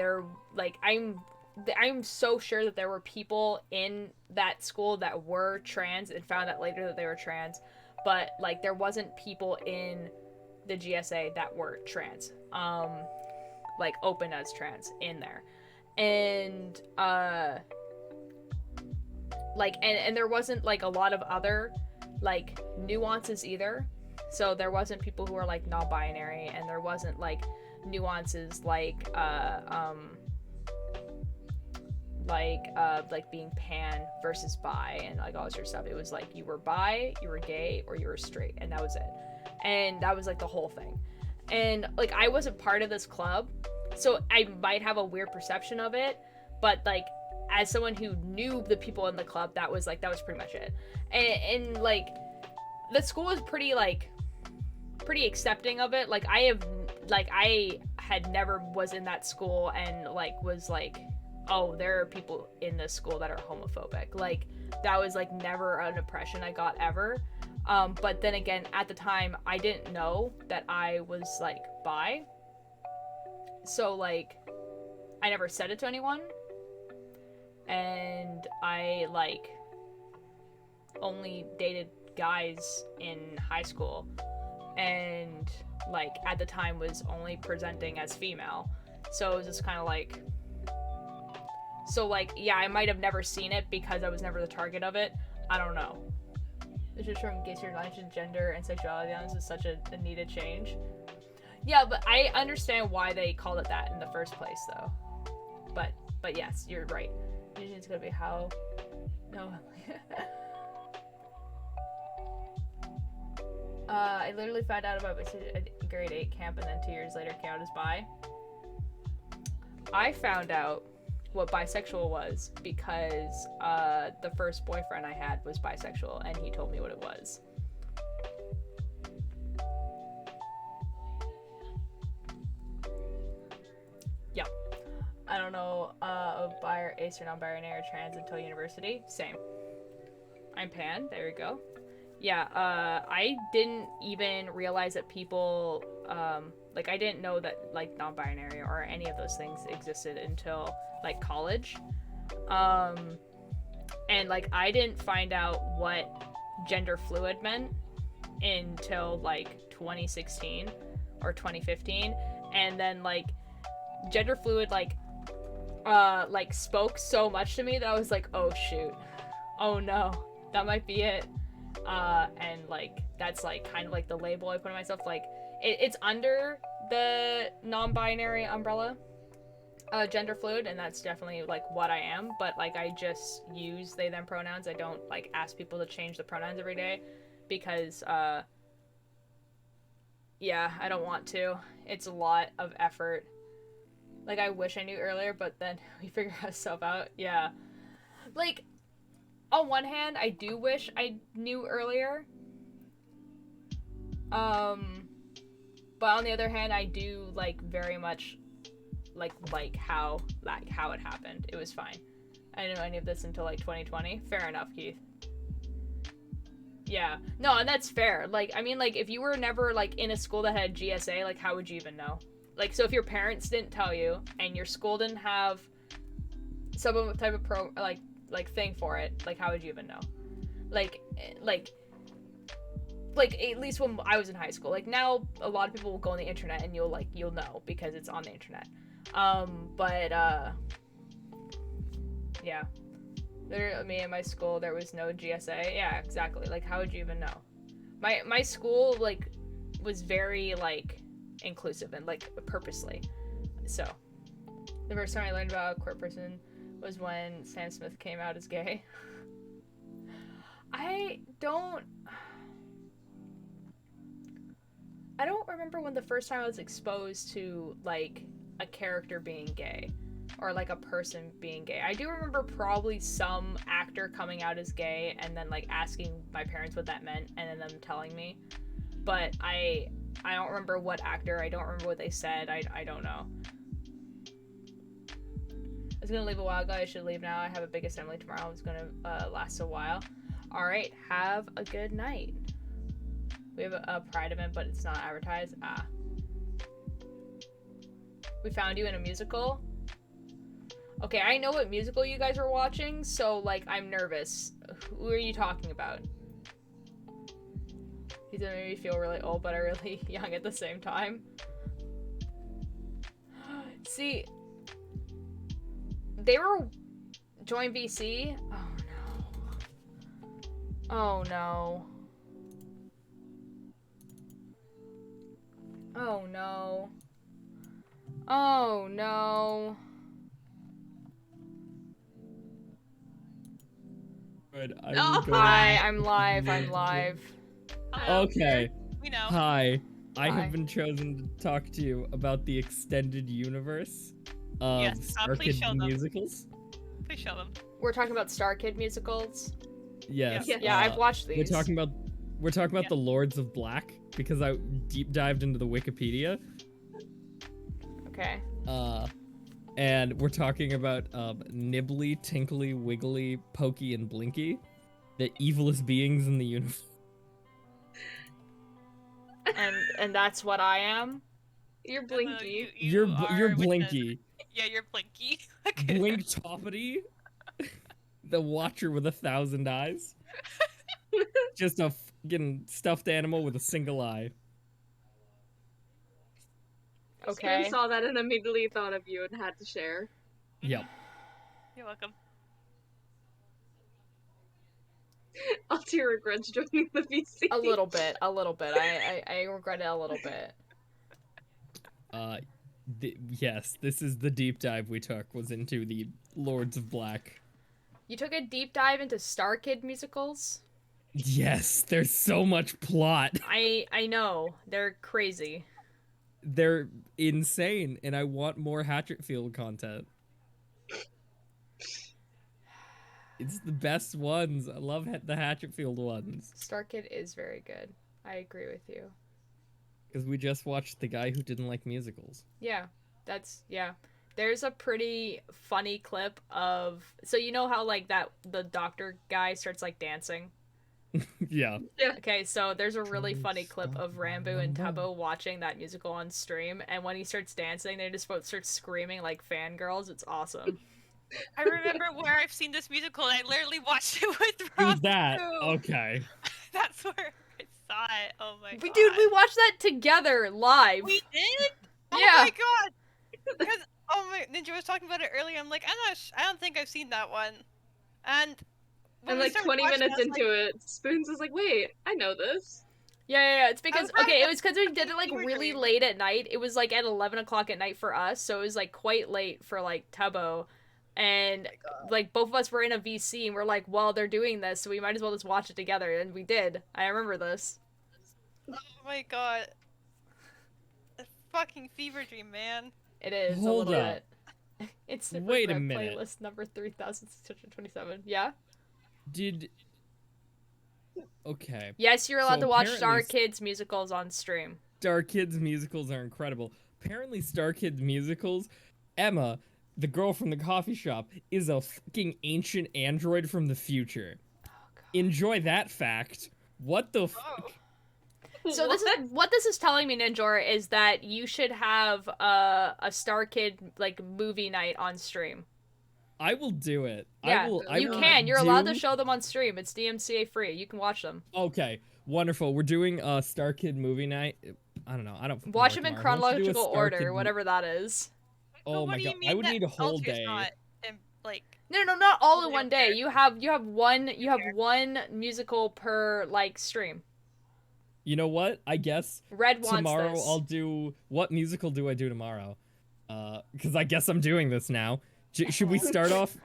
[SPEAKER 2] I'm so sure that there were people in that school that were trans and found out later that they were trans, but, like, there wasn't people in the GSA that were trans, like, open as trans in there. And, like, and there wasn't, like, a lot of other, like, nuances either. So there wasn't people who were, like, non-binary, and there wasn't, like, nuances like being pan versus bi and, like, all this sort of stuff. It was like you were bi, you were gay, or you were straight, and that was it. And that was, like, the whole thing. And, like, I wasn't part of this club, so I might have a weird perception of it, but, like, as someone who knew the people in the club, that was pretty much it. And like, the school was pretty accepting of it. Like, I had never was in that school and, like, was like, oh, there are people in this school that are homophobic. Like, that was, like, never an impression I got ever. But then again, at the time, I didn't know that I was, like, bi. So, like, I never said it to anyone. And I, like, only dated guys in high school. and like at the time was only presenting as female. So it was just kind of like, so like, yeah, I might have never seen it because I was never the target of it. I don't know. It's just from case your knowledge of gender and sexuality on this is such a needed change. Yeah, but I understand why they called it that in the first place, though. But yes, you're right. Usually it's gonna be how. No. I literally found out about it at grade 8 camp, and then 2 years later came out as bi. I found out what bisexual was because the first boyfriend I had was bisexual, and he told me what it was. Yep. I don't know of bi or ace or non-binary or trans until university. Same. I'm pan. There we go. Yeah, I didn't even realize that people, like, I didn't know that, like, non-binary or any of those things existed until, like, college. And, like, I didn't find out what gender fluid meant until, like, 2016 or 2015. And then, like, gender fluid, like, spoke so much to me that I was like, oh, shoot. Oh, no. That might be it. And like that's like kind of like the label I put on myself. Like it's under the non-binary umbrella, gender fluid, and that's definitely like what I am. But like I just use they them pronouns. I don't like ask people to change the pronouns every day because yeah, I don't want to. It's a lot of effort. Like I wish I knew earlier, but then we figure ourselves out. Yeah, like. On one hand, I do wish I knew earlier. But on the other hand, I do like very much like how it happened. It was fine. I didn't know any of this until like 2020. Fair enough, Keith. Yeah. No, and that's fair. Like I mean like if you were never like in a school that had GSA, like how would you even know? Like so if your parents didn't tell you and your school didn't have some type of like thing for it, like how would you even know? Like at least when I was in high school. Like now a lot of people will go on the internet and you'll know because it's on the internet. But yeah. Literally me and my school there was no GSA. Yeah, exactly. Like how would you even know? My school like was very like inclusive and like purposely. So the first time I learned about a queer person was when Sam Smith came out as gay. I don't remember when the first time I was exposed to like a character being gay or like a person being gay. I do remember probably some actor coming out as gay and then like asking my parents what that meant and then them telling me. But I don't remember what actor. I don't remember what they said. I don't know. I was gonna leave a while ago. I should leave now. I have a big assembly tomorrow. It's gonna last a while. Alright, have a good night. We have a Pride event, but it's not advertised. We found you in a musical. Okay, I know what musical you guys were watching, so, like, I'm nervous. Who are you talking about? These are making me feel really old, but are really young at the same time. See... They were join VC. Oh no. Oh no. Oh no.
[SPEAKER 3] Good.
[SPEAKER 2] Hi, I'm live. I'm live.
[SPEAKER 3] Okay.
[SPEAKER 4] We know.
[SPEAKER 3] Hi. I
[SPEAKER 2] Hi.
[SPEAKER 3] have been chosen to talk to you about the extended universe of
[SPEAKER 4] Yes,
[SPEAKER 3] Star
[SPEAKER 4] please
[SPEAKER 3] Kid
[SPEAKER 4] show them.
[SPEAKER 3] musicals.
[SPEAKER 4] Please show them.
[SPEAKER 2] We're talking about Star Kid musicals.
[SPEAKER 3] Yes.
[SPEAKER 2] Yeah, I've watched these.
[SPEAKER 3] We're talking about
[SPEAKER 4] Yeah.
[SPEAKER 3] the Lords of Black because I deep dived into the Wikipedia.
[SPEAKER 2] Okay.
[SPEAKER 3] And we're talking about Nibbly, Tinkly, Wiggly, Pokey, and Blinky, the evilest beings in the universe.
[SPEAKER 2] And that's what I am.
[SPEAKER 5] You're
[SPEAKER 4] No,
[SPEAKER 5] Blinky.
[SPEAKER 3] You're
[SPEAKER 4] are with
[SPEAKER 3] Blinky.
[SPEAKER 4] Yeah, you're Blinky.
[SPEAKER 3] Blink Toppity, the Watcher with 1,000 eyes. Just a fucking stuffed animal with a single eye.
[SPEAKER 2] Okay.
[SPEAKER 5] Spoon saw that and immediately thought of you and had to share.
[SPEAKER 3] Yep.
[SPEAKER 4] You're welcome.
[SPEAKER 5] Alti regrets joining the VC.
[SPEAKER 2] A little bit. I regret it a little bit.
[SPEAKER 3] Yes, this is the deep dive we took, was into the Lords of Black.
[SPEAKER 2] You took a deep dive into Star Kid musicals?
[SPEAKER 3] Yes, there's so much plot.
[SPEAKER 2] I know. They're crazy.
[SPEAKER 3] They're insane, and I want more Hatchetfield content. It's the best ones. I love the Hatchetfield ones.
[SPEAKER 2] Star Kid is very good. I agree with you.
[SPEAKER 3] Because we just watched The Guy Who Didn't Like Musicals.
[SPEAKER 2] Yeah, yeah. There's a pretty funny clip of, so you know how like the doctor guy starts like dancing?
[SPEAKER 3] Yeah.
[SPEAKER 2] Okay, so there's a really funny clip of Rambo and Tubbo watching that musical on stream, and when he starts dancing, they just both start screaming like fangirls. It's awesome.
[SPEAKER 4] I remember where I've seen this musical, and I literally watched it with Rob.
[SPEAKER 3] Who's that?
[SPEAKER 4] too.
[SPEAKER 3] Okay.
[SPEAKER 4] That's where I saw it. Oh my god.
[SPEAKER 2] Dude, we watched that together live.
[SPEAKER 4] We did? Oh
[SPEAKER 2] Yeah.
[SPEAKER 4] my god. Because Ninja was talking about it earlier. I'm like, I don't think I've seen that one. And when
[SPEAKER 5] And
[SPEAKER 4] we
[SPEAKER 5] like
[SPEAKER 4] started
[SPEAKER 5] 20
[SPEAKER 4] watching,
[SPEAKER 5] minutes
[SPEAKER 4] I was
[SPEAKER 5] into it, Spoons is like, wait, I know this.
[SPEAKER 2] Yeah. It's because,
[SPEAKER 4] was
[SPEAKER 2] okay,
[SPEAKER 4] having
[SPEAKER 2] it was because we did it like
[SPEAKER 4] fever
[SPEAKER 2] really
[SPEAKER 4] dream.
[SPEAKER 2] late at night. It was like at 11 o'clock at night for us, so it was like quite late for like Tubbo. And like both of us were in a VC and we're like, well, they're doing this, so we might as well just watch it together. And we did. I remember this.
[SPEAKER 4] oh my god. A fucking fever dream, man.
[SPEAKER 2] It is
[SPEAKER 3] Hold
[SPEAKER 2] a little
[SPEAKER 3] up.
[SPEAKER 2] bit. It's the
[SPEAKER 3] Wait a
[SPEAKER 2] regret
[SPEAKER 3] minute.
[SPEAKER 2] playlist number 3627. Yeah?
[SPEAKER 3] Okay.
[SPEAKER 2] Yes, you're allowed
[SPEAKER 3] So
[SPEAKER 2] to watch
[SPEAKER 3] apparently
[SPEAKER 2] Star Kids musicals on stream.
[SPEAKER 3] Star Kids musicals are incredible. Apparently, Star Kids musicals, Emma, the girl from the coffee shop, is a fucking ancient android from the future.
[SPEAKER 2] Oh, God.
[SPEAKER 3] Enjoy that fact. What the fuck?
[SPEAKER 2] So this is telling me, Ninjora, is that you should have a Star Kid like movie night on stream.
[SPEAKER 3] I will do it.
[SPEAKER 2] Yeah,
[SPEAKER 3] I
[SPEAKER 2] you
[SPEAKER 3] will
[SPEAKER 2] can. You're allowed to
[SPEAKER 3] do-
[SPEAKER 2] show them on stream. It's DMCA free. You can watch them.
[SPEAKER 3] Okay, wonderful. We're doing a Star Kid movie night. I don't know. I don't fucking
[SPEAKER 2] Watch
[SPEAKER 3] work
[SPEAKER 2] them in
[SPEAKER 3] tomorrow. Who wants to do a
[SPEAKER 2] chronological
[SPEAKER 3] Star Kid
[SPEAKER 2] order, whatever that is.
[SPEAKER 3] Oh
[SPEAKER 4] But what
[SPEAKER 3] my
[SPEAKER 4] do
[SPEAKER 3] god,
[SPEAKER 4] you mean
[SPEAKER 3] I would
[SPEAKER 4] that
[SPEAKER 3] need a whole
[SPEAKER 4] Alter's
[SPEAKER 3] day.
[SPEAKER 4] Not like,
[SPEAKER 2] No, not all in
[SPEAKER 4] Totally
[SPEAKER 2] one day.
[SPEAKER 4] unfair.
[SPEAKER 2] You have one musical per like stream.
[SPEAKER 3] You know what? I guess
[SPEAKER 2] Red wants
[SPEAKER 3] tomorrow
[SPEAKER 2] this.
[SPEAKER 3] I'll do. What musical do I do tomorrow? Because I guess I'm doing this now. Should we start off?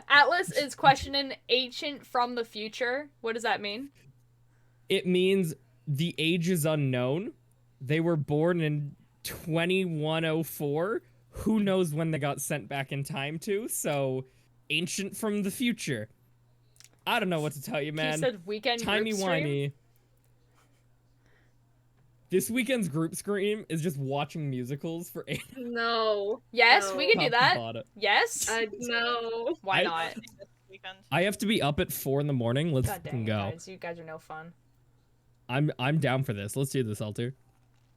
[SPEAKER 2] Atlas is questioning ancient from the future. What does that mean?
[SPEAKER 3] It means the age is unknown. They were born in 2104. Who knows when they got sent back in time to? So, ancient from the future. I don't know what to tell you, man.
[SPEAKER 2] He said weekend
[SPEAKER 3] Timey
[SPEAKER 2] group stream.
[SPEAKER 3] wimey. This weekend's group stream is just watching musicals for 8
[SPEAKER 5] No.
[SPEAKER 2] Yes,
[SPEAKER 5] No.
[SPEAKER 2] we can do that. Yes.
[SPEAKER 5] No.
[SPEAKER 2] Why
[SPEAKER 3] I-
[SPEAKER 2] not?
[SPEAKER 4] this weekend.
[SPEAKER 3] I have to be up at 4 in the morning. Let's
[SPEAKER 2] God
[SPEAKER 3] fucking
[SPEAKER 2] dang,
[SPEAKER 3] go.
[SPEAKER 2] guys, you guys are no fun.
[SPEAKER 3] I'm down for this. Let's do this, Alter.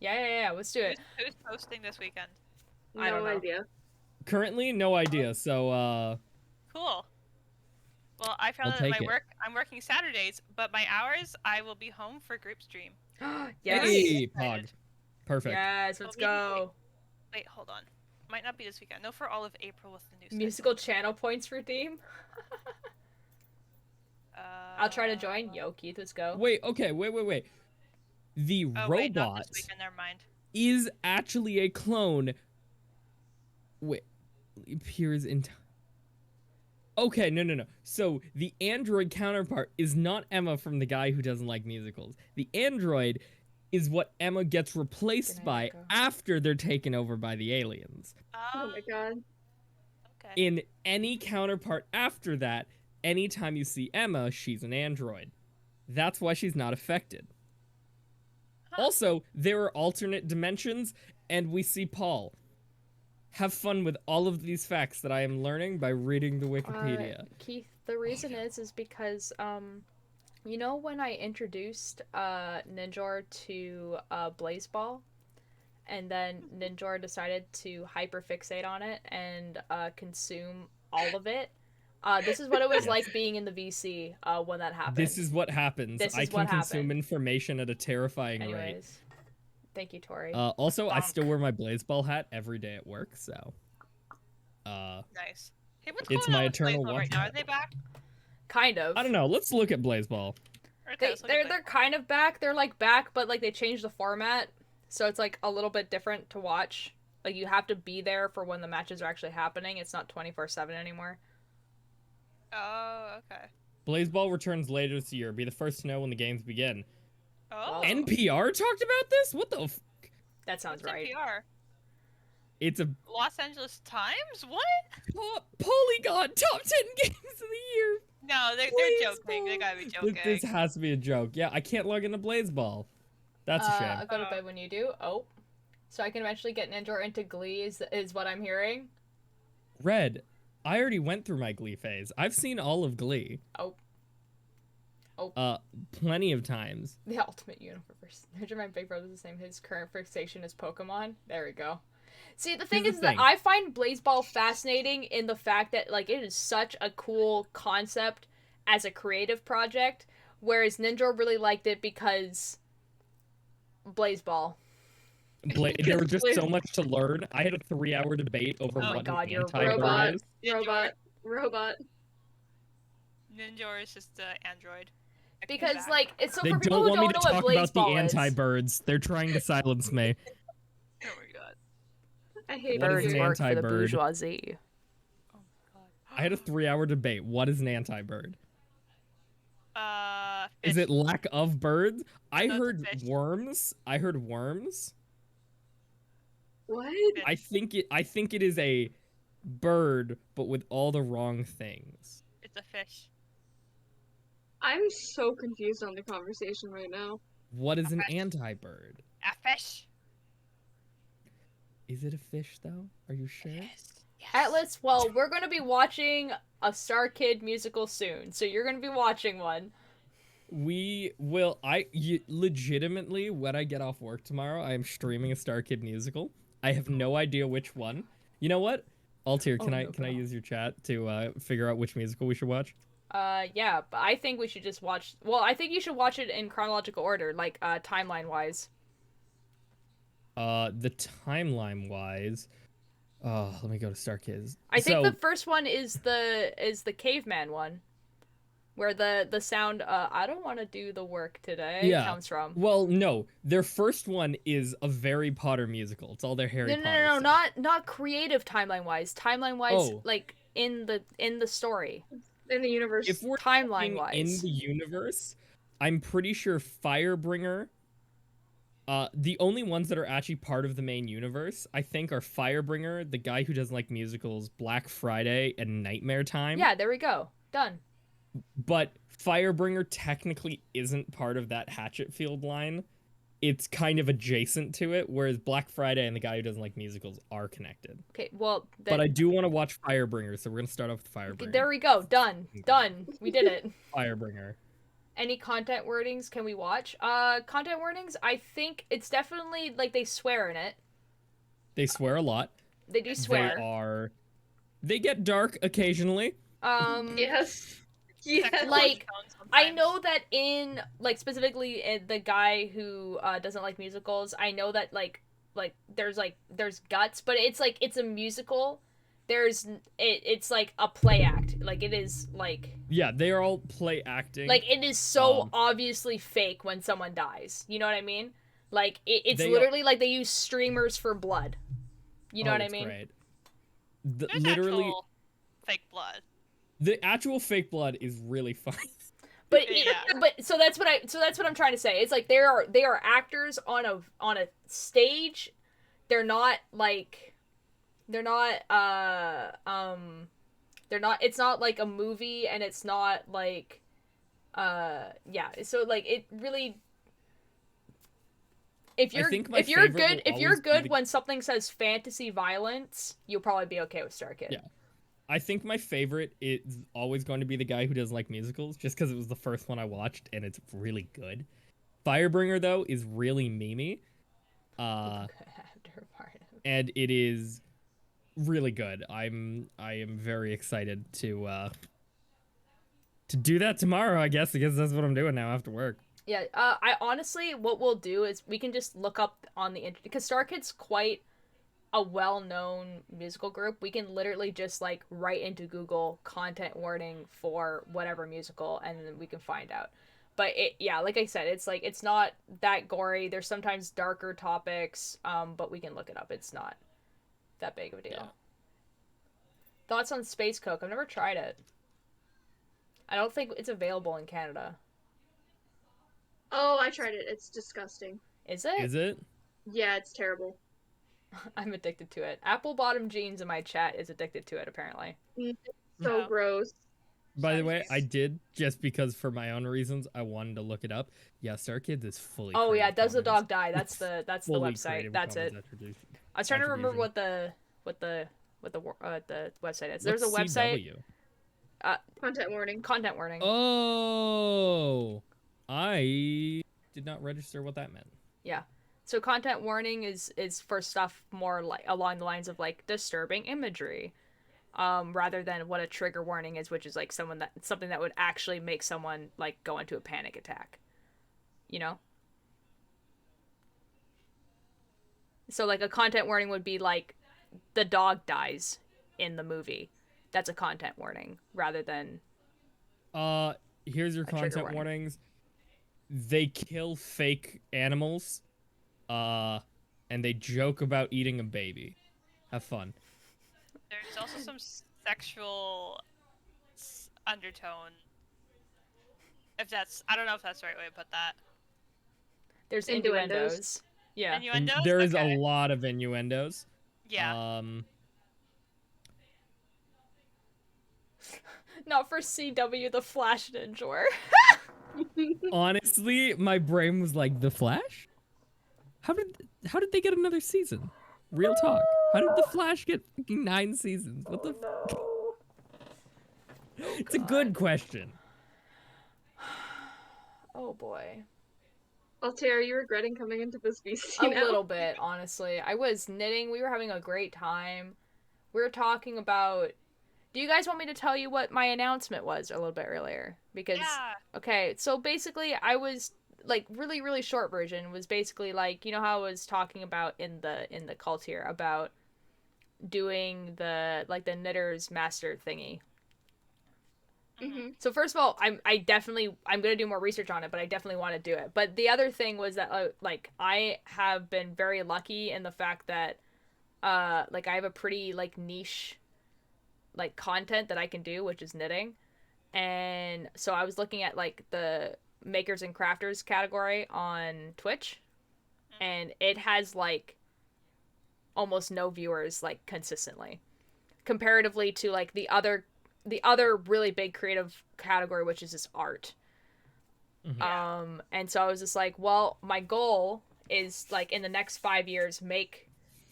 [SPEAKER 2] Yeah. Let's do it.
[SPEAKER 4] Who's hosting this weekend?
[SPEAKER 2] I don't
[SPEAKER 5] No
[SPEAKER 2] know.
[SPEAKER 5] idea.
[SPEAKER 3] Currently, no idea. So,
[SPEAKER 4] Cool. Well, I found
[SPEAKER 3] I'll
[SPEAKER 4] out that
[SPEAKER 3] take it.
[SPEAKER 4] I'm working Saturdays, but my hours I will be home for group stream.
[SPEAKER 2] Yes.
[SPEAKER 3] hey, Pog. Perfect.
[SPEAKER 2] Yes. Let's go.
[SPEAKER 4] Wait, hold on. Might not be this weekend. No, for all of April with the new schedule.
[SPEAKER 2] Musical channel points for team. I'll try to join. Yo, Keith, let's go.
[SPEAKER 3] Wait, okay, wait. The
[SPEAKER 4] Oh, wait, not
[SPEAKER 3] robot
[SPEAKER 4] this weekend. Never mind.
[SPEAKER 3] is actually a clone. Wait, appears in. Okay, no. So the android counterpart is not Emma from The Guy Who Doesn't Like Musicals. The android is what Emma gets replaced
[SPEAKER 2] Good
[SPEAKER 3] by
[SPEAKER 2] night, girl.
[SPEAKER 3] after they're taken over by the aliens.
[SPEAKER 5] Oh my god.
[SPEAKER 4] Okay.
[SPEAKER 3] In any counterpart after that, anytime you see Emma, she's an android. That's why she's not affected. Also, there are alternate dimensions, and we see Paul. Have fun with all of these facts that I am learning by reading the Wikipedia.
[SPEAKER 2] Keith, the reason is because you know when I introduced Ninjor to Blazeball, and then Ninjor decided to hyperfixate on it and consume all of it. This is what it was like being in the VC when that happened.
[SPEAKER 3] This is what happens.
[SPEAKER 2] This
[SPEAKER 3] I
[SPEAKER 2] is
[SPEAKER 3] can
[SPEAKER 2] what
[SPEAKER 3] consume
[SPEAKER 2] happened.
[SPEAKER 3] information at a terrifying rate.
[SPEAKER 2] Anyways, Thank you, Tori.
[SPEAKER 3] Also, I still
[SPEAKER 4] Bonk.
[SPEAKER 3] wear my Blazeball hat every day at work, so.
[SPEAKER 4] Nice. Hey, what's
[SPEAKER 3] It's
[SPEAKER 4] going
[SPEAKER 3] my
[SPEAKER 4] on with
[SPEAKER 3] eternal
[SPEAKER 4] Blazeball right
[SPEAKER 3] watch
[SPEAKER 4] now? Are
[SPEAKER 3] hat.
[SPEAKER 4] they back?
[SPEAKER 2] Kind of.
[SPEAKER 3] I don't know. Let's look at Blazeball.
[SPEAKER 4] Okay, let's look at
[SPEAKER 2] They're kind of back. They're like back, but like they changed the format, so it's like a little bit different to watch. Like you have to be there for when the matches are actually happening. It's not 24/7 anymore.
[SPEAKER 4] Oh, okay.
[SPEAKER 3] Blazeball returns later this year. Be the first to know when the games begin.
[SPEAKER 4] Oh.
[SPEAKER 3] NPR talked about this? What the f-
[SPEAKER 2] That sounds
[SPEAKER 4] What's
[SPEAKER 2] right.
[SPEAKER 4] NPR?
[SPEAKER 3] It's a
[SPEAKER 4] Los Angeles Times? What?
[SPEAKER 3] Polygon top 10 games of the year.
[SPEAKER 4] No, they're joking. They gotta be joking.
[SPEAKER 3] This has to be a joke. Yeah, I can't log into Blazeball. That's a shame.
[SPEAKER 2] I'll go to bed when you do. Oh. So I can eventually get Ninja into Glee is what I'm hearing.
[SPEAKER 3] Red, I already went through my Glee phase. I've seen all of Glee.
[SPEAKER 2] Oh.
[SPEAKER 3] Plenty of times.
[SPEAKER 2] The Ultimate Universe. Ninja, my big brother's the same. His current fixation is Pokemon. There we go. See, the thing
[SPEAKER 3] Here's
[SPEAKER 2] is
[SPEAKER 3] the
[SPEAKER 2] that
[SPEAKER 3] thing.
[SPEAKER 2] I find Blazeball fascinating in the fact that, like, it is such a cool concept as a creative project, whereas Ninja really liked it because Blazeball.
[SPEAKER 3] There was just so much to learn. I had a 3-hour debate over
[SPEAKER 4] Oh my
[SPEAKER 3] what
[SPEAKER 2] God,
[SPEAKER 3] an
[SPEAKER 2] you're a
[SPEAKER 3] anti-bird
[SPEAKER 5] robot.
[SPEAKER 3] is.
[SPEAKER 5] Robot.
[SPEAKER 4] Ninja is just an android. I can
[SPEAKER 2] Because,
[SPEAKER 4] back.
[SPEAKER 2] like, it's so
[SPEAKER 3] They
[SPEAKER 2] for people
[SPEAKER 3] don't
[SPEAKER 2] who
[SPEAKER 3] want me
[SPEAKER 2] don't
[SPEAKER 3] to
[SPEAKER 2] know
[SPEAKER 3] talk
[SPEAKER 2] what
[SPEAKER 3] about the
[SPEAKER 2] Blazeball is.
[SPEAKER 3] anti-birds. They're trying to silence me.
[SPEAKER 4] Oh my god.
[SPEAKER 5] I hate
[SPEAKER 3] What is
[SPEAKER 2] Birds
[SPEAKER 3] an
[SPEAKER 2] work for the
[SPEAKER 3] anti-bird?
[SPEAKER 2] bourgeoisie.
[SPEAKER 4] Oh my god.
[SPEAKER 3] I had a 3-hour debate. What is an anti-bird? Is
[SPEAKER 4] fish.
[SPEAKER 3] it lack of birds? I
[SPEAKER 4] No, it's a
[SPEAKER 3] heard
[SPEAKER 4] fish.
[SPEAKER 3] worms. I heard worms.
[SPEAKER 5] What?
[SPEAKER 3] I think it is a bird, but with all the wrong things.
[SPEAKER 4] It's a fish.
[SPEAKER 5] I'm so confused on the conversation right now.
[SPEAKER 3] What is an
[SPEAKER 4] Okay.
[SPEAKER 3] anti-bird?
[SPEAKER 4] A fish.
[SPEAKER 3] Is it a fish though? Are you sure?
[SPEAKER 4] Yes.
[SPEAKER 2] Atlas, well, we're going to be watching a Star Kid musical soon, so you're going to be watching one.
[SPEAKER 3] We will. Legitimately, when I get off work tomorrow, I am streaming a Star Kid musical. I have no idea which one. You know what? Altair, can I use your chat to figure out which musical we should watch?
[SPEAKER 2] Yeah, but I think we should just watch. Well, I think you should watch it in chronological order, like timeline wise.
[SPEAKER 3] The timeline wise. Let me go to Star Kids.
[SPEAKER 2] I think the first one is the caveman one, where the sound I don't want to do the work today comes from.
[SPEAKER 3] Well, no, their first one is a Harry Potter musical. It's all their Harry Potter.
[SPEAKER 2] No,
[SPEAKER 3] stuff.
[SPEAKER 2] not creative timeline wise. Timeline wise, like in the story.
[SPEAKER 5] In the universe.
[SPEAKER 3] If we're
[SPEAKER 2] Timeline
[SPEAKER 3] talking
[SPEAKER 2] wise.
[SPEAKER 3] in the universe, I'm pretty sure Firebringer. The only ones that are actually part of the main universe, I think, are Firebringer, the guy who doesn't like musicals, Black Friday, and Nightmare Time.
[SPEAKER 2] Yeah, there we go. Done.
[SPEAKER 3] But Firebringer technically isn't part of that Hatchetfield line. It's kind of adjacent to it, whereas Black Friday and the guy who doesn't like musicals are connected.
[SPEAKER 2] Okay, well,
[SPEAKER 3] But I do want to watch Firebringer, so we're going to start off with Firebringer.
[SPEAKER 2] there we go. Done. Done. We did it.
[SPEAKER 3] Firebringer.
[SPEAKER 2] Any content wordings can we watch? Content wordings, I think it's definitely, like, they swear in it.
[SPEAKER 3] They swear a lot.
[SPEAKER 2] They do swear.
[SPEAKER 3] They get dark occasionally.
[SPEAKER 5] Yes. Yeah.
[SPEAKER 2] Like, I know that in, like, specifically in the guy who doesn't like musicals, I know that, like, there's guts, but it's, like, it's a musical. It's, like, a play act. Like, it is, like...
[SPEAKER 3] Yeah, they are all play acting.
[SPEAKER 2] Like, it is so obviously fake when someone dies. You know what I mean? Like, it's
[SPEAKER 3] They
[SPEAKER 2] literally like they use streamers for blood. You know what I mean?
[SPEAKER 3] Great.
[SPEAKER 4] There's
[SPEAKER 3] Literally,
[SPEAKER 4] actual fake blood.
[SPEAKER 3] the actual fake blood is really fun.
[SPEAKER 2] But
[SPEAKER 4] Yeah.
[SPEAKER 2] but so that's what I'm trying to say. It's like they are actors on a stage. They're not it's not like a movie, and it's not like so like it really if you're good when something says fantasy violence, you'll probably be okay with Star Kid.
[SPEAKER 3] Yeah. I think my favorite is always going to be the guy who doesn't like musicals, just because it was the first one I watched and it's really good. Firebringer, though, is really memey. And it is really good. I am very excited to do that tomorrow, I guess, because that's what I'm doing now after work.
[SPEAKER 2] Yeah, I honestly, what we'll do is we can just look up on the internet, because Star Kid's quite a well-known musical group. We can literally just like write into Google content warning for whatever musical, and then we can find out. But yeah, like I said, it's like it's not that gory. There's sometimes darker topics, but we can look it up. It's not that big of a deal.
[SPEAKER 3] Yeah.
[SPEAKER 2] Thoughts on Space Coke? I've never tried it. I don't think it's available in Canada.
[SPEAKER 5] Oh, I tried it. It's disgusting.
[SPEAKER 2] Is it?
[SPEAKER 3] Is it?
[SPEAKER 5] Yeah, it's terrible.
[SPEAKER 2] I'm addicted to it. Apple Bottom Jeans in my chat is addicted to it, apparently.
[SPEAKER 5] It's so
[SPEAKER 4] No.
[SPEAKER 5] gross.
[SPEAKER 3] By the way,
[SPEAKER 4] Sounds-
[SPEAKER 3] I did just because for my own reasons I wanted to look it up. Yeah, Star Kids is fully.
[SPEAKER 2] Oh yeah,
[SPEAKER 3] Creative
[SPEAKER 2] Does the
[SPEAKER 3] Commons.
[SPEAKER 2] Dog Die? That's the
[SPEAKER 3] Fully
[SPEAKER 2] website.
[SPEAKER 3] Creative
[SPEAKER 2] That's it.
[SPEAKER 3] Commons attribution.
[SPEAKER 2] I was trying to remember
[SPEAKER 3] attribution.
[SPEAKER 2] what the website is. There's a
[SPEAKER 3] What's
[SPEAKER 2] website.
[SPEAKER 3] CW?
[SPEAKER 5] Content warning.
[SPEAKER 2] Content warning.
[SPEAKER 3] Oh, I did not register what that meant.
[SPEAKER 2] Yeah. So content warning is for stuff more like along the lines of like disturbing imagery, rather than what a trigger warning is, which is like something that would actually make someone like go into a panic attack. You know? So like a content warning would be like the dog dies in the movie. That's a content warning rather than
[SPEAKER 3] Here's your
[SPEAKER 2] trigger
[SPEAKER 3] content
[SPEAKER 2] warning.
[SPEAKER 3] warnings. They kill fake animals, and they joke about eating a baby. Have fun.
[SPEAKER 4] There's also some sexual undertone. If that's, I don't know if that's the right way to put that.
[SPEAKER 2] there's
[SPEAKER 5] Innuendos.
[SPEAKER 2] innuendos. Yeah.
[SPEAKER 4] Innuendos?
[SPEAKER 3] There is
[SPEAKER 4] Okay.
[SPEAKER 3] a lot of innuendos.
[SPEAKER 4] Yeah.
[SPEAKER 2] Not for CW the Flash Ninja.
[SPEAKER 3] Honestly, my brain was like, The Flash? How did they get another season? Real talk. How did The Flash get fucking 9 seasons? What the It's a good question.
[SPEAKER 2] Oh boy.
[SPEAKER 5] Altair, are you regretting coming into this VC
[SPEAKER 2] A
[SPEAKER 5] now?
[SPEAKER 2] little bit, honestly. I was knitting. We were having a great time. We were talking about. Do you guys want me to tell you what my announcement was a little bit earlier? Because
[SPEAKER 4] Yeah.
[SPEAKER 2] okay, so basically, I was like really short version was basically like, you know how I was talking about in the cult here about doing the knitters master thingy.
[SPEAKER 5] Mm-hmm.
[SPEAKER 2] So first of all, I'm gonna do more research on it, but I definitely want to do it. But the other thing was that like I have been very lucky in the fact that like I have a pretty like niche like content that I can do, which is knitting. And so I was looking at like the makers and crafters category on Twitch, and it has like almost no viewers like consistently comparatively to like the other really big creative category, which is just art.
[SPEAKER 3] Mhm.
[SPEAKER 2] And so I was just like, well, my goal is like in the next 5 years make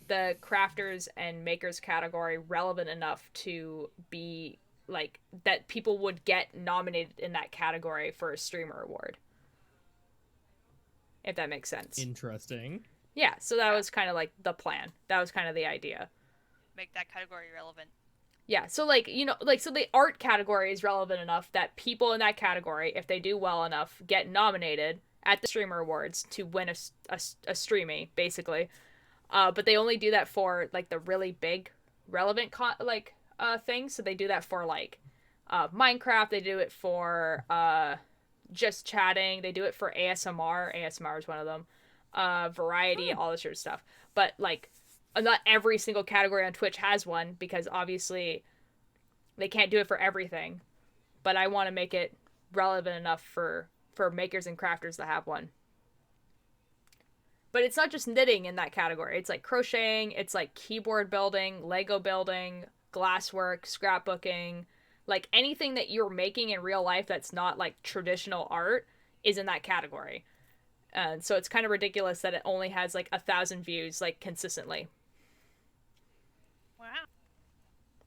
[SPEAKER 2] the crafters and makers category relevant enough to be like that people would get nominated in that category for a streamer award, if that makes sense.
[SPEAKER 3] Interesting.
[SPEAKER 2] Yeah, so that was kind of like the plan. That was kind of the idea.
[SPEAKER 4] Make that category relevant.
[SPEAKER 2] Yeah, so like, you know, like, so the art category is relevant enough that people in that category, if they do well enough, get nominated at the streamer awards to win a streamy, basically. But they only do that for like the really big relevant things. So they do that for like Minecraft. They do it for just chatting. They do it for ASMR. ASMR is one of them. Variety, all this sort of stuff. But like, not every single category on Twitch has one, because obviously they can't do it for everything. But I want to make it relevant enough for makers and crafters to have one. But it's not just knitting in that category. It's like crocheting, it's like keyboard building, Lego building, glasswork, scrapbooking, like anything that you're making in real life that's not like traditional art is in that category. And so it's kind of ridiculous that it only has like 1,000 views like consistently.
[SPEAKER 4] Wow.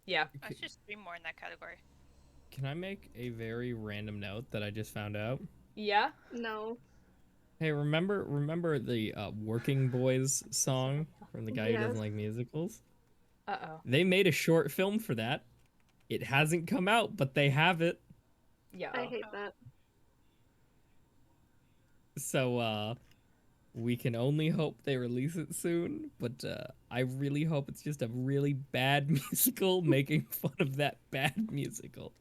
[SPEAKER 2] Yeah.
[SPEAKER 4] I should stream more in that category.
[SPEAKER 3] Can I make a very random note that I just found out?
[SPEAKER 2] Yeah.
[SPEAKER 5] No.
[SPEAKER 3] Hey, remember the Working Boys song from the guy who doesn't
[SPEAKER 5] Yes.
[SPEAKER 3] like musicals?
[SPEAKER 2] Uh-oh.
[SPEAKER 3] They made a short film for that. It hasn't come out, but they have it.
[SPEAKER 2] Yeah.
[SPEAKER 5] I hate that.
[SPEAKER 3] So we can only hope they release it soon, but I really hope it's just a really bad musical making fun of that bad musical.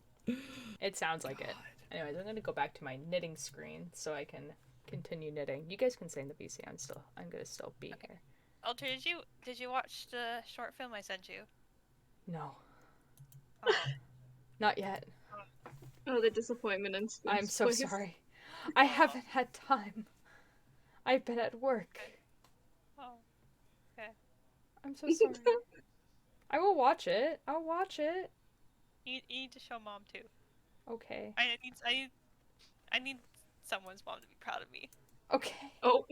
[SPEAKER 2] It sounds like it. Anyways, I'm gonna go back to my knitting screen so I can continue knitting. You guys can stay in the VC. I'm gonna still be here.
[SPEAKER 4] Alter, did you watch the short film I sent you?
[SPEAKER 2] No,
[SPEAKER 4] Oh.
[SPEAKER 2] not yet.
[SPEAKER 5] Oh, the disappointment in Spoon's
[SPEAKER 2] I'm so
[SPEAKER 5] voice.
[SPEAKER 2] sorry. I haven't had time. I've been at work.
[SPEAKER 4] Oh. Okay.
[SPEAKER 2] I'm so sorry. I will watch it. I'll watch it.
[SPEAKER 4] You need to show mom too.
[SPEAKER 2] Okay.
[SPEAKER 4] I need someone's mom to be proud of me.
[SPEAKER 2] Okay.
[SPEAKER 5] Oh,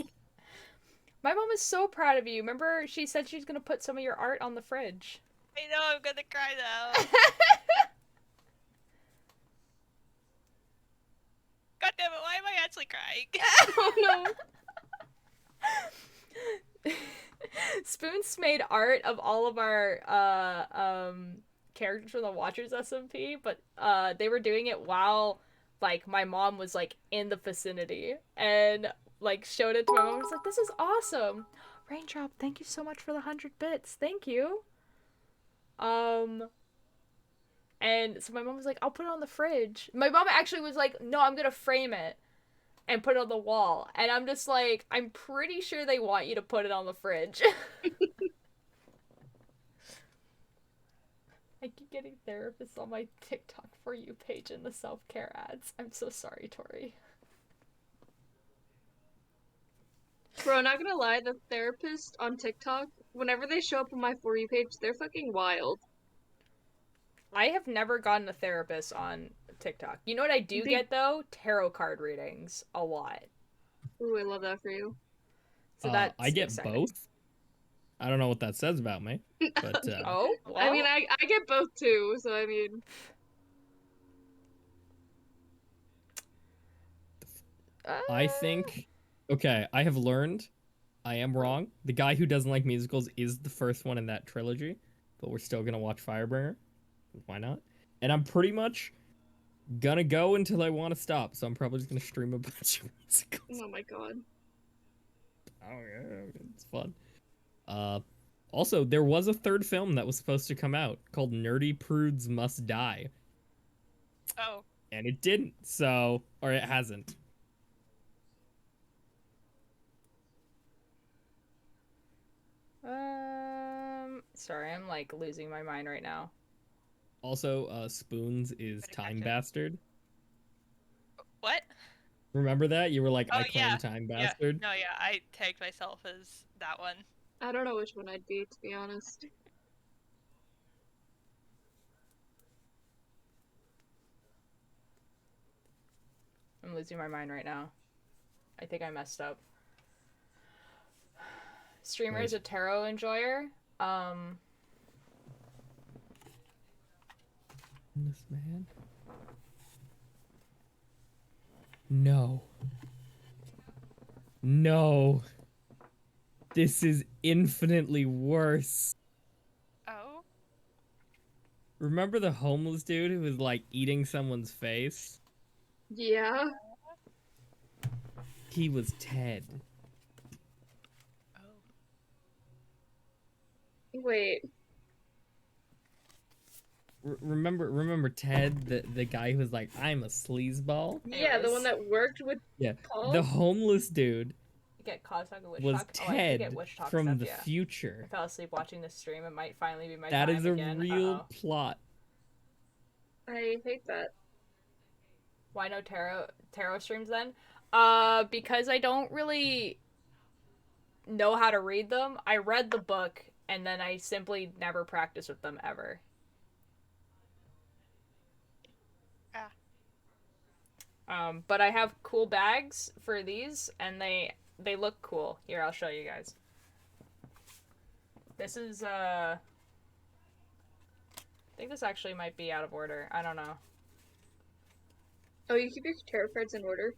[SPEAKER 2] My mom is so proud of you. Remember, she said she's gonna put some of your art on the fridge.
[SPEAKER 4] I know, I'm gonna cry now. God damn it, why am I actually crying?
[SPEAKER 5] oh no.
[SPEAKER 2] Spoons made art of all of our characters from the Watchers SMP, but they were doing it while like my mom was like in the vicinity and like showed it to my mom. I was like, "This is awesome, Raindrop! Thank you so much for the 100 bits. Thank you." And so my mom was like, "I'll put it on the fridge." My mom actually was like, "No, I'm gonna frame it and put it on the wall." And I'm just like, I'm pretty sure they want you to put it on the fridge. I keep getting therapists on my TikTok For You page in the self-care ads. I'm so sorry, Tori.
[SPEAKER 5] Bro, not gonna lie, the therapist on TikTok, whenever they show up on my For You page, they're fucking wild.
[SPEAKER 2] I have never gotten a therapist on TikTok. You know what I do get, though? Tarot card readings. A lot.
[SPEAKER 5] Ooh, I love that for you.
[SPEAKER 2] So that's
[SPEAKER 3] I get
[SPEAKER 2] exciting.
[SPEAKER 3] both. I don't know what that says about me, but
[SPEAKER 2] Oh, well.
[SPEAKER 5] I mean, I get both too, so I mean...
[SPEAKER 3] I think, okay, I have learned I am wrong. The guy who doesn't like musicals is the first one in that trilogy, but we're still gonna watch Firebringer. Why not? And I'm pretty much gonna go until I want to stop, so I'm probably just gonna stream a bunch of musicals.
[SPEAKER 5] Oh my god.
[SPEAKER 3] Oh yeah, it's fun. Also, there was a third film that was supposed to come out called Nerdy Prudes Must Die,
[SPEAKER 4] Oh.
[SPEAKER 3] and it didn't, so, or it hasn't.
[SPEAKER 2] Sorry, I'm like losing my mind right now.
[SPEAKER 3] Also, Spoons is
[SPEAKER 4] Better
[SPEAKER 3] Time
[SPEAKER 4] catch it.
[SPEAKER 3] Bastard.
[SPEAKER 4] What?
[SPEAKER 3] Remember that? You were like,
[SPEAKER 4] Oh,
[SPEAKER 3] I claim
[SPEAKER 4] yeah.
[SPEAKER 3] Time Bastard.
[SPEAKER 4] Yeah. No, yeah, I tagged myself as that one.
[SPEAKER 5] I don't know which one I'd be, to be honest.
[SPEAKER 2] I'm losing my mind right now. I think I messed up. Streamer is a tarot enjoyer.
[SPEAKER 3] This man. No. No. This is infinitely worse.
[SPEAKER 4] Oh?
[SPEAKER 3] Remember the homeless dude who was like eating someone's face?
[SPEAKER 5] Yeah.
[SPEAKER 3] He was Ted.
[SPEAKER 4] Oh.
[SPEAKER 5] Wait.
[SPEAKER 3] Remember Ted, the guy who was like, I'm a sleazeball?
[SPEAKER 5] Yeah, the one that worked with
[SPEAKER 3] Yeah.
[SPEAKER 5] Paul?
[SPEAKER 3] The homeless dude
[SPEAKER 2] Get Cossack and Witch
[SPEAKER 3] was
[SPEAKER 2] Talk. Oh, I did get
[SPEAKER 3] Ted
[SPEAKER 2] Witch Talk
[SPEAKER 3] from
[SPEAKER 2] stuff,
[SPEAKER 3] the
[SPEAKER 2] yeah. I
[SPEAKER 3] future.
[SPEAKER 2] fell asleep watching this stream. It might finally be my
[SPEAKER 3] That
[SPEAKER 2] time
[SPEAKER 3] is a
[SPEAKER 2] again.
[SPEAKER 3] real plot.
[SPEAKER 5] I hate that.
[SPEAKER 2] Why no tarot streams then? Because I don't really know how to read them. I read the book and then I simply never practiced with them ever. But I have cool bags for these and they look cool. Here, I'll show you guys. This is I think this actually might be out of order. I don't know.
[SPEAKER 5] Oh, you keep your tarot cards in order?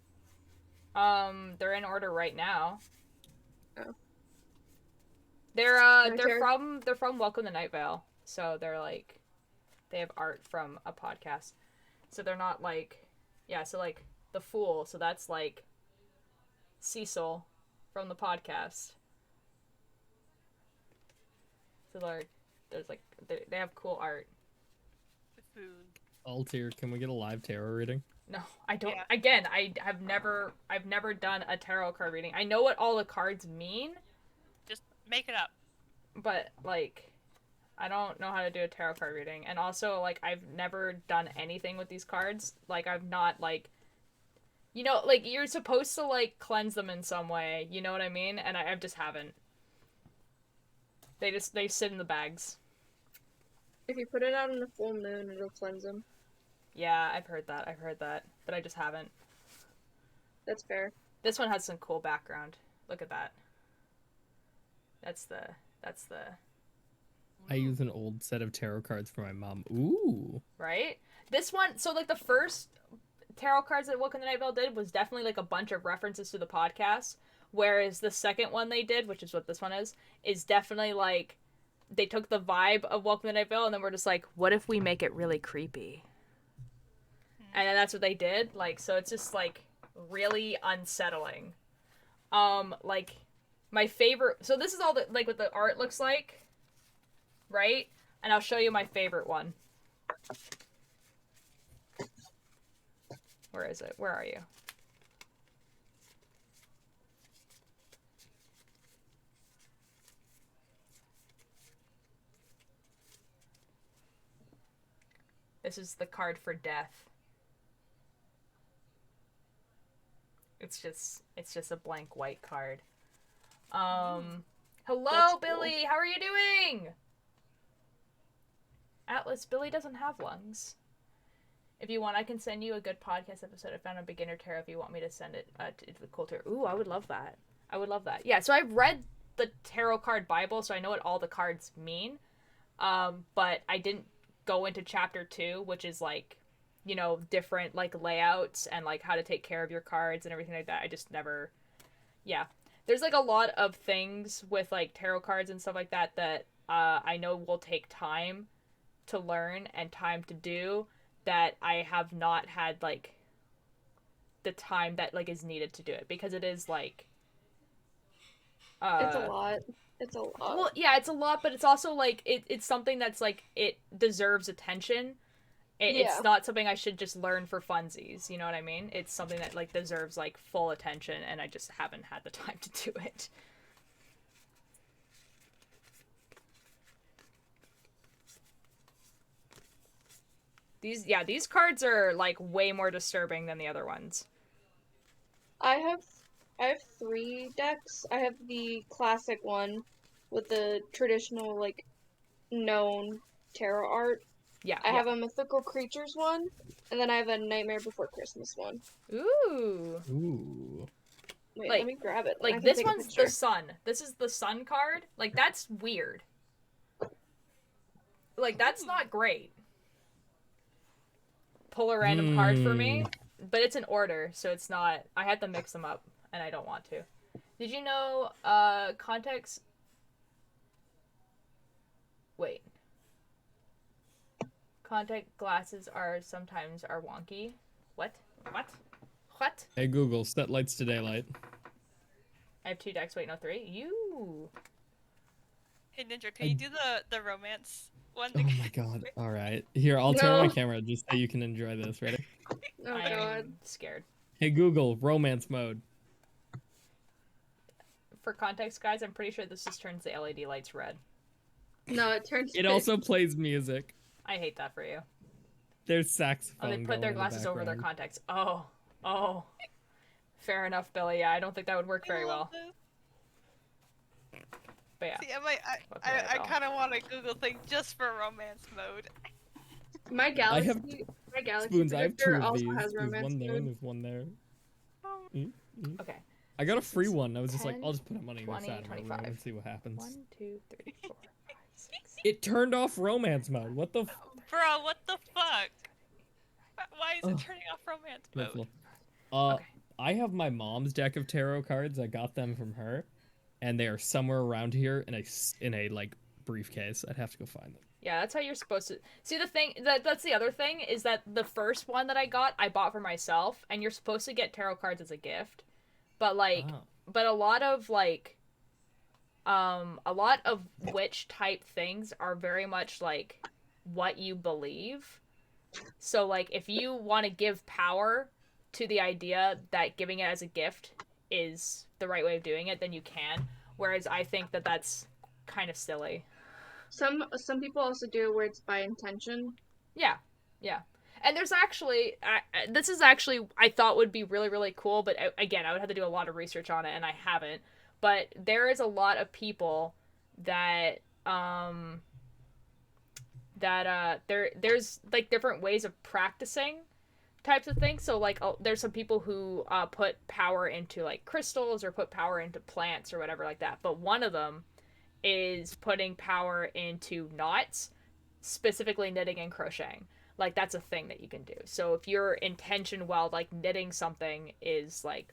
[SPEAKER 2] They're in order right now.
[SPEAKER 5] Oh.
[SPEAKER 2] They're from Welcome to Night Vale. So they're like they have art from a podcast. So they're not like so like the Fool, so that's like Cecil from the podcast. So there's like they have cool art.
[SPEAKER 4] Food.
[SPEAKER 3] Altair, can we get a live tarot reading?
[SPEAKER 2] No, I don't.
[SPEAKER 4] Yeah.
[SPEAKER 2] Again, I've never done a tarot card reading. I know what all the cards mean,
[SPEAKER 4] Just make it up.
[SPEAKER 2] but like I don't know how to do a tarot card reading. And also like I've never done anything with these cards. Like I've not like like you're supposed to like cleanse them in some way, you know what I mean? And I just haven't. They sit in the bags.
[SPEAKER 5] If you put it out on a full moon, it'll cleanse them.
[SPEAKER 2] Yeah, I've heard that, but I just haven't.
[SPEAKER 5] That's fair.
[SPEAKER 2] This one has some cool background. Look at that. That's the
[SPEAKER 3] I use an old set of tarot cards for my mom. Ooh.
[SPEAKER 2] right? This one, so like the first tarot cards that Welcome to Night Vale did was definitely like a bunch of references to the podcast, whereas the second one they did, which is what this one is definitely like they took the vibe of Welcome to Night Vale and then we're just like, what if we make it really creepy? And then that's what they did. Like, so it's just like really unsettling. Like my favorite. So this is all the like what the art looks like, right? And I'll show you my favorite one. Where is it? Where are you? This is the card for death. It's just a blank white card. Hello,
[SPEAKER 5] That's cool.
[SPEAKER 2] Billy. How are you doing? Atlas, Billy doesn't have lungs. If you want, I can send you a good podcast episode. I found a beginner tarot if you want me to send it to the cool tarot. Ooh, I would love that. I would love that. Yeah, so I've read the tarot card Bible, so I know what all the cards mean. But I didn't go into chapter 2, which is like, different like layouts and like how to take care of your cards and everything like that. I just never, yeah. There's like a lot of things with like tarot cards and stuff like that I know will take time to learn and time to do that I have not had like the time that like is needed to do it because it is like
[SPEAKER 5] It's a lot. It's a lot.
[SPEAKER 2] well, yeah, it's a lot, but it's also like it's something that's like it deserves attention. It's not something I should just learn for funsies, you know what I mean? It's something that like deserves like full attention and I just haven't had the time to do it. These cards are like way more disturbing than the other ones.
[SPEAKER 5] I have 3 decks. I have the classic one with the traditional like known tarot art.
[SPEAKER 2] Yeah.
[SPEAKER 5] I have a mythical creatures one, and then I have a Nightmare Before Christmas one.
[SPEAKER 2] Ooh.
[SPEAKER 3] Ooh.
[SPEAKER 5] Wait,
[SPEAKER 2] Like-
[SPEAKER 5] let me grab it.
[SPEAKER 2] Like this one's the sun. This is the sun card. Like that's weird. Like that's not great. Pull a random card for me, but it's in order, so it's not. I had to mix them up, and I don't want to. Did you know? Context. Wait. Contact glasses are sometimes wonky. What? What?
[SPEAKER 3] Hey Google, set lights to daylight.
[SPEAKER 2] I have 2 decks. Wait, no, 3. You.
[SPEAKER 4] Hey Ninja, can you do the romance one?
[SPEAKER 3] Oh my god. Alright. Here, I'll turn on my camera just so you can enjoy this. Ready?
[SPEAKER 5] Oh
[SPEAKER 2] I
[SPEAKER 5] god.
[SPEAKER 2] am scared.
[SPEAKER 3] Hey Google, romance mode.
[SPEAKER 2] For context, guys, I'm pretty sure this just turns the LED lights red.
[SPEAKER 5] No, it turns.
[SPEAKER 3] It also plays music.
[SPEAKER 2] I hate that for you.
[SPEAKER 3] There's saxophone.
[SPEAKER 2] Oh, they put
[SPEAKER 3] going
[SPEAKER 2] their
[SPEAKER 3] in the
[SPEAKER 2] glasses over their
[SPEAKER 3] background.
[SPEAKER 2] contacts. Oh. Fair enough, Billy. Yeah, I don't think that would work very well. But yeah.
[SPEAKER 4] See,
[SPEAKER 2] Welcome
[SPEAKER 4] I
[SPEAKER 2] to
[SPEAKER 4] kind of want a Google thing just for romance mode.
[SPEAKER 5] My Galaxy. My Galaxy
[SPEAKER 3] Spoons, I have 2
[SPEAKER 5] projector
[SPEAKER 3] of
[SPEAKER 5] also
[SPEAKER 3] these.
[SPEAKER 5] has
[SPEAKER 3] There's
[SPEAKER 5] romance
[SPEAKER 3] one there and
[SPEAKER 5] mode.
[SPEAKER 3] there's one there.
[SPEAKER 2] Okay.
[SPEAKER 3] I got a free one. I was just like,
[SPEAKER 2] 10,
[SPEAKER 3] I'll just put money on
[SPEAKER 2] 20,
[SPEAKER 3] the side
[SPEAKER 2] 25.
[SPEAKER 3] and see what happens.
[SPEAKER 2] 1, 2, 3, 4, 5, 6.
[SPEAKER 3] It turned off romance mode. What the
[SPEAKER 4] Bro, what the fuck? Why is it
[SPEAKER 3] Ugh.
[SPEAKER 4] turning off romance mode?
[SPEAKER 2] Okay.
[SPEAKER 3] I have my mom's deck of tarot cards. I got them from her, and they are somewhere around here in a like briefcase. I'd have to go find them.
[SPEAKER 2] Yeah, that's how you're supposed to. See, the thing that's the other thing is that the first one that I bought for myself, and you're supposed to get tarot cards as a gift. But like,
[SPEAKER 3] Oh.
[SPEAKER 2] but a lot of witch type things are very much like what you believe. So like, if you want to give power to the idea that giving it as a gift is the right way of doing it, then you can. Whereas I think that that's kind of silly.
[SPEAKER 5] Some people also do it where it's by intention.
[SPEAKER 2] Yeah, yeah. And there's actually, this is actually, I thought would be really, really cool, but again, I would have to do a lot of research on it, and I haven't. But there is a lot of people that, there's, like, different ways of practicing types of things. So, like, there's some people who put power into, like, crystals or put power into plants or whatever like that. But one of them is putting power into knots, specifically knitting and crocheting. Like, that's a thing that you can do. So if your intention while like knitting something is like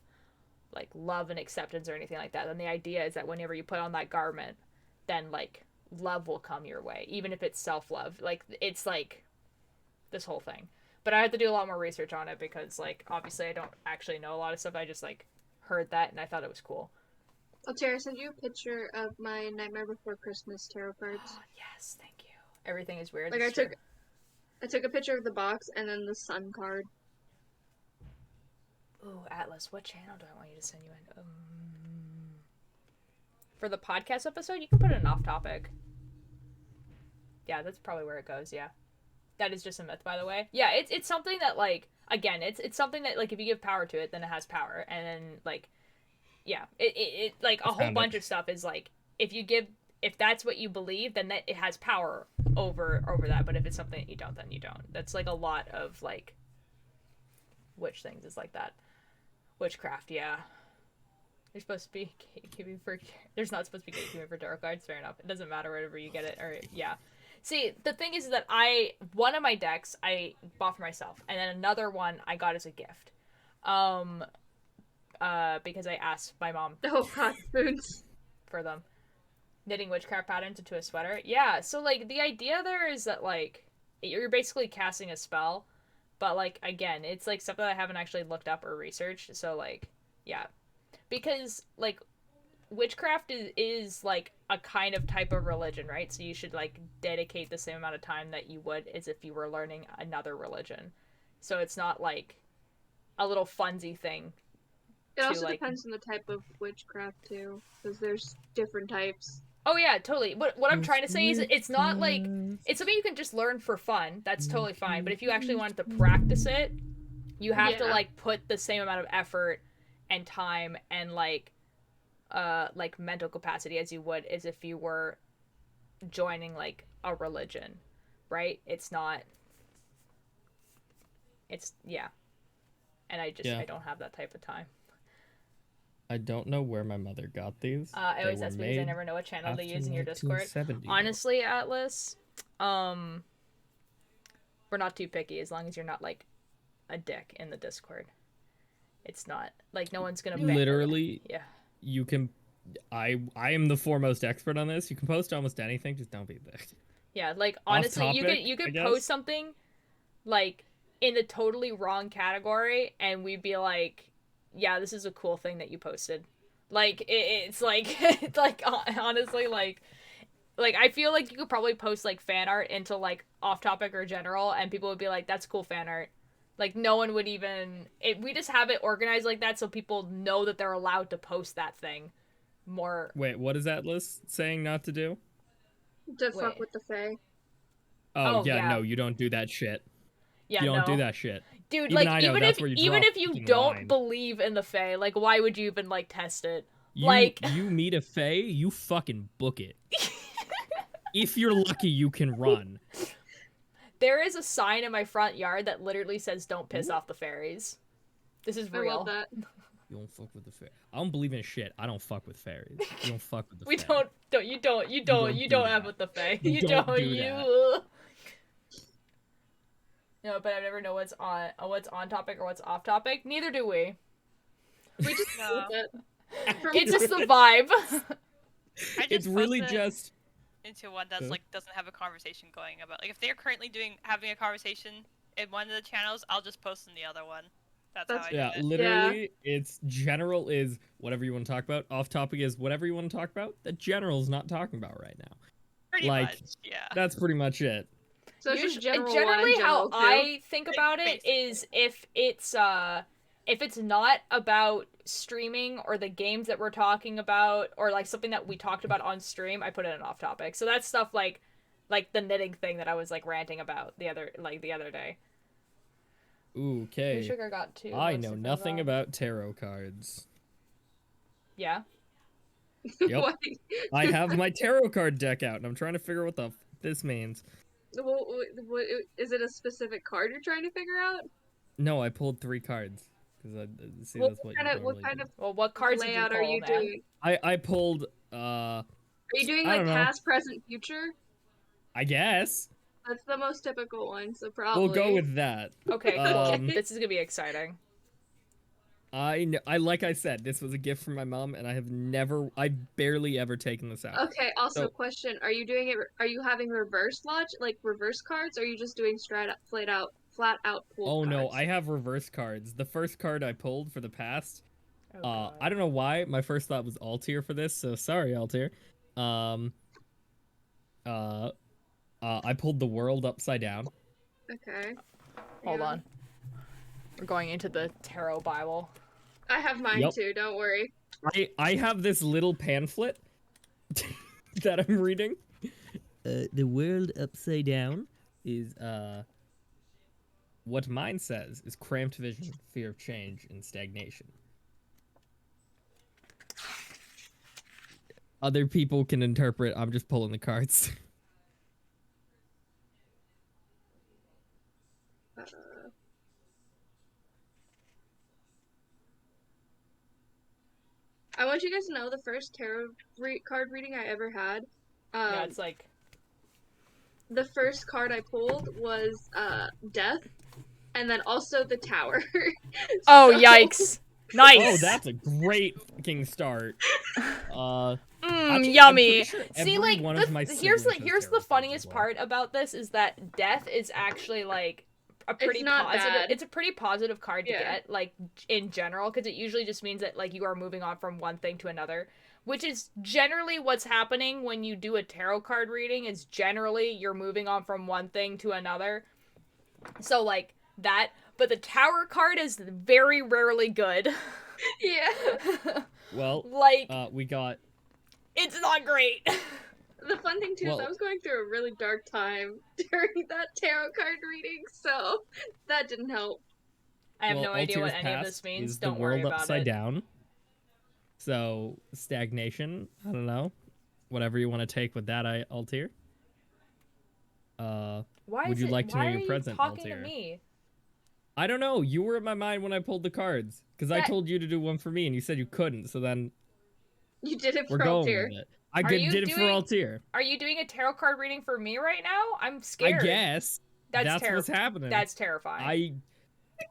[SPEAKER 2] love and acceptance or anything like that, then the idea is that whenever you put on that garment, then like love will come your way, even if it's self-love. Like, it's like this whole thing. But I had to do a lot more research on it because, like, obviously I don't actually know a lot of stuff. I just like heard that and I thought it was cool.
[SPEAKER 5] Oh, Tara, I sent you a picture of my Nightmare Before Christmas tarot cards.
[SPEAKER 2] Yes, thank you. Everything is weird.
[SPEAKER 5] Like, I took a picture of the box and then the sun card.
[SPEAKER 2] Ooh, Atlas, what channel do I want you to send you in? For the podcast episode, you can put it in off topic. Yeah, that's probably where it goes, yeah. That is just a myth, by the way. Yeah, it's something that, like, again, it's something that, like, if you give power to it, then it has power. And then, like, yeah, it like, a whole bunch of stuff is, like, if that's what you believe, then that it has power over that. But if it's something that you don't, then you don't. That's, like, a lot of, like, witch things is like that. Witchcraft, yeah. There's supposed to be gatekeeping for... There's not supposed to be gatekeeping for tarot cards, fair enough. It doesn't matter wherever you get it, or, yeah. See, the thing is that one of my decks I bought for myself, and then another one I got as a gift. Because I asked my mom...
[SPEAKER 5] Oh, God, spoons.
[SPEAKER 2] ...for them. Knitting witchcraft patterns into a sweater. Yeah, so, like, the idea there is that, like, you're basically casting a spell, but, like, again, it's, like, stuff that I haven't actually looked up or researched, so, like, yeah. Because, like, witchcraft is like a kind of type of religion, right? So you should like dedicate the same amount of time that you would as if you were learning another religion. So it's not like a little funsy thing.
[SPEAKER 5] It also depends on the type of witchcraft too, because there's different types.
[SPEAKER 2] Oh yeah, totally. What I'm trying to say is it's not like it's something you can just learn for fun. That's totally fine. But if you actually wanted to practice it, you have to like put the same amount of effort and time and like mental capacity as you would as if you were joining like a religion, right? It's yeah. And I don't have that type of time.
[SPEAKER 3] I don't know where my mother got these.
[SPEAKER 2] I always ask because I never know what channel they use in your Discord. Honestly, Atlas, we're not too picky as long as you're not like a dick in the Discord. It's not like no one's gonna
[SPEAKER 3] literally.
[SPEAKER 2] Yeah.
[SPEAKER 3] You can. I am the foremost expert on this. You can post almost anything, just don't be a dick.
[SPEAKER 2] Yeah, like honestly,
[SPEAKER 3] topic,
[SPEAKER 2] you could post something like in the totally wrong category, and we'd be like, "Yeah, this is a cool thing that you posted." Like it's like it's like honestly like I feel like you could probably post like fan art into like off topic or general, and people would be like, "That's cool fan art." Like no one would even. We just have it organized like that so people know that they're allowed to post that thing. More.
[SPEAKER 3] Wait, what is that list saying not to do?
[SPEAKER 5] To fuck with the fae.
[SPEAKER 3] Oh yeah, no, you don't do that shit.
[SPEAKER 2] Yeah,
[SPEAKER 3] you don't do that shit,
[SPEAKER 2] dude.
[SPEAKER 3] Even
[SPEAKER 2] like even if you don't believe in the fae, like why would you even like test it?
[SPEAKER 3] You meet a fae, you fucking book it. If you're lucky, you can run.
[SPEAKER 2] There is a sign in my front yard that literally says "Don't piss off the fairies." This is real.
[SPEAKER 5] I love that.
[SPEAKER 3] You don't fuck with the fairies. I don't believe in shit. I don't fuck with fairies. You don't fuck with the
[SPEAKER 2] We
[SPEAKER 3] fae.
[SPEAKER 2] You don't have with the fae. You don't. No, but I never know what's on topic or what's off topic. Neither do we.
[SPEAKER 5] We just know it.
[SPEAKER 2] It's just the vibe.
[SPEAKER 3] It's really just
[SPEAKER 4] into one that's like doesn't have a conversation going about. Like if they're currently having a conversation in one of the channels, I'll just post in the other one. That's how I
[SPEAKER 3] Yeah,
[SPEAKER 4] did it.
[SPEAKER 3] literally, it's general is whatever you want to talk about. Off topic is whatever you want to talk about. That general's not talking about right now.
[SPEAKER 4] Pretty
[SPEAKER 3] Like,
[SPEAKER 4] much, yeah.
[SPEAKER 3] that's pretty much it.
[SPEAKER 5] So it's just general one
[SPEAKER 2] generally
[SPEAKER 5] and general
[SPEAKER 2] how
[SPEAKER 5] two.
[SPEAKER 2] I think about it
[SPEAKER 4] Basically.
[SPEAKER 2] is if it's not about streaming or the games that we're talking about or like something that we talked about on stream, I put it in off topic. So that's stuff like the knitting thing that I was like ranting about the other day.
[SPEAKER 3] Ooh, okay.
[SPEAKER 2] Sugar got 2.
[SPEAKER 3] I know nothing about tarot cards.
[SPEAKER 2] Yeah.
[SPEAKER 3] Yep.
[SPEAKER 5] What?
[SPEAKER 3] I have my tarot card deck out, and I'm trying to figure out what this means.
[SPEAKER 5] What is it? A specific card you're trying to figure out?
[SPEAKER 3] No, I pulled 3 cards because I see
[SPEAKER 5] Well,
[SPEAKER 3] that's what
[SPEAKER 5] what
[SPEAKER 3] you
[SPEAKER 5] kind of
[SPEAKER 3] normally do.
[SPEAKER 2] Well, what cards
[SPEAKER 5] layout
[SPEAKER 2] did you
[SPEAKER 5] are
[SPEAKER 2] pull,
[SPEAKER 5] you
[SPEAKER 2] man?
[SPEAKER 5] doing?
[SPEAKER 3] I pulled
[SPEAKER 5] Are you doing
[SPEAKER 3] I
[SPEAKER 5] like
[SPEAKER 3] don't know.
[SPEAKER 5] past, present, future?
[SPEAKER 3] I guess
[SPEAKER 5] That's the most typical one, so
[SPEAKER 3] we'll
[SPEAKER 5] probably.
[SPEAKER 3] go with that.
[SPEAKER 2] Okay, cool.
[SPEAKER 3] Um,
[SPEAKER 2] This is gonna be exciting.
[SPEAKER 3] I like I said, this was a gift from my mom, and I barely ever taken this out.
[SPEAKER 5] Okay. Also,
[SPEAKER 3] So-
[SPEAKER 5] question: Are you doing it? Are you having reverse logic, like reverse cards? Or are you just doing flat out pulled
[SPEAKER 3] Oh no,
[SPEAKER 5] cards?
[SPEAKER 3] I have reverse cards. The first card I pulled for the past.
[SPEAKER 2] Oh, God.
[SPEAKER 3] I don't know why. My first thought was Altair for this, so sorry, Altair. I pulled the world upside down.
[SPEAKER 5] Okay.
[SPEAKER 2] Hold
[SPEAKER 5] Yeah.
[SPEAKER 2] on. We're going into the tarot Bible.
[SPEAKER 5] I have mine
[SPEAKER 3] Yep.
[SPEAKER 5] too. Don't worry.
[SPEAKER 3] I have this little pamphlet that I'm reading. The world upside down is what mine says is cramped vision, fear of change, and stagnation. Other people can interpret. I'm just pulling the cards.
[SPEAKER 5] I want you guys to know the first tarot card reading I ever had.
[SPEAKER 2] Yeah, it's like
[SPEAKER 5] The first card I pulled was death, and then also the tower.
[SPEAKER 2] oh,
[SPEAKER 5] So-
[SPEAKER 2] yikes. Nice.
[SPEAKER 3] Oh, that's a great fucking start. Actually,
[SPEAKER 2] yummy.
[SPEAKER 3] I'm pretty sure
[SPEAKER 2] See,
[SPEAKER 3] every
[SPEAKER 2] like
[SPEAKER 3] one of my
[SPEAKER 2] here's
[SPEAKER 3] siblings has
[SPEAKER 2] the
[SPEAKER 3] tarot cards
[SPEAKER 2] funniest
[SPEAKER 3] as well.
[SPEAKER 2] part about this is that death is actually like a pretty
[SPEAKER 5] not
[SPEAKER 2] positive.
[SPEAKER 5] bad.
[SPEAKER 2] It's a pretty positive card to
[SPEAKER 5] Yeah.
[SPEAKER 2] get, like in general, because it usually just means that like you are moving on from one thing to another, which is generally what's happening when you do a tarot card reading. Is generally you're moving on from one thing to another. So like that, but the tower card is very rarely good.
[SPEAKER 5] Yeah.
[SPEAKER 3] Well,
[SPEAKER 2] Like
[SPEAKER 3] we got
[SPEAKER 2] it's not great.
[SPEAKER 5] The fun thing too is
[SPEAKER 3] Well-
[SPEAKER 5] I was going through a really dark time during that tarot card reading, so that didn't help.
[SPEAKER 2] I have no idea what
[SPEAKER 3] Altair's
[SPEAKER 2] any of this
[SPEAKER 3] past
[SPEAKER 2] means.
[SPEAKER 3] is
[SPEAKER 2] Don't
[SPEAKER 3] the
[SPEAKER 2] worry
[SPEAKER 3] world
[SPEAKER 2] about
[SPEAKER 3] upside
[SPEAKER 2] it.
[SPEAKER 3] down. So stagnation. I don't know. Whatever you want to take with that, Altair.
[SPEAKER 2] Why
[SPEAKER 3] Would
[SPEAKER 2] is
[SPEAKER 3] you
[SPEAKER 2] it,
[SPEAKER 3] like to
[SPEAKER 2] why
[SPEAKER 3] know
[SPEAKER 2] are
[SPEAKER 3] your
[SPEAKER 2] you
[SPEAKER 3] present,
[SPEAKER 2] talking
[SPEAKER 3] Altair?
[SPEAKER 2] to me?
[SPEAKER 3] I don't know. You were in my mind when I pulled the cards because I
[SPEAKER 2] That-
[SPEAKER 3] told you to do one for me, and you said you couldn't. So then
[SPEAKER 5] You did it
[SPEAKER 3] we're
[SPEAKER 5] for
[SPEAKER 3] going
[SPEAKER 5] Altair.
[SPEAKER 3] with it. I
[SPEAKER 2] Are you
[SPEAKER 3] did it for
[SPEAKER 2] doing-
[SPEAKER 3] Altair.
[SPEAKER 2] Are you doing a tarot card reading for me right now? I'm
[SPEAKER 3] I
[SPEAKER 2] scared.
[SPEAKER 3] guess that's what's happening.
[SPEAKER 2] That's terrifying.
[SPEAKER 3] I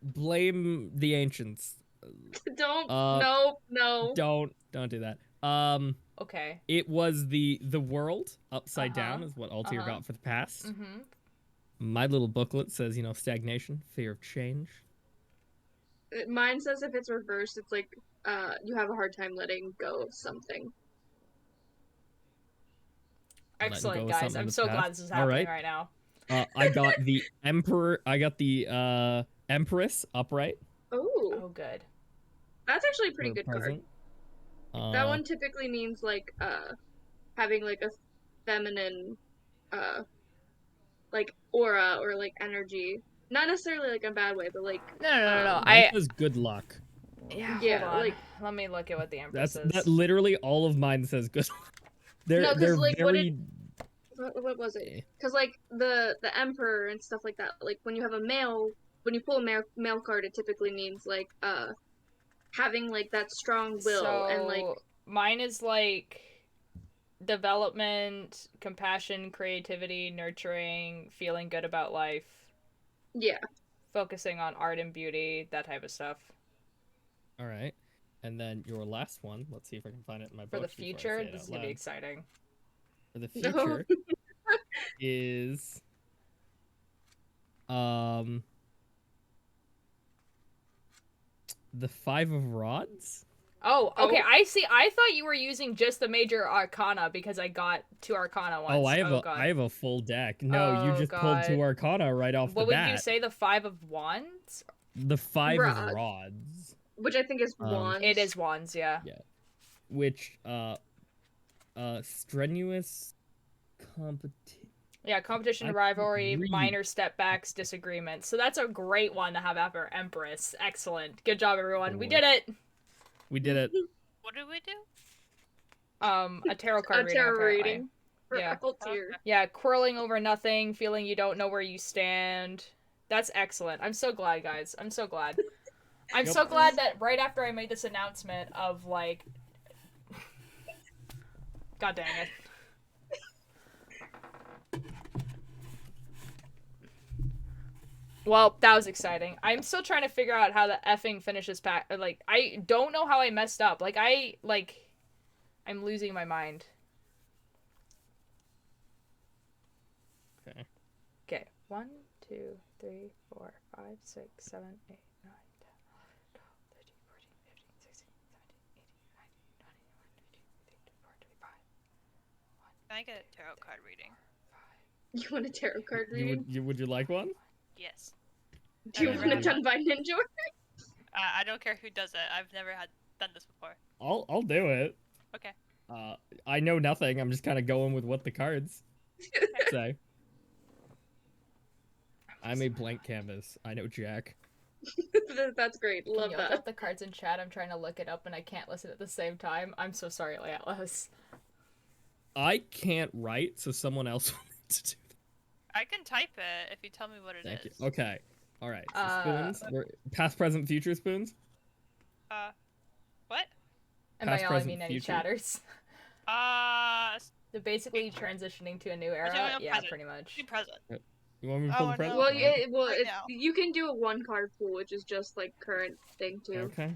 [SPEAKER 3] blame the ancients.
[SPEAKER 5] Don't.
[SPEAKER 3] Uh,
[SPEAKER 5] No.
[SPEAKER 3] Don't do that.
[SPEAKER 2] Okay.
[SPEAKER 3] It was the world upside down
[SPEAKER 2] Uh-huh.
[SPEAKER 3] is what Altair got for the past.
[SPEAKER 2] Mm-hmm.
[SPEAKER 3] My little booklet says, stagnation, fear of change.
[SPEAKER 5] Mine says if it's reversed, it's like you have a hard time letting go of something.
[SPEAKER 3] Letting
[SPEAKER 2] Excellent,
[SPEAKER 3] go of
[SPEAKER 2] guys.
[SPEAKER 3] something in
[SPEAKER 2] I'm
[SPEAKER 3] the
[SPEAKER 2] so glad
[SPEAKER 3] past.
[SPEAKER 2] this is
[SPEAKER 3] All
[SPEAKER 2] happening
[SPEAKER 3] right.
[SPEAKER 2] right now.
[SPEAKER 3] I got the emperor. I got the empress upright.
[SPEAKER 5] Oh, Oh,
[SPEAKER 2] good.
[SPEAKER 5] that's actually a pretty
[SPEAKER 3] for
[SPEAKER 5] good card.
[SPEAKER 3] present.
[SPEAKER 5] That one typically means like having like a feminine like aura or like energy. Not necessarily like in a bad way, but like
[SPEAKER 2] No.
[SPEAKER 3] Mine says good luck.
[SPEAKER 2] Yeah,
[SPEAKER 5] Yeah,
[SPEAKER 2] hold on.
[SPEAKER 5] like-
[SPEAKER 2] Let me look at what the Empress is.
[SPEAKER 3] That literally all of mine says good. They're
[SPEAKER 5] No, 'cause,
[SPEAKER 3] they're
[SPEAKER 5] like, what
[SPEAKER 3] very.
[SPEAKER 5] what was
[SPEAKER 3] Eh.
[SPEAKER 5] it? Because like the emperor and stuff like that. Like when you have when you pull a male card, it typically means like having like that strong will and like
[SPEAKER 2] mine is like development, compassion, creativity, nurturing, feeling good about life,
[SPEAKER 5] yeah.
[SPEAKER 2] focusing on art and beauty, that type of stuff.
[SPEAKER 3] All right, and then your last one. Let's see if I can find it in my
[SPEAKER 2] For
[SPEAKER 3] book.
[SPEAKER 2] the
[SPEAKER 3] before I
[SPEAKER 2] future,
[SPEAKER 3] say it
[SPEAKER 2] this is
[SPEAKER 3] out
[SPEAKER 2] gonna be
[SPEAKER 3] loud.
[SPEAKER 2] exciting.
[SPEAKER 3] For the
[SPEAKER 5] No.
[SPEAKER 3] future is The 5 of rods?
[SPEAKER 2] Oh,
[SPEAKER 5] Oh.
[SPEAKER 2] okay. I see. I thought you were using just the major arcana because I got 2 arcana once.
[SPEAKER 3] Oh, I
[SPEAKER 2] God.
[SPEAKER 3] have a full deck. No, you
[SPEAKER 2] Oh,
[SPEAKER 3] just pulled 2
[SPEAKER 2] God.
[SPEAKER 3] arcana right off
[SPEAKER 2] What
[SPEAKER 3] the
[SPEAKER 2] would
[SPEAKER 3] bat.
[SPEAKER 2] you say? The 5 of wands?
[SPEAKER 3] The 5
[SPEAKER 5] Rod.
[SPEAKER 3] of rods.
[SPEAKER 5] Which I think is wands.
[SPEAKER 2] It is wands, yeah.
[SPEAKER 3] Yeah. Which strenuous competition.
[SPEAKER 2] Yeah, competition,
[SPEAKER 3] I
[SPEAKER 2] rivalry,
[SPEAKER 3] can't read.
[SPEAKER 2] minor step backs, disagreements. So that's a great one to have after Empress. Excellent. Good job, everyone. We
[SPEAKER 3] Cool.
[SPEAKER 2] did it.
[SPEAKER 3] We did it.
[SPEAKER 4] What did we do?
[SPEAKER 2] A tarot card
[SPEAKER 5] A
[SPEAKER 2] reading,
[SPEAKER 5] tarot
[SPEAKER 2] apparently.
[SPEAKER 5] reading. For
[SPEAKER 2] Yeah.
[SPEAKER 5] Altair.
[SPEAKER 2] Yeah, quarreling over nothing, feeling you don't know where you stand. That's excellent. I'm so glad, guys. I'm so glad. I'm
[SPEAKER 3] Yep.
[SPEAKER 2] so glad that right after I made this announcement of, like... God dang it. Well, that was exciting. I'm still trying to figure out how the effing finishes pack. Like, I don't know how I messed up. I'm losing my mind.
[SPEAKER 3] Okay.
[SPEAKER 2] Okay. 1, 2, 3, 4, 5, 6, 7, 8, 9, 10, 11, 12, 13, 14, 15, 16, 17, 18, 19, 20, 21, 22, 23, 24, 25.
[SPEAKER 4] Can I get a tarot card reading?
[SPEAKER 5] You want a tarot card reading?
[SPEAKER 3] Would you like one?
[SPEAKER 4] Yes.
[SPEAKER 5] Do you
[SPEAKER 4] I've
[SPEAKER 5] want a
[SPEAKER 4] never
[SPEAKER 5] done by Ninja?
[SPEAKER 4] I don't care who does it. I've never done this before.
[SPEAKER 3] I'll do it.
[SPEAKER 4] Okay.
[SPEAKER 3] I know nothing. I'm just kind of going with what the cards say. I'm a blank canvas. I know Jack.
[SPEAKER 5] That's great.
[SPEAKER 2] Can
[SPEAKER 5] Love
[SPEAKER 2] you look
[SPEAKER 5] that.
[SPEAKER 2] up the cards in chat? I'm trying to look it up and I can't listen at the same time. I'm so sorry, Atlas.
[SPEAKER 3] I can't write, so someone else will need to do that.
[SPEAKER 4] I can type it if you tell me what it is.
[SPEAKER 3] Thank you. Okay. All right. So spoons.
[SPEAKER 2] Uh,
[SPEAKER 3] Past, present, future spoons.
[SPEAKER 4] What?
[SPEAKER 2] And
[SPEAKER 3] Past,
[SPEAKER 2] by all I
[SPEAKER 3] present,
[SPEAKER 2] mean any
[SPEAKER 3] future.
[SPEAKER 2] chatters.
[SPEAKER 4] S-
[SPEAKER 2] So basically transitioning to a new era?
[SPEAKER 4] no,
[SPEAKER 2] Yeah,
[SPEAKER 4] present.
[SPEAKER 2] pretty much.
[SPEAKER 4] do present.
[SPEAKER 3] You want me to
[SPEAKER 4] Oh,
[SPEAKER 3] pull the
[SPEAKER 4] no.
[SPEAKER 3] present?
[SPEAKER 5] Well,
[SPEAKER 3] All
[SPEAKER 5] yeah,
[SPEAKER 3] right.
[SPEAKER 4] Right now.
[SPEAKER 5] you can do a 1-card pool, which is just like current thing too.
[SPEAKER 3] Okay.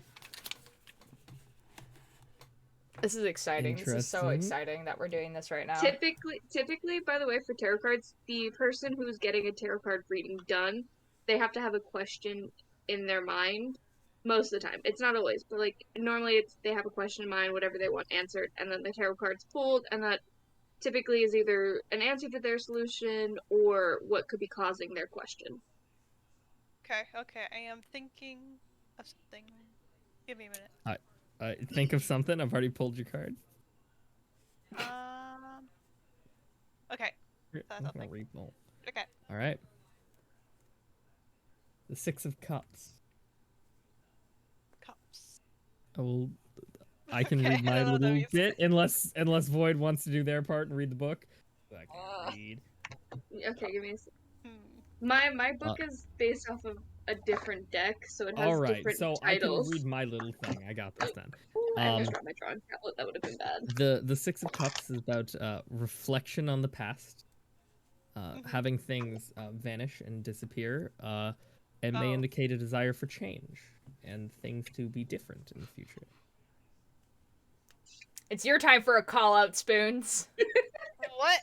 [SPEAKER 2] This is exciting. This is so
[SPEAKER 3] Interesting.
[SPEAKER 2] exciting that we're doing this right now.
[SPEAKER 5] Typically, by the way, for tarot cards, the person who's getting a tarot card reading done, they have to have a question in their mind. Most of the time, it's not always, but like normally, it's they have a question in mind, whatever they want answered, and then the tarot card's pulled, and that typically is either an answer to their solution or what could be causing their question.
[SPEAKER 4] Okay. I am thinking of something. Give me a minute.
[SPEAKER 3] Think of something. I've already pulled your card.
[SPEAKER 4] Okay.
[SPEAKER 3] Here,
[SPEAKER 4] That's
[SPEAKER 3] I'm
[SPEAKER 4] nothing.
[SPEAKER 3] gonna re-roll.
[SPEAKER 4] Okay.
[SPEAKER 3] All right. The 6 of Cups.
[SPEAKER 4] Cups.
[SPEAKER 3] I can
[SPEAKER 4] Okay,
[SPEAKER 3] read
[SPEAKER 4] I
[SPEAKER 3] my
[SPEAKER 4] don't know what that
[SPEAKER 3] little
[SPEAKER 4] means.
[SPEAKER 3] bit unless Void wants to do their part and read the book. I can read.
[SPEAKER 5] Okay, give me a sec.
[SPEAKER 4] Hmm.
[SPEAKER 5] My book is based off of a different deck, so it has
[SPEAKER 3] All right,
[SPEAKER 5] different
[SPEAKER 3] so
[SPEAKER 5] titles.
[SPEAKER 3] I can read my little thing. I got this then.
[SPEAKER 5] I almost dropped my drawing tablet. That would have been bad.
[SPEAKER 3] The 6 of Cups is about reflection on the past, having things vanish and disappear. It may
[SPEAKER 4] Oh.
[SPEAKER 3] indicate a desire for change and things to be different in the future.
[SPEAKER 2] It's your time for a call out, Spoons.
[SPEAKER 4] What?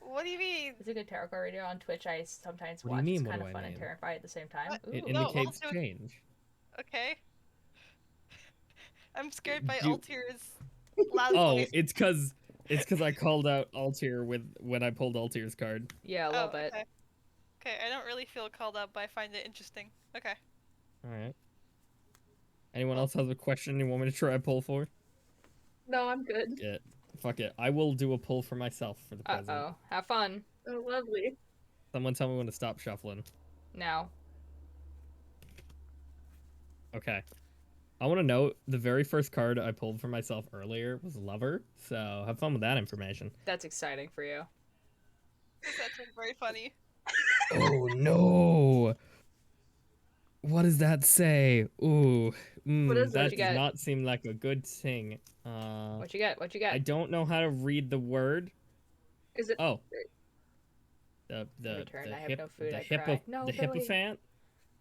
[SPEAKER 4] What do you mean?
[SPEAKER 2] It's a good tarot card reader on Twitch. I sometimes
[SPEAKER 3] What do you
[SPEAKER 2] watch.
[SPEAKER 3] mean,
[SPEAKER 2] It's
[SPEAKER 3] what
[SPEAKER 2] kind
[SPEAKER 3] do
[SPEAKER 2] of
[SPEAKER 3] I
[SPEAKER 2] fun and
[SPEAKER 3] mean?
[SPEAKER 2] terrifying at the same time.
[SPEAKER 4] What?
[SPEAKER 2] Ooh.
[SPEAKER 3] It
[SPEAKER 4] No,
[SPEAKER 3] indicates
[SPEAKER 4] also-
[SPEAKER 3] change.
[SPEAKER 4] Okay. I'm scared by
[SPEAKER 3] Do-
[SPEAKER 4] Altair's loud
[SPEAKER 3] Oh,
[SPEAKER 4] voice.
[SPEAKER 3] it's cause I called out Altair when I pulled Altair's card.
[SPEAKER 2] Yeah, a little bit.
[SPEAKER 4] Okay. Okay, I don't really feel called out, but I find it interesting. Okay.
[SPEAKER 3] All right. Anyone else has a question you want me to try a pull for?
[SPEAKER 5] No, I'm good.
[SPEAKER 3] Yeah. Fuck it. I will do a pull for myself for the present.
[SPEAKER 2] Uh-oh. Have fun.
[SPEAKER 5] Oh, lovely.
[SPEAKER 3] Someone tell me when to stop shuffling.
[SPEAKER 2] Now.
[SPEAKER 3] Okay. I want to note the very first card I pulled for myself earlier was Lover, so have fun with that information.
[SPEAKER 2] That's exciting for you.
[SPEAKER 4] That's very funny.
[SPEAKER 3] Oh no! What does that say? Ooh,
[SPEAKER 5] What is it?
[SPEAKER 3] that
[SPEAKER 2] What'd you
[SPEAKER 3] does
[SPEAKER 2] get?
[SPEAKER 3] not seem like a good thing.
[SPEAKER 2] What you get? What you
[SPEAKER 3] I
[SPEAKER 2] get?
[SPEAKER 3] don't know how to read the word.
[SPEAKER 5] Is it?
[SPEAKER 3] Oh. The
[SPEAKER 2] Return, I have
[SPEAKER 3] hip,
[SPEAKER 2] no food,
[SPEAKER 3] the
[SPEAKER 2] I
[SPEAKER 3] hippo,
[SPEAKER 2] cry. No,
[SPEAKER 3] the
[SPEAKER 2] Billy.
[SPEAKER 3] hippophant.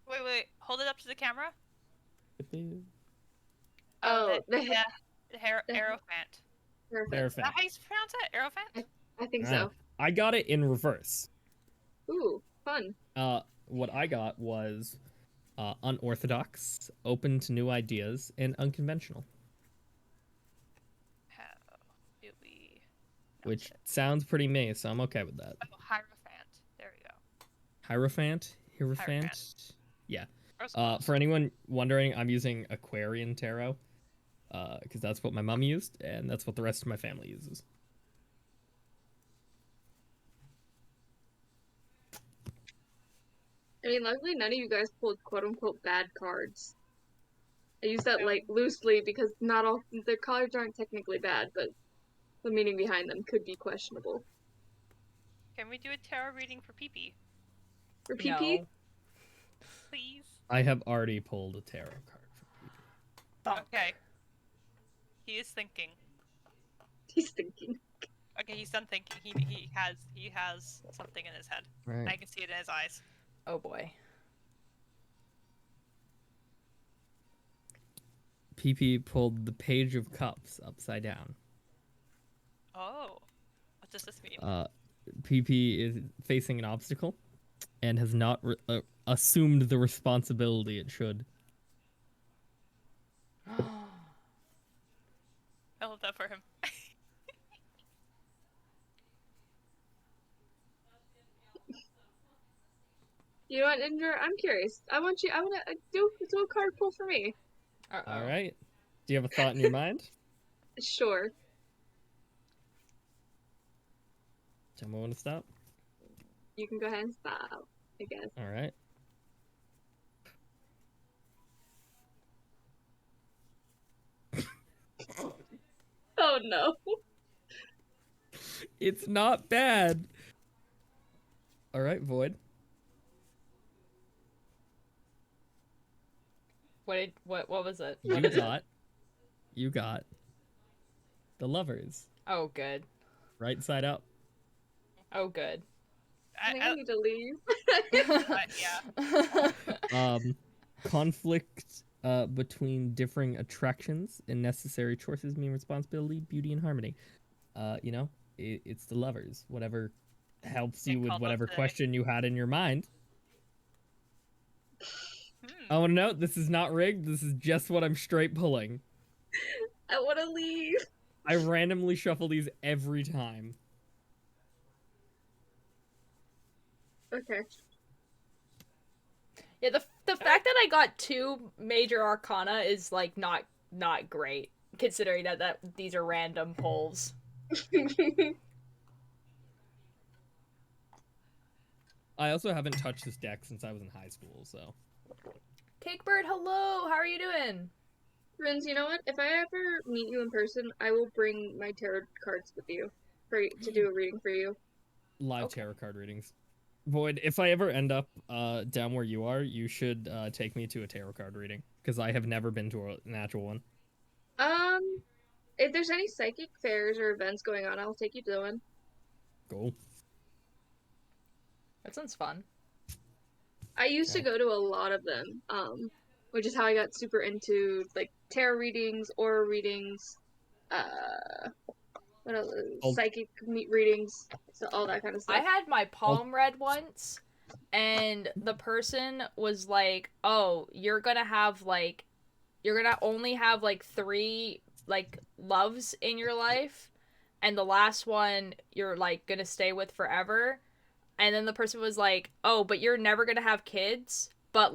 [SPEAKER 4] Wait. Hold it up to the camera.
[SPEAKER 5] Oh, the
[SPEAKER 4] yeah. The
[SPEAKER 5] the-
[SPEAKER 4] Aerophant.
[SPEAKER 5] perfect.
[SPEAKER 4] Is
[SPEAKER 3] Hierophant.
[SPEAKER 4] that how you pronounce it? Aerophant?
[SPEAKER 5] I think
[SPEAKER 3] Ah,
[SPEAKER 5] so.
[SPEAKER 3] I got it in reverse.
[SPEAKER 5] Ooh, fun.
[SPEAKER 3] What I got was unorthodox, open to new ideas, and unconventional.
[SPEAKER 4] How do we?
[SPEAKER 3] Which sounds pretty me, so I'm okay with that.
[SPEAKER 4] Oh, Hierophant. There we go.
[SPEAKER 3] Hierophant?
[SPEAKER 4] Hierophant.
[SPEAKER 3] Yeah.
[SPEAKER 4] That was
[SPEAKER 3] For anyone wondering, I'm using Aquarian Tarot, because that's what my mom used, and that's what the rest of my family uses.
[SPEAKER 5] I mean, luckily none of you guys pulled quote-unquote bad cards. I use that, like, loosely because not all the cards aren't technically bad, but the meaning behind them could be questionable.
[SPEAKER 4] Can we do a tarot reading for PP?
[SPEAKER 5] For PP?
[SPEAKER 2] No.
[SPEAKER 4] Please.
[SPEAKER 3] I have already pulled a tarot card for people.
[SPEAKER 4] Okay. He is thinking.
[SPEAKER 5] He's thinking.
[SPEAKER 4] Okay, he's done thinking. He has something in his head.
[SPEAKER 3] Right.
[SPEAKER 4] I can see it in his eyes.
[SPEAKER 2] Oh boy.
[SPEAKER 3] PP pulled the Page of Cups upside down.
[SPEAKER 4] Oh. What does this mean?
[SPEAKER 3] PP is facing an obstacle and has not assumed the responsibility it should.
[SPEAKER 4] I love that for him.
[SPEAKER 5] You know what, Indra? I'm curious. I want to do a card pull for me.
[SPEAKER 2] Uh-oh.
[SPEAKER 3] All right. Do you have a thought in your mind?
[SPEAKER 5] Sure.
[SPEAKER 3] Tell me when to stop.
[SPEAKER 5] You can go ahead and stop, I guess.
[SPEAKER 3] All right.
[SPEAKER 5] Oh no.
[SPEAKER 3] It's not bad. All right, Void.
[SPEAKER 2] What was it?
[SPEAKER 3] You got the Lovers.
[SPEAKER 2] Oh, good.
[SPEAKER 3] Right side up.
[SPEAKER 2] Oh, good.
[SPEAKER 5] I think I need to leave.
[SPEAKER 4] Yeah.
[SPEAKER 3] Conflict between differing attractions and necessary choices mean responsibility, beauty, and harmony. It's the Lovers. Whatever helps you with whatever question you had in your mind. I want to note, this is not rigged. This is just what I'm straight pulling.
[SPEAKER 5] I want to leave.
[SPEAKER 3] I randomly shuffle these every time.
[SPEAKER 5] Okay.
[SPEAKER 2] Yeah, the fact that I got 2 major arcana is like not great, considering that these are random pulls.
[SPEAKER 3] I also haven't touched this deck since I was in high school, so.
[SPEAKER 2] Cakebird, hello! How are you doing?
[SPEAKER 5] Friends, you know what? If I ever meet you in person, I will bring my tarot cards with you to do a reading for you.
[SPEAKER 3] Live tarot card readings. Void, if I ever end up down where you are, you should take me to a tarot card reading, because I have never been to an actual one.
[SPEAKER 5] If there's any psychic fairs or events going on, I'll take you to one.
[SPEAKER 3] Cool.
[SPEAKER 2] That sounds fun.
[SPEAKER 5] I used to go to a lot of them, which is how I got super into, like, tarot readings, aura readings, what else? Psychic readings, so all that kind of stuff.
[SPEAKER 2] I had my palm read once, and the person was like, "Oh, you're gonna only have like 3 like loves in your life, and the last one you're like gonna stay with forever." And then the person was like, "Oh, but you're never gonna have kids, but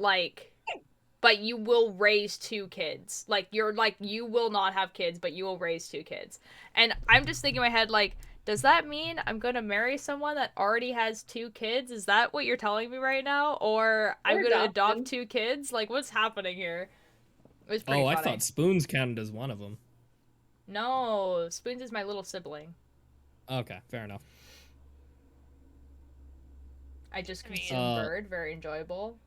[SPEAKER 2] you will raise 2 kids. Like, you will not have kids, but you will raise 2 kids." And I'm just thinking in my head, like, does that mean I'm gonna marry someone that already has 2 kids? Is that what you're telling me right now? Or I'm gonna adopt 2 kids? Like, what's happening here? It was pretty funny.
[SPEAKER 3] I thought Spoons counted as one of them.
[SPEAKER 2] No, Spoons is my little sibling.
[SPEAKER 3] Okay, fair enough.
[SPEAKER 2] I just consumed Bird, very enjoyable.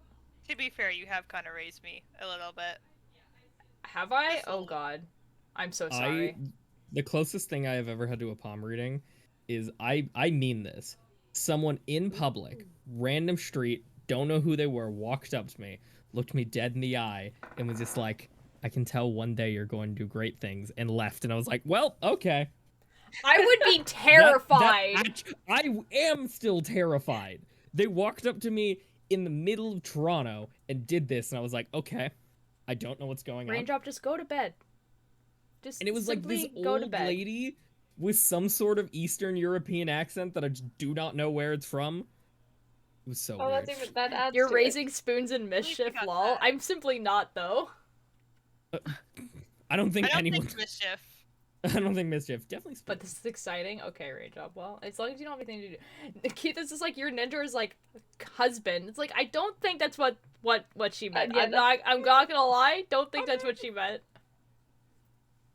[SPEAKER 4] To be fair, you have kind of raised me a little bit.
[SPEAKER 2] Have I? Oh god. I'm so sorry.
[SPEAKER 3] The closest thing I have ever had to a palm reading is, I mean this. Someone in public, random street, don't know who they were, walked up to me, looked me dead in the eye, and was just like, "I can tell one day you're going to do great things," and left. And I was like, well, okay.
[SPEAKER 2] I would be terrified.
[SPEAKER 3] I am still terrified. They walked up to me in the middle of Toronto and did this, and I was like, okay, I don't know what's going on.
[SPEAKER 2] Raindrop, just go to bed. Just
[SPEAKER 3] And it was like this
[SPEAKER 2] simply go to
[SPEAKER 3] old
[SPEAKER 2] bed.
[SPEAKER 3] lady with some sort of Eastern European accent that I just do not know where it's from. It was so
[SPEAKER 5] Oh,
[SPEAKER 3] weird.
[SPEAKER 5] that's even that adds
[SPEAKER 2] You're
[SPEAKER 5] to
[SPEAKER 2] raising spoons in
[SPEAKER 4] least you
[SPEAKER 2] mischief,
[SPEAKER 4] got
[SPEAKER 2] lol.
[SPEAKER 4] that.
[SPEAKER 2] I'm simply not, though.
[SPEAKER 3] I don't think
[SPEAKER 4] I don't
[SPEAKER 3] anyone.
[SPEAKER 4] think mischief.
[SPEAKER 3] I don't think mischief. Definitely.
[SPEAKER 2] But this is exciting. Okay, Raindrop. Well, as long as you don't have anything to do. Keith, this is like your ninja's like husband. It's like I don't think that's what she meant.
[SPEAKER 5] Yeah,
[SPEAKER 2] I'm not gonna lie. Don't think that's what she meant.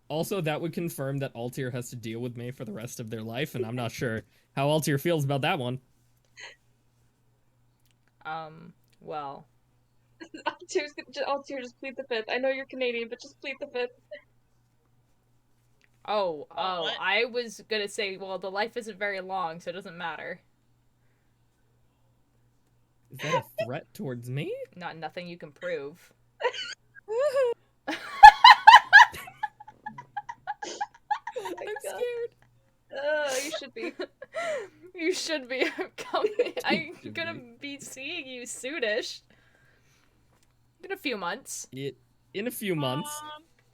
[SPEAKER 3] Also, that would confirm that Altair has to deal with me for the rest of their life, and I'm not sure how Altair feels about that one.
[SPEAKER 2] Well.
[SPEAKER 5] Altier, just plead the fifth. I know you're Canadian, but just plead the fifth.
[SPEAKER 2] Oh,
[SPEAKER 4] what?
[SPEAKER 2] I was gonna say, well, the life isn't very long, so it doesn't matter.
[SPEAKER 3] Is that a threat towards me?
[SPEAKER 2] Nothing you can prove.
[SPEAKER 5] Oh my
[SPEAKER 3] I'm
[SPEAKER 5] God.
[SPEAKER 3] scared.
[SPEAKER 5] You should be.
[SPEAKER 2] You should be coming. I'm gonna be seeing you soonish. In a few months.
[SPEAKER 3] In a few months,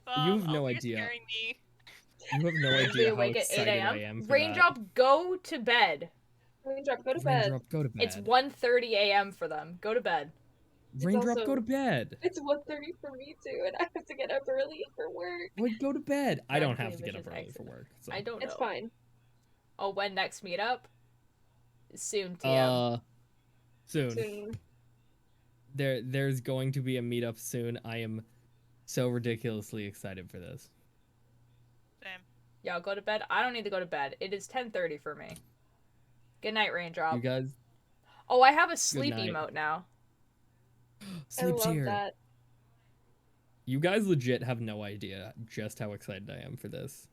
[SPEAKER 4] Mom,
[SPEAKER 3] You have no
[SPEAKER 4] you're
[SPEAKER 3] idea.
[SPEAKER 4] scaring me.
[SPEAKER 3] you have no
[SPEAKER 2] Be
[SPEAKER 3] idea how
[SPEAKER 2] awake at 8
[SPEAKER 3] excited I am
[SPEAKER 2] a.m.
[SPEAKER 3] for
[SPEAKER 2] Raindrop, go to bed.
[SPEAKER 5] Raindrop, go to
[SPEAKER 3] that.
[SPEAKER 5] bed.
[SPEAKER 3] Raindrop, go to bed.
[SPEAKER 2] It's 1:30 a.m. for them. Go to bed.
[SPEAKER 3] Raindrop,
[SPEAKER 5] also-
[SPEAKER 3] go to bed.
[SPEAKER 5] It's 1:30 for me too, and I have to get up early for work.
[SPEAKER 3] Wait, go to bed. I don't
[SPEAKER 2] Exactly,
[SPEAKER 3] have to get
[SPEAKER 2] which
[SPEAKER 3] up
[SPEAKER 2] is
[SPEAKER 3] early for
[SPEAKER 2] excellent.
[SPEAKER 3] work. So.
[SPEAKER 2] I don't know.
[SPEAKER 5] It's fine.
[SPEAKER 2] Oh, when next meetup? Soon, TM.
[SPEAKER 3] Soon. There's going to be a meetup soon. I am so ridiculously excited for this.
[SPEAKER 4] Same.
[SPEAKER 2] Y'all go to bed? I don't need to go to bed. It is 10:30 for me. Good night, Raindrop.
[SPEAKER 3] You guys,
[SPEAKER 2] Oh, I have a sleep
[SPEAKER 3] night.
[SPEAKER 2] emote now.
[SPEAKER 3] sleep
[SPEAKER 5] I love
[SPEAKER 3] tier.
[SPEAKER 5] that.
[SPEAKER 3] You guys legit have no idea just how excited I am for this.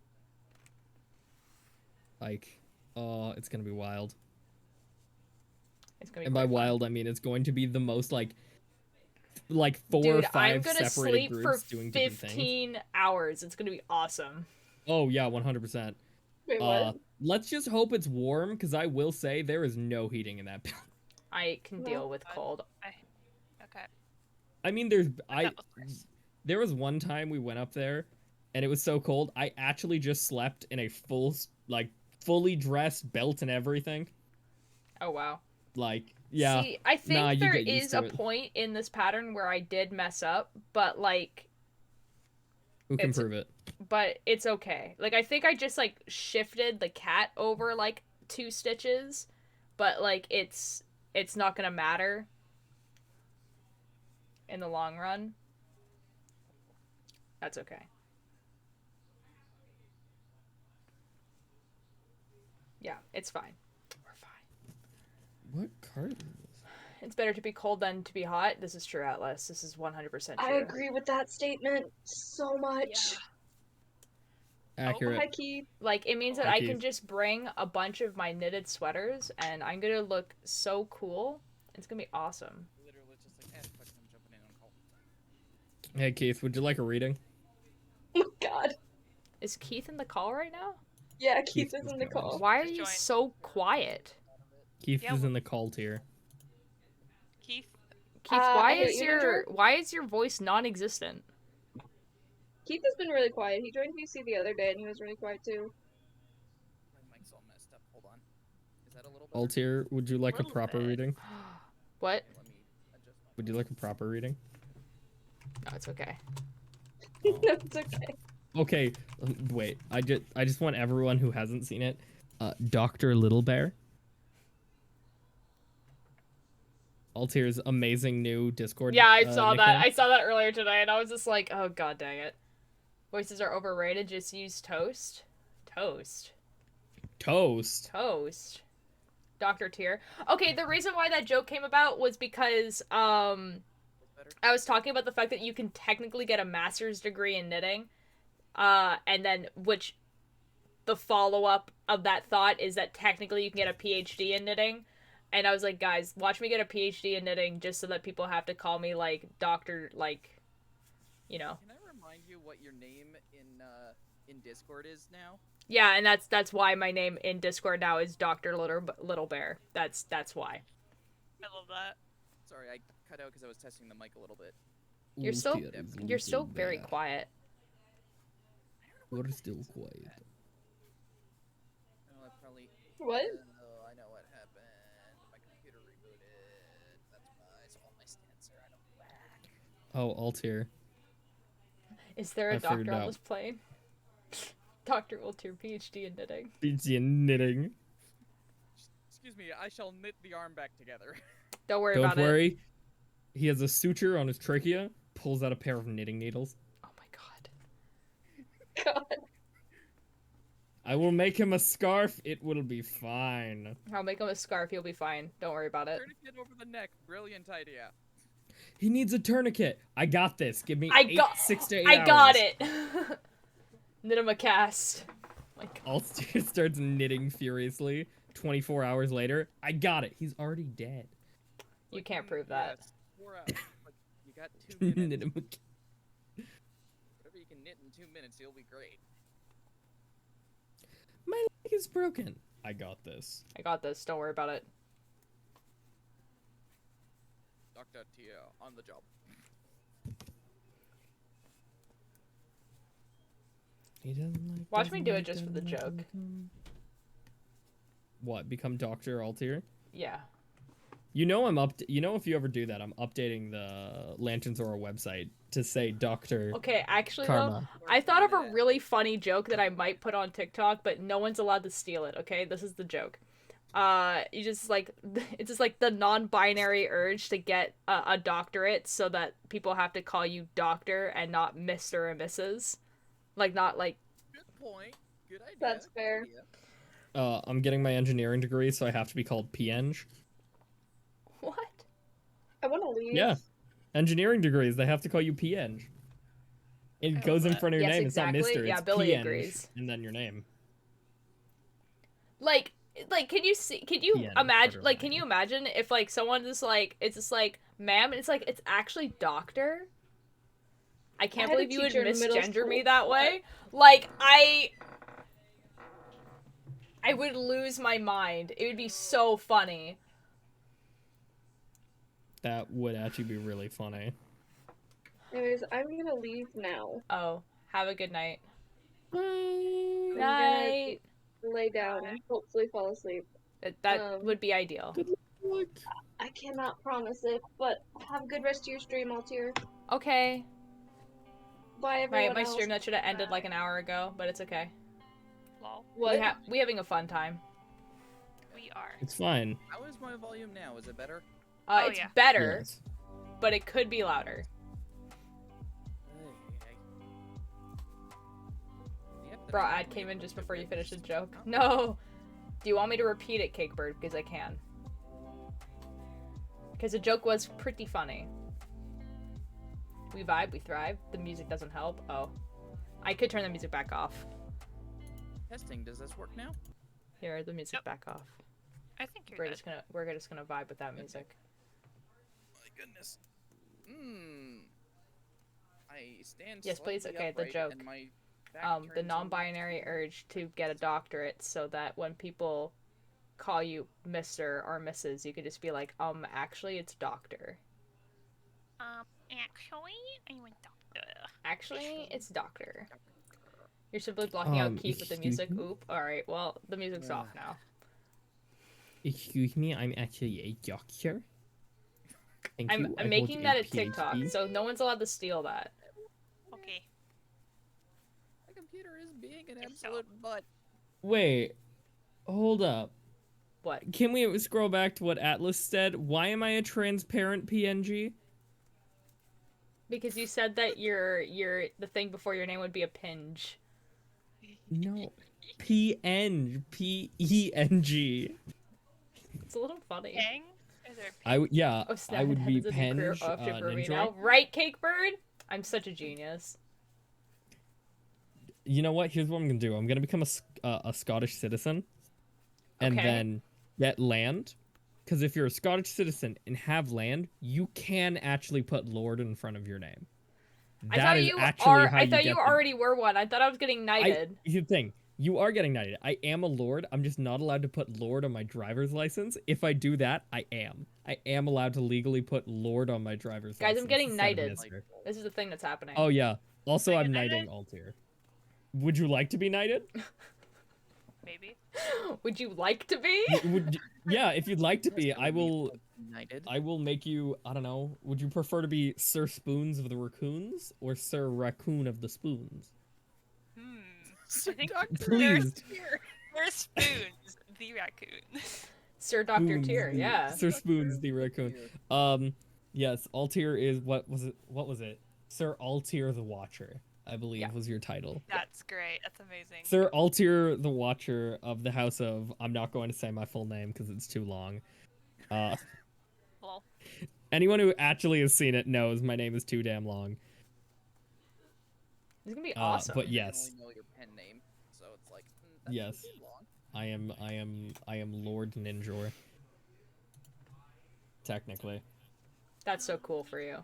[SPEAKER 3] Like, oh, it's gonna be wild.
[SPEAKER 2] It's gonna be
[SPEAKER 3] And by
[SPEAKER 2] quite fun.
[SPEAKER 3] wild, I mean it's going to be the most like 4
[SPEAKER 2] Dude,
[SPEAKER 3] or 5
[SPEAKER 2] I'm gonna
[SPEAKER 3] separated
[SPEAKER 2] sleep for
[SPEAKER 3] groups doing different things.
[SPEAKER 2] 15 hours. It's gonna be awesome.
[SPEAKER 3] Oh yeah, 100%.
[SPEAKER 5] Wait, what?
[SPEAKER 3] Let's just hope it's warm, because I will say there is no heating in that building.
[SPEAKER 2] I can
[SPEAKER 5] No.
[SPEAKER 2] deal with cold.
[SPEAKER 4] Okay.
[SPEAKER 3] I mean, there was one time we went up there, and it was so cold, I actually just slept in a fully dressed belt and everything.
[SPEAKER 2] Oh, wow.
[SPEAKER 3] Like, yeah.
[SPEAKER 2] See, I think
[SPEAKER 3] Nah, you
[SPEAKER 2] there
[SPEAKER 3] get used
[SPEAKER 2] is
[SPEAKER 3] to
[SPEAKER 2] a
[SPEAKER 3] it.
[SPEAKER 2] point in this pattern where I did mess up, but like,
[SPEAKER 3] Who can
[SPEAKER 2] it's-
[SPEAKER 3] prove it?
[SPEAKER 2] but it's okay. Like, I think I just like shifted the cat over like 2 stitches, but like it's not gonna matter in the long run. That's okay. Yeah, it's fine. We're fine.
[SPEAKER 3] What card is this?
[SPEAKER 2] It's better to be cold than to be hot. This is true, Atlas. This is 100% true.
[SPEAKER 5] I agree with that statement so much.
[SPEAKER 3] Accurate.
[SPEAKER 5] Hi, Keith.
[SPEAKER 2] Like, it means that
[SPEAKER 3] Thank
[SPEAKER 2] I
[SPEAKER 3] you.
[SPEAKER 2] can just bring a bunch of my knitted sweaters, and I'm gonna look so cool. It's gonna be awesome.
[SPEAKER 6] Literally just like, fucking I'm jumping in on call.
[SPEAKER 3] Hey, Keith, would you like a reading?
[SPEAKER 5] Oh my God.
[SPEAKER 2] Is Keith in the call right now?
[SPEAKER 5] Yeah, Keith
[SPEAKER 3] Keith
[SPEAKER 5] is
[SPEAKER 3] was
[SPEAKER 5] in the
[SPEAKER 3] going.
[SPEAKER 5] call.
[SPEAKER 2] Why are
[SPEAKER 4] Just
[SPEAKER 2] you
[SPEAKER 4] joined.
[SPEAKER 2] so quiet?
[SPEAKER 3] Keith
[SPEAKER 4] Yeah,
[SPEAKER 3] is in the call tier.
[SPEAKER 4] Keith.
[SPEAKER 2] Keith,
[SPEAKER 5] I
[SPEAKER 2] why
[SPEAKER 5] hate
[SPEAKER 2] is
[SPEAKER 5] you,
[SPEAKER 2] why is your voice non-existent?
[SPEAKER 5] Keith has been really quiet. He joined VC the other day, and he was really quiet too.
[SPEAKER 6] My mic's all messed up. Hold on. Is that a little better?
[SPEAKER 3] Altair, would you like a
[SPEAKER 4] Little
[SPEAKER 3] proper
[SPEAKER 4] bit.
[SPEAKER 3] reading?
[SPEAKER 2] What?
[SPEAKER 6] Okay, let me adjust my
[SPEAKER 3] Would you like a proper reading?
[SPEAKER 2] No, it's okay.
[SPEAKER 5] No, it's okay.
[SPEAKER 3] Okay, wait. I just want everyone who hasn't seen it. Dr. Little Bear. Altair's amazing new Discord.
[SPEAKER 2] Yeah, I saw that.
[SPEAKER 3] nickname.
[SPEAKER 2] I saw that earlier today, and I was just like, oh god dang it. Voices are overrated. Just use toast. Toast.
[SPEAKER 3] Toast.
[SPEAKER 2] Dr. Tier. Okay, the reason why that joke came about was because
[SPEAKER 6] better.
[SPEAKER 2] I was talking about the fact that you can technically get a master's degree in knitting, and then which the follow-up of that thought is that technically you can get a PhD in knitting. And I was like, guys, watch me get a PhD in knitting just so that people have to call me like Dr. like, you know.
[SPEAKER 6] Can I remind you what your name in Discord is now?
[SPEAKER 2] Yeah, and that's why my name in Discord now is Dr. Little Bear. That's why.
[SPEAKER 4] I love that.
[SPEAKER 6] Sorry, I cut out because I was testing the mic a little bit.
[SPEAKER 2] You're still very quiet.
[SPEAKER 3] We're still quiet.
[SPEAKER 6] Oh, I probably.
[SPEAKER 5] What?
[SPEAKER 6] Oh, I know what happened. My computer rebooted. That's why. So all my stats are out of whack.
[SPEAKER 3] Oh, Altair.
[SPEAKER 2] Is there
[SPEAKER 3] I
[SPEAKER 2] a
[SPEAKER 3] figured
[SPEAKER 2] doctor on
[SPEAKER 3] out.
[SPEAKER 2] this plane? Dr. Altair, PhD in knitting.
[SPEAKER 3] PhD in knitting.
[SPEAKER 6] Excuse me, I shall knit the arm back together.
[SPEAKER 2] Don't worry
[SPEAKER 3] Don't
[SPEAKER 2] about it.
[SPEAKER 3] worry. He has a suture on his trachea, pulls out a pair of knitting needles.
[SPEAKER 2] Oh my god.
[SPEAKER 5] God.
[SPEAKER 3] I will make him a scarf. It will be fine.
[SPEAKER 2] I'll make him a scarf. He'll be fine. Don't worry about it.
[SPEAKER 6] Tourniquet over the neck. Brilliant idea.
[SPEAKER 3] He needs a tourniquet. I got this. Give me 6 to 8 hours.
[SPEAKER 2] I got it. Knit him a cast. My god.
[SPEAKER 3] Altair starts knitting furiously. 24 hours later, I got it. He's already dead.
[SPEAKER 2] You can't prove that.
[SPEAKER 6] Yes, 4 hours. But you got 2 minutes.
[SPEAKER 3] Knit him a-
[SPEAKER 6] Whatever you can knit in 2 minutes, you'll be great.
[SPEAKER 3] My leg is broken. I got this.
[SPEAKER 2] I got this. Don't worry about it.
[SPEAKER 6] Dr. Tia, on the job.
[SPEAKER 3] He doesn't like.
[SPEAKER 2] Watch me do it just for the joke.
[SPEAKER 3] What? Become Dr. Altair?
[SPEAKER 2] Yeah.
[SPEAKER 3] You know you know if you ever do that, I'm updating the Lanterns Aura website to say Dr.
[SPEAKER 2] Okay, actually though,
[SPEAKER 3] Karma.
[SPEAKER 2] I thought of a really funny joke that I might put on TikTok, but no one's allowed to steal it, okay? This is the joke. You just like, it's just like the non-binary urge to get a doctorate so that people have to call you doctor and not Mr. or Mrs. Like, not like...
[SPEAKER 6] Good point. Good idea.
[SPEAKER 5] That's fair.
[SPEAKER 6] Good idea.
[SPEAKER 3] I'm getting my engineering degree, so I have to be called PEng.
[SPEAKER 2] What?
[SPEAKER 5] I want to leave.
[SPEAKER 3] Yeah. Engineering degrees, they have to call you PEng. It goes in
[SPEAKER 4] that.
[SPEAKER 3] front of your
[SPEAKER 2] Yes,
[SPEAKER 3] name.
[SPEAKER 2] exactly.
[SPEAKER 3] It's not Mr.
[SPEAKER 2] Yeah,
[SPEAKER 3] It's
[SPEAKER 2] Billy
[SPEAKER 3] PEng,
[SPEAKER 2] agrees.
[SPEAKER 3] and then your name.
[SPEAKER 2] Like, can you
[SPEAKER 3] Yeah,
[SPEAKER 2] imagine, like,
[SPEAKER 3] borderline.
[SPEAKER 2] can you imagine if, like, someone is like, it's just like, ma'am, and it's like, it's actually doctor? I can't
[SPEAKER 5] had a
[SPEAKER 2] believe you would
[SPEAKER 5] teacher in middle
[SPEAKER 2] misgender me
[SPEAKER 5] school.
[SPEAKER 2] that way. Like, I would lose my mind. It would be so funny.
[SPEAKER 3] That would actually be really funny.
[SPEAKER 5] Anyways, I'm gonna leave now.
[SPEAKER 2] Oh, have a good night.
[SPEAKER 3] Bye.
[SPEAKER 5] I'm
[SPEAKER 2] Night.
[SPEAKER 5] gonna lay down and hopefully fall asleep.
[SPEAKER 2] That would be ideal.
[SPEAKER 3] Good luck.
[SPEAKER 5] I cannot promise it, but have a good rest of your stream, Altier.
[SPEAKER 2] Okay.
[SPEAKER 5] Bye, everyone
[SPEAKER 2] Right, my
[SPEAKER 5] else.
[SPEAKER 2] stream that should have ended like an hour ago, but it's okay.
[SPEAKER 4] Lol.
[SPEAKER 5] What?
[SPEAKER 2] We having a fun time.
[SPEAKER 4] We are.
[SPEAKER 3] It's fine.
[SPEAKER 6] How is my volume now? Is it better?
[SPEAKER 4] Oh,
[SPEAKER 2] It's
[SPEAKER 4] yeah.
[SPEAKER 2] better,
[SPEAKER 3] Yes.
[SPEAKER 2] but it could be louder. Bro, ad came in just before you finished the joke. No! Do you want me to repeat it, Cakebird? Because I can. Because the joke was pretty funny. We vibe, we thrive. The music doesn't help. Oh. I could turn the music back off.
[SPEAKER 6] Testing, does this work now?
[SPEAKER 2] Here, the music
[SPEAKER 4] Yep.
[SPEAKER 2] back off.
[SPEAKER 4] I think you're
[SPEAKER 2] We're
[SPEAKER 4] good.
[SPEAKER 2] just gonna vibe with that music.
[SPEAKER 6] My goodness. I stand
[SPEAKER 2] Yes, please.
[SPEAKER 6] slightly
[SPEAKER 2] Okay, the
[SPEAKER 6] upright
[SPEAKER 2] joke.
[SPEAKER 6] and my back
[SPEAKER 2] The
[SPEAKER 6] turns
[SPEAKER 2] non-binary urge to get a doctorate so that when people call you Mr. or Mrs., you could just be like, actually, it's doctor.
[SPEAKER 4] Actually, I'm a doctor.
[SPEAKER 2] Actually, it's doctor. You're simply blocking out Keith with the
[SPEAKER 3] excuse
[SPEAKER 2] music.
[SPEAKER 3] me?
[SPEAKER 2] Oop. Alright, well, the music's off now.
[SPEAKER 3] Excuse me, I'm actually a doctor. Thank you. I
[SPEAKER 2] I'm
[SPEAKER 3] hold
[SPEAKER 2] making that a
[SPEAKER 3] PhD.
[SPEAKER 2] TikTok, so no one's allowed to steal that.
[SPEAKER 4] Okay.
[SPEAKER 6] My computer is being an
[SPEAKER 4] It's so-
[SPEAKER 6] absolute butt.
[SPEAKER 3] Wait, hold up.
[SPEAKER 2] What?
[SPEAKER 3] Can we scroll back to what Atlas said? Why am I a transparent PNG?
[SPEAKER 2] Because you said that the thing before your name would be a pinge.
[SPEAKER 3] No, PN, P-E-N-G.
[SPEAKER 2] It's a little funny.
[SPEAKER 4] Pang? Is there
[SPEAKER 3] I would, yeah,
[SPEAKER 2] Oh, snap,
[SPEAKER 3] I would
[SPEAKER 2] it
[SPEAKER 3] be
[SPEAKER 2] has a new career
[SPEAKER 3] Penge,
[SPEAKER 2] option for me
[SPEAKER 3] Ninja.
[SPEAKER 2] now. Right, Cakebird? I'm such a genius.
[SPEAKER 3] You know what? Here's what I'm gonna do. I'm gonna become a Scottish citizen, and
[SPEAKER 2] Okay.
[SPEAKER 3] then get land. Because if you're a Scottish citizen and have land, you can actually put Lord in front of your name.
[SPEAKER 2] I
[SPEAKER 3] That
[SPEAKER 2] thought
[SPEAKER 3] is
[SPEAKER 2] you
[SPEAKER 3] actually how
[SPEAKER 2] I
[SPEAKER 3] you
[SPEAKER 2] thought
[SPEAKER 3] get
[SPEAKER 2] you
[SPEAKER 3] the-
[SPEAKER 2] already were one. I thought I was getting knighted.
[SPEAKER 3] Here's the thing. You are getting knighted. I am a lord. I'm just not allowed to put lord on my driver's license. If I do that, I am. I am allowed to legally put lord on my driver's
[SPEAKER 2] Guys,
[SPEAKER 3] license.
[SPEAKER 2] I'm getting
[SPEAKER 3] instead of
[SPEAKER 2] knighted.
[SPEAKER 3] Mr.
[SPEAKER 2] This is the thing that's happening.
[SPEAKER 3] Oh, yeah. Also,
[SPEAKER 4] Are you
[SPEAKER 3] I'm
[SPEAKER 4] knighted?
[SPEAKER 3] knighting Altair. Would you like to be knighted?
[SPEAKER 4] Maybe.
[SPEAKER 2] Would you like to be?
[SPEAKER 3] Yeah, if you'd like to be,
[SPEAKER 6] Yes,
[SPEAKER 3] I
[SPEAKER 6] would
[SPEAKER 3] will.
[SPEAKER 6] like to be knighted.
[SPEAKER 3] I will make you. I don't know. Would you prefer to be Sir Spoons of the Raccoons or Sir Raccoon of the Spoons?
[SPEAKER 4] I think
[SPEAKER 3] Please.
[SPEAKER 4] We're Spoons, the raccoon.
[SPEAKER 2] Sir Dr.
[SPEAKER 3] Spoons
[SPEAKER 2] Tier,
[SPEAKER 3] the-
[SPEAKER 2] yeah.
[SPEAKER 3] Sir Spoons the Raccoon. Yes, Altair is what was it? What was it? Sir Altair the Watcher, I believe
[SPEAKER 2] Yeah.
[SPEAKER 3] was your title.
[SPEAKER 4] That's great. That's amazing.
[SPEAKER 3] Sir Altair the Watcher of the House of. I'm not going to say my full name because it's too long.
[SPEAKER 4] Lol.
[SPEAKER 3] Anyone who actually has seen it knows my name is too damn long.
[SPEAKER 2] It's gonna be awesome.
[SPEAKER 3] But
[SPEAKER 6] I
[SPEAKER 3] yes,
[SPEAKER 6] only know your pen name, so it's like that's
[SPEAKER 3] yes,
[SPEAKER 6] too long.
[SPEAKER 3] I am Lord Ninjor. Technically,
[SPEAKER 2] That's so cool for you.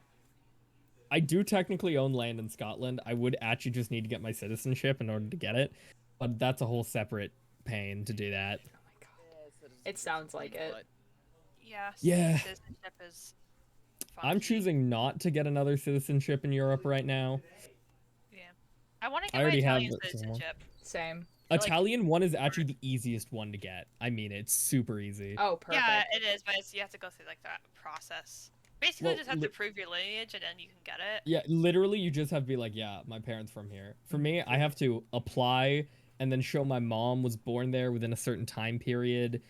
[SPEAKER 3] I do technically own land in Scotland. I would actually just need to get my citizenship in order to get it, but that's a whole separate pain to do that.
[SPEAKER 2] Oh my god. It sounds like it.
[SPEAKER 6] But
[SPEAKER 4] Yeah.
[SPEAKER 3] Yeah.
[SPEAKER 4] Citizenship is fun.
[SPEAKER 3] I'm choosing not to get another citizenship in Europe right now.
[SPEAKER 4] Yeah. I want to
[SPEAKER 3] I
[SPEAKER 4] get my
[SPEAKER 3] already have
[SPEAKER 4] Italian
[SPEAKER 3] it somewhere.
[SPEAKER 4] citizenship.
[SPEAKER 2] Same.
[SPEAKER 4] like-
[SPEAKER 3] Italian one is actually the easiest one to get. I mean, it's super easy.
[SPEAKER 2] Oh, perfect.
[SPEAKER 4] Yeah, it is, but you have to go through like that process. Basically,
[SPEAKER 3] Well,
[SPEAKER 4] just have to prove your lineage, and then you can get it.
[SPEAKER 3] Yeah, literally, you just have to be like, yeah, my parents from here. For me, I have to apply and then show my mom was born there within a certain time period,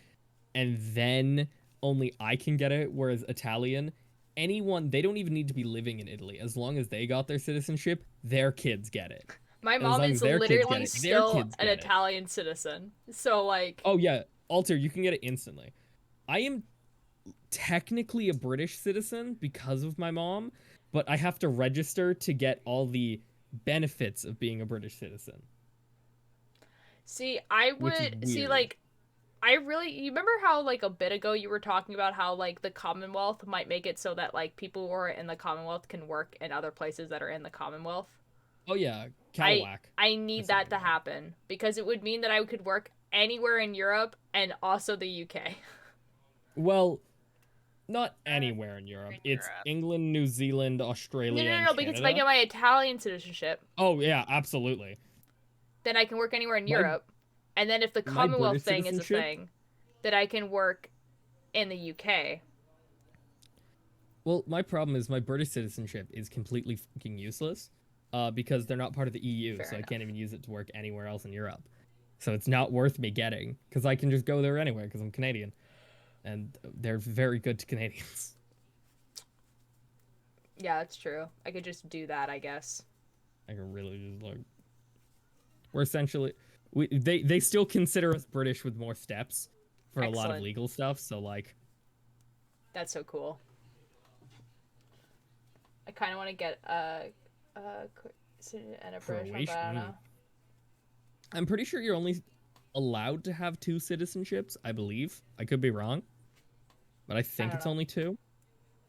[SPEAKER 3] and then only I can get it. Whereas Italian, anyone, they don't even need to be living in Italy. As long as they got their citizenship, their kids get it.
[SPEAKER 2] My
[SPEAKER 3] as
[SPEAKER 2] mom
[SPEAKER 3] long
[SPEAKER 2] is
[SPEAKER 3] as their kids
[SPEAKER 2] literally
[SPEAKER 3] get it, their
[SPEAKER 2] still
[SPEAKER 3] kids
[SPEAKER 2] an
[SPEAKER 3] get it.
[SPEAKER 2] Italian citizen. So, like,
[SPEAKER 3] Oh yeah, Alter, you can get it instantly. I am technically a British citizen because of my mom, but I have to register to get all the benefits of being a British citizen.
[SPEAKER 2] see, I
[SPEAKER 3] Which is
[SPEAKER 2] would see,
[SPEAKER 3] weird.
[SPEAKER 2] like, you remember how, like, a bit ago you were talking about how, like, the Commonwealth might make it so that, like, people who are in the Commonwealth can work in other places that are in the Commonwealth?
[SPEAKER 3] Oh yeah, Cadillac.
[SPEAKER 2] I need that to happen because it would mean that I could work anywhere in Europe and also the UK.
[SPEAKER 3] Well, not anywhere in Europe.
[SPEAKER 4] in
[SPEAKER 3] It's
[SPEAKER 4] Europe.
[SPEAKER 3] England, New Zealand,
[SPEAKER 2] No,
[SPEAKER 3] Australia,
[SPEAKER 2] no,
[SPEAKER 3] and
[SPEAKER 2] no, because if I
[SPEAKER 3] Canada.
[SPEAKER 2] get my Italian citizenship,
[SPEAKER 3] Oh yeah, absolutely.
[SPEAKER 2] then I can work anywhere in
[SPEAKER 3] My-
[SPEAKER 2] Europe. And then if the
[SPEAKER 3] my
[SPEAKER 2] Commonwealth
[SPEAKER 3] British
[SPEAKER 2] thing is a
[SPEAKER 3] citizenship-
[SPEAKER 2] thing, that I can work in the UK.
[SPEAKER 3] Well, my problem is my British citizenship is completely fucking useless, because they're not part of the EU,
[SPEAKER 2] Fair
[SPEAKER 3] so I
[SPEAKER 2] enough.
[SPEAKER 3] can't even use it to work anywhere else in Europe. So it's not worth me getting, because I can just go there anywhere, because I'm Canadian, and they're very good to Canadians.
[SPEAKER 2] Yeah, that's true. I could just do that, I guess.
[SPEAKER 3] I can really just like. We're essentially, they still consider us British with more steps for a lot of
[SPEAKER 2] Excellent.
[SPEAKER 3] legal stuff. So like,
[SPEAKER 2] That's so cool. I kind of want to get a and a British one, but I don't
[SPEAKER 3] Croatian.
[SPEAKER 2] know.
[SPEAKER 3] I'm pretty sure you're only allowed to have 2 citizenships. I believe. I could be wrong, but I think
[SPEAKER 2] don't
[SPEAKER 3] it's
[SPEAKER 2] know.
[SPEAKER 3] only 2.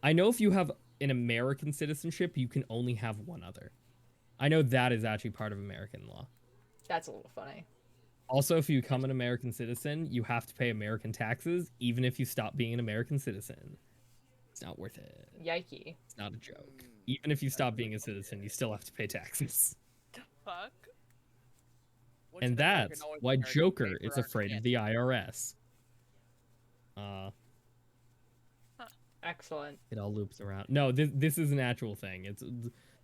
[SPEAKER 3] I know if you have an American citizenship, you can only have one other. I know that is actually part of American law.
[SPEAKER 2] That's a little funny.
[SPEAKER 3] Also, if you become an American citizen, you have to pay American taxes, even if you stop being an American citizen. It's not worth it.
[SPEAKER 2] Yikey.
[SPEAKER 3] It's not a joke. Even if you stop being a citizen, you still have to pay taxes.
[SPEAKER 4] Fuck.
[SPEAKER 6] what's
[SPEAKER 3] And
[SPEAKER 6] an American
[SPEAKER 3] that's
[SPEAKER 6] always
[SPEAKER 3] why
[SPEAKER 6] American
[SPEAKER 3] Joker
[SPEAKER 6] pay
[SPEAKER 3] is
[SPEAKER 6] for our
[SPEAKER 3] afraid of
[SPEAKER 6] scan?
[SPEAKER 3] the IRS.
[SPEAKER 2] Excellent.
[SPEAKER 3] It all loops around. No, this is an actual thing. It's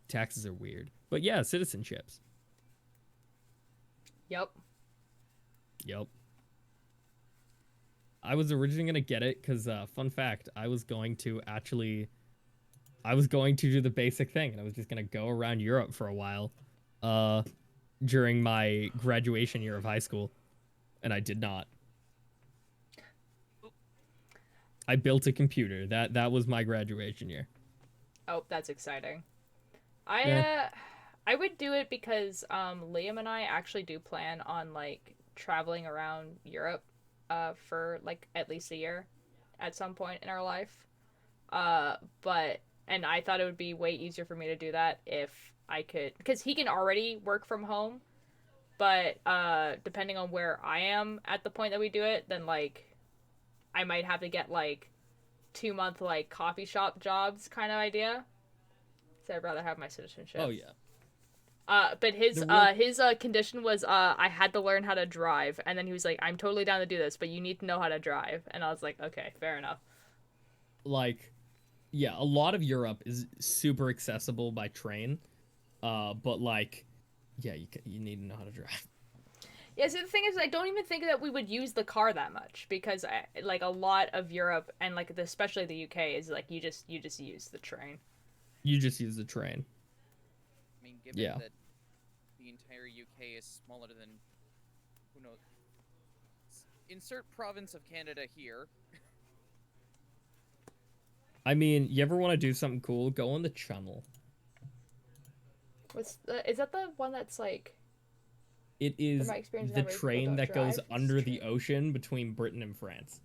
[SPEAKER 3] taxes are weird. But yeah, citizenships.
[SPEAKER 2] Yep.
[SPEAKER 3] Yep. I was originally gonna get it because, fun fact, I was going to do the basic thing, and I was just gonna go around Europe for a while, during my graduation year of high school, and I did not. I built a computer. That was my graduation year.
[SPEAKER 2] Oh, that's exciting.
[SPEAKER 3] Yeah.
[SPEAKER 2] I would do it because Liam and I actually do plan on like traveling around Europe for like at least a year at some point in our life. And I thought it would be way easier for me to do that if I could, because he can already work from home but depending on where I am at the point that we do it, then like I might have to get like 2-month like coffee shop jobs kind of idea. So I'd rather have my citizenship.
[SPEAKER 3] Oh yeah.
[SPEAKER 2] But his
[SPEAKER 3] The
[SPEAKER 2] condition was I had to learn how to drive, and then he was like, I'm totally down to do this, but you need to know how to drive. And I was like, okay, fair enough.
[SPEAKER 3] Like, yeah, a lot of Europe is super accessible by train, but like, yeah, you need to know how to drive.
[SPEAKER 2] Yeah, so the thing is, I don't even think that we would use the car that much because like a lot of Europe and like especially the UK is like you just use the train.
[SPEAKER 3] You just use the train.
[SPEAKER 6] I mean, given that the entire UK is smaller than, who knows, insert province of Canada here.
[SPEAKER 3] I mean, you ever want to do something cool? Go on the Channel.
[SPEAKER 2] Is that the one that's like?
[SPEAKER 3] It is
[SPEAKER 2] my experience,
[SPEAKER 3] the
[SPEAKER 2] never people
[SPEAKER 3] train
[SPEAKER 2] don't
[SPEAKER 3] that goes
[SPEAKER 2] drive. It's
[SPEAKER 3] under
[SPEAKER 2] true.
[SPEAKER 3] the ocean between Britain and France.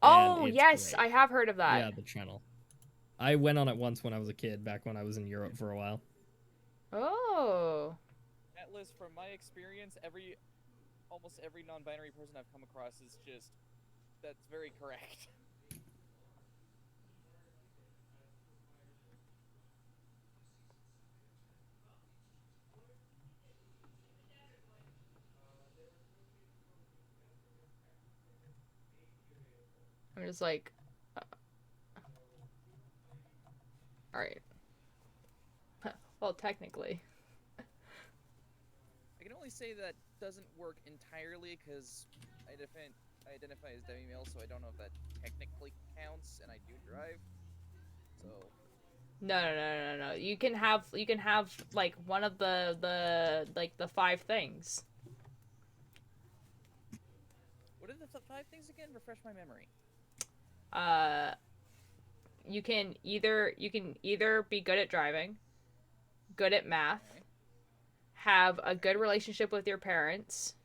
[SPEAKER 2] Oh,
[SPEAKER 3] And it's
[SPEAKER 2] yes,
[SPEAKER 3] great.
[SPEAKER 2] I have heard of that.
[SPEAKER 3] Yeah, the Channel. I went on it once when I was a kid, back when I was in Europe for a while.
[SPEAKER 2] Oh.
[SPEAKER 6] Atlas, from my experience, almost every non-binary person I've come across is just, that's very correct.
[SPEAKER 2] I'm just like, all right. Well, technically.
[SPEAKER 6] I can only say that doesn't work entirely because I identify as demi-male, so I don't know if that technically counts, and I do drive. So.
[SPEAKER 2] No. You can have like one of the 5 things.
[SPEAKER 6] What are the 5 things again? Refresh my memory.
[SPEAKER 2] You can either be good at driving, good at math,
[SPEAKER 6] Okay.
[SPEAKER 2] have a good relationship with your parents,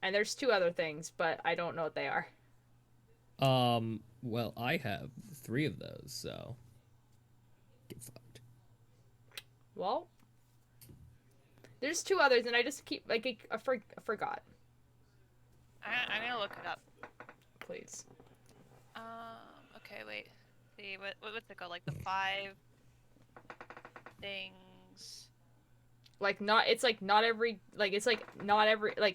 [SPEAKER 2] and there's 2 other things, but I don't know what they are.
[SPEAKER 3] Well, I have 3 of those, so get fucked.
[SPEAKER 2] Well, there's 2 others, and I just keep like I forgot.
[SPEAKER 4] I'm gonna look it up.
[SPEAKER 2] Please.
[SPEAKER 4] Okay, wait. See, what's it called? Like the 5 things.
[SPEAKER 2] Like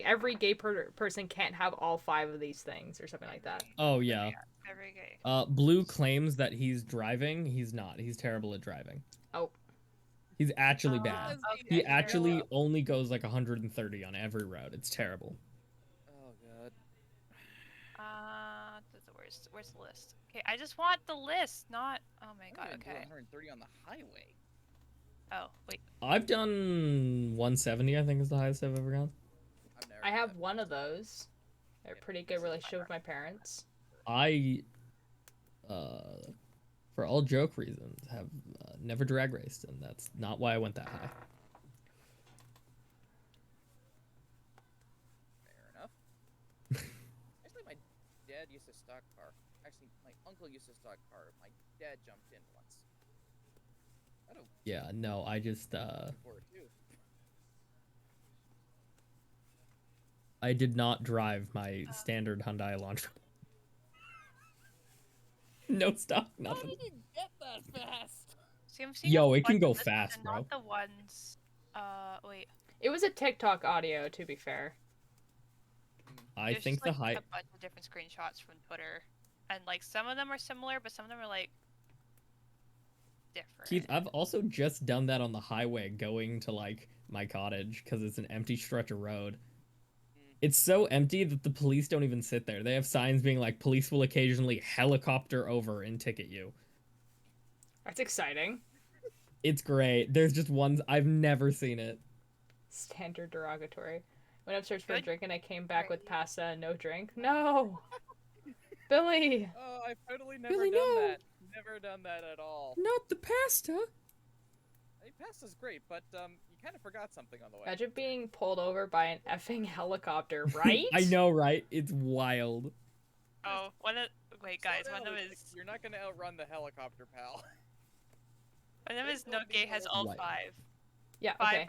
[SPEAKER 2] every gay person can't have all 5 of these things or something like that.
[SPEAKER 3] Oh yeah.
[SPEAKER 4] Every gay.
[SPEAKER 3] Blue claims that he's driving. He's not. He's terrible at driving.
[SPEAKER 2] Oh.
[SPEAKER 3] He's actually bad.
[SPEAKER 4] Okay,
[SPEAKER 3] He actually only goes like 130 on every road. It's terrible.
[SPEAKER 6] Oh god.
[SPEAKER 4] Where's the list? Okay, I just want the list, not. Oh my god.
[SPEAKER 6] I'm gonna do
[SPEAKER 4] Okay.
[SPEAKER 6] 130 on the highway.
[SPEAKER 4] Oh wait.
[SPEAKER 3] I've done 170. I think is the highest I've ever gone.
[SPEAKER 2] I have one of those. I have a pretty good relationship with my parents.
[SPEAKER 3] I, for all joke reasons, have never drag raced, and that's not why I went that high.
[SPEAKER 6] Fair enough. Actually, my dad used a stock car. Actually, my uncle used a stock car. My dad jumped in once.
[SPEAKER 3] Yeah, no, I just, I did not drive my standard Hyundai Elantra. No stock, nothing.
[SPEAKER 6] How did you get that fast?
[SPEAKER 4] See, I'm seeing
[SPEAKER 3] Yo,
[SPEAKER 4] all the
[SPEAKER 3] it can
[SPEAKER 4] ones
[SPEAKER 3] go
[SPEAKER 4] on this list
[SPEAKER 3] fast,
[SPEAKER 4] and
[SPEAKER 3] bro.
[SPEAKER 4] Not the ones. Wait.
[SPEAKER 2] It was a TikTok audio, to be fair.
[SPEAKER 3] I
[SPEAKER 4] There's
[SPEAKER 3] think
[SPEAKER 4] just,
[SPEAKER 3] the high.
[SPEAKER 4] a bunch of different screenshots from Twitter, and like some of them are similar, but some of them are like different.
[SPEAKER 3] Keith, I've also just done that on the highway going to like my cottage because it's an empty stretch of road. It's so empty that the police don't even sit there. They have signs being like, police will occasionally helicopter over and ticket you.
[SPEAKER 2] That's exciting.
[SPEAKER 3] It's great. There's just ones, I've never seen it.
[SPEAKER 2] Standard derogatory. Went upstairs for a drink and I came back with pasta and no drink. No! Billy!
[SPEAKER 6] Oh, I've totally never
[SPEAKER 3] Billy,
[SPEAKER 6] done
[SPEAKER 3] no.
[SPEAKER 6] that. Never done that at all.
[SPEAKER 3] Not the pasta.
[SPEAKER 6] I mean, pasta's great, but you kind of forgot something on the way.
[SPEAKER 2] Imagine being pulled over by an effing helicopter, right?
[SPEAKER 3] I know, right? It's wild.
[SPEAKER 4] Oh, wait, guys, one of them is
[SPEAKER 6] You're not gonna outrun the helicopter, pal.
[SPEAKER 4] one of them is no gay has all
[SPEAKER 3] Right.
[SPEAKER 4] 5.
[SPEAKER 2] Yeah, okay.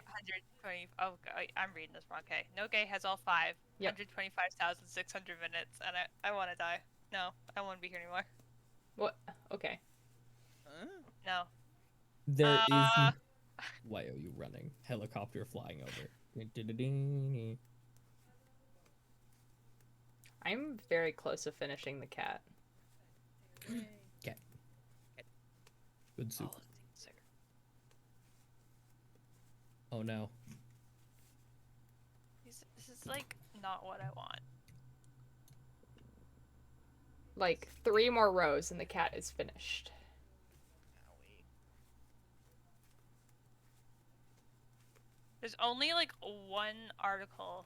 [SPEAKER 4] 520. Oh, I'm reading this wrong. Okay. No gay has all five.
[SPEAKER 2] Yep.
[SPEAKER 4] 125,600 minutes, and I want to die. No, I don't want to be here anymore.
[SPEAKER 2] What? Okay.
[SPEAKER 6] Huh?
[SPEAKER 4] No.
[SPEAKER 3] There is.
[SPEAKER 4] Uh,
[SPEAKER 3] Why are you running? Helicopter flying over.
[SPEAKER 2] I'm very close to finishing the cat.
[SPEAKER 3] Cat. Good soup.
[SPEAKER 4] Oh, sick.
[SPEAKER 3] Oh no.
[SPEAKER 4] This is like not what I want.
[SPEAKER 2] Like 3 more rows and the cat is finished.
[SPEAKER 6] Owie.
[SPEAKER 4] There's only like one article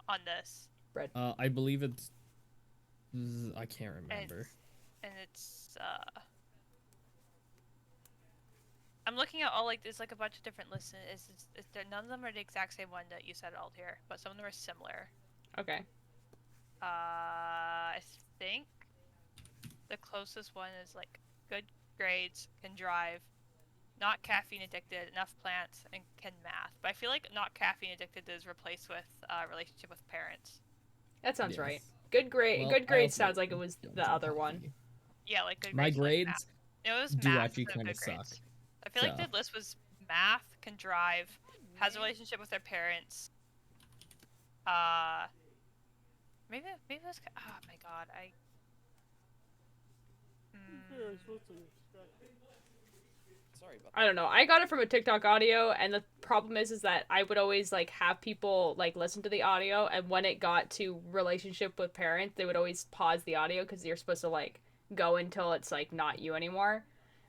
[SPEAKER 4] on this,
[SPEAKER 3] I believe it's. I can't remember.
[SPEAKER 4] and it's I'm looking at all like there's like a bunch of different lists. None of them are the exact same one that you said all here, but some of them are similar.
[SPEAKER 2] Okay.
[SPEAKER 4] I think the closest one is like good grades, can drive, not caffeine addicted, enough plants, and can math. But I feel like not caffeine addicted is replaced with relationship with parents.
[SPEAKER 2] That sounds
[SPEAKER 3] Yes.
[SPEAKER 2] right. Good grade.
[SPEAKER 3] Well,
[SPEAKER 2] good
[SPEAKER 3] I
[SPEAKER 2] grade
[SPEAKER 3] also
[SPEAKER 2] sounds like it was
[SPEAKER 3] don't
[SPEAKER 2] the
[SPEAKER 3] drink
[SPEAKER 2] other one.
[SPEAKER 3] coffee.
[SPEAKER 4] Yeah, like good
[SPEAKER 3] My
[SPEAKER 4] grades. Like
[SPEAKER 3] grades
[SPEAKER 4] math. It was
[SPEAKER 3] do
[SPEAKER 4] math
[SPEAKER 3] actually
[SPEAKER 4] instead of
[SPEAKER 3] kind of
[SPEAKER 4] good grades.
[SPEAKER 3] suck.
[SPEAKER 4] I feel like
[SPEAKER 3] So.
[SPEAKER 4] the list was math, can drive, has a relationship with their parents. Maybe it was. Oh my god,
[SPEAKER 6] Sorry about that.
[SPEAKER 2] I don't know. I got it from a TikTok audio, and the problem is that I would always like have people like listen to the audio, and when it got to relationship with parents, they would always pause the audio because you're supposed to like go until it's like not you anymore,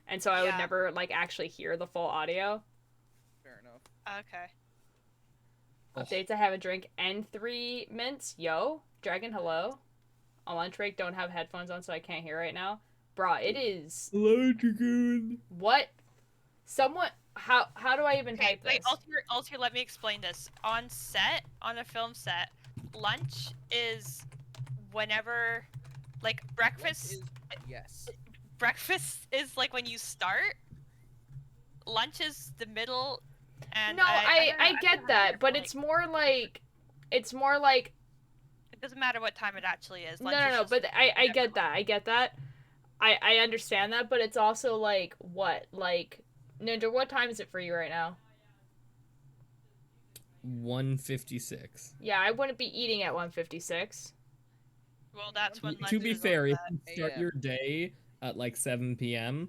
[SPEAKER 2] and so I would
[SPEAKER 4] Yeah.
[SPEAKER 2] never like actually hear the full audio.
[SPEAKER 6] Fair enough.
[SPEAKER 4] Okay.
[SPEAKER 2] Updates: I have a drink and 3 mints. Yo, Dragon, hello. On lunch break, don't have headphones on, so I can't hear right now. Bruh, it is
[SPEAKER 3] Hello, Dragoon.
[SPEAKER 2] what? Someone, how do I even type this?
[SPEAKER 4] Wait, Altair, let me explain this. On a film set, lunch is whenever, like breakfast.
[SPEAKER 6] Yes.
[SPEAKER 4] Breakfast is like when you start. Lunch is the middle, and
[SPEAKER 2] No, I get that, but it's more like
[SPEAKER 4] it doesn't matter what time it actually is. Lunch is
[SPEAKER 2] no,
[SPEAKER 4] just
[SPEAKER 2] but I
[SPEAKER 4] whenever
[SPEAKER 2] get that. I get that. I understand that, but it's also like what? Like Ninja, what time is it for you right now?
[SPEAKER 3] 1:56.
[SPEAKER 2] Yeah, I wouldn't be eating at 1:56.
[SPEAKER 4] Well, that's when lunch
[SPEAKER 3] To be
[SPEAKER 4] is
[SPEAKER 3] fair,
[SPEAKER 4] on
[SPEAKER 3] if
[SPEAKER 4] set.
[SPEAKER 3] you start your day at like 7 p.m.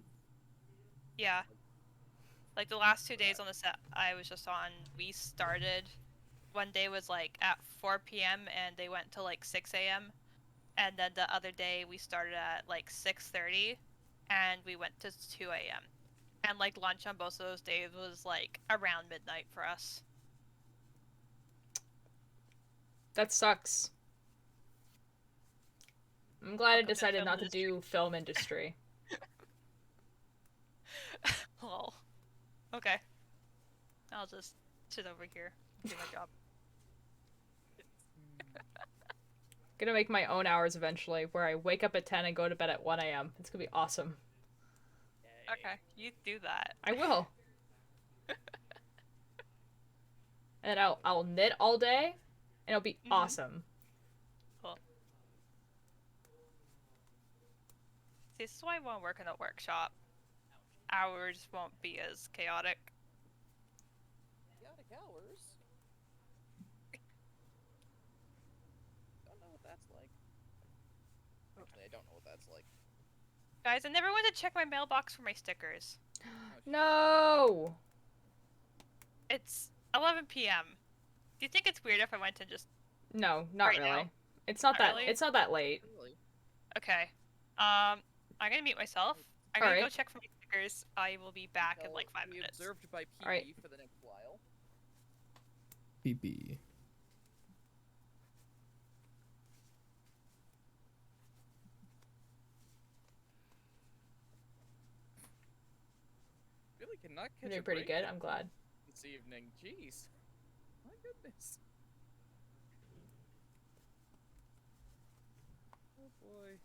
[SPEAKER 4] Yeah. Like the last 2 days on the set I was just on, we started. One day was like at 4 p.m. and they went to like 6 a.m. And then the other day we started at like 6:30 and we went to 2 a.m. And like lunch on both of those days was like around midnight for us.
[SPEAKER 2] That sucks. I'm glad I
[SPEAKER 4] Welcome to the
[SPEAKER 2] decided
[SPEAKER 4] film
[SPEAKER 2] not to
[SPEAKER 4] industry.
[SPEAKER 2] do film industry.
[SPEAKER 4] Lol. Okay. I'll just sit over here and do my job.
[SPEAKER 2] Gonna make my own hours eventually, where I wake up at 10 and go to bed at 1 a.m. It's gonna be awesome.
[SPEAKER 4] Okay, you do that.
[SPEAKER 2] I will. And I'll knit all day, and it'll be awesome.
[SPEAKER 4] Cool. See, this is why I want to work in a workshop. Hours won't be as chaotic.
[SPEAKER 6] Chaotic hours. Don't know what that's like. Actually, I don't know what that's like.
[SPEAKER 4] Guys, I never went to check my mailbox for my stickers.
[SPEAKER 2] No!
[SPEAKER 4] It's 11 p.m. Do you think it's weird if I went to just...
[SPEAKER 2] No, not
[SPEAKER 4] Right
[SPEAKER 2] really.
[SPEAKER 4] now?
[SPEAKER 2] It's not
[SPEAKER 4] Not
[SPEAKER 2] that.
[SPEAKER 4] really?
[SPEAKER 2] It's not that late.
[SPEAKER 6] Really?
[SPEAKER 4] Okay. I'm gonna mute myself. I'm gonna
[SPEAKER 2] Alright.
[SPEAKER 4] go check for my stickers. I will be back in
[SPEAKER 6] Shall
[SPEAKER 4] like 5
[SPEAKER 6] be
[SPEAKER 4] minutes.
[SPEAKER 6] observed by PP
[SPEAKER 2] Alright.
[SPEAKER 6] for the next while.
[SPEAKER 3] PP.
[SPEAKER 6] Really cannot catch
[SPEAKER 2] You're
[SPEAKER 6] a
[SPEAKER 2] pretty
[SPEAKER 6] break
[SPEAKER 2] good. I'm glad.
[SPEAKER 6] this evening. Jeez. My goodness. Oh boy.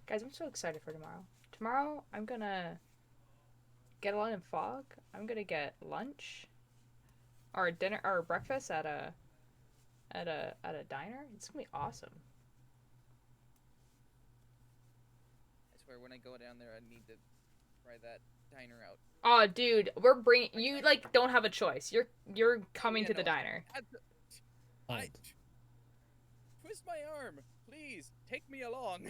[SPEAKER 2] Guys, I'm so excited for tomorrow. Tomorrow, I'm gonna get a London Fog. I'm gonna get lunch, or dinner, or breakfast at a diner. It's gonna be awesome.
[SPEAKER 6] I swear, when I go down there, I need to try that diner out.
[SPEAKER 2] Oh, dude, we're bringing you. Like, don't have a choice. You're coming
[SPEAKER 6] Yeah,
[SPEAKER 2] to the
[SPEAKER 6] no,
[SPEAKER 2] diner.
[SPEAKER 6] I twist my arm, please take me along.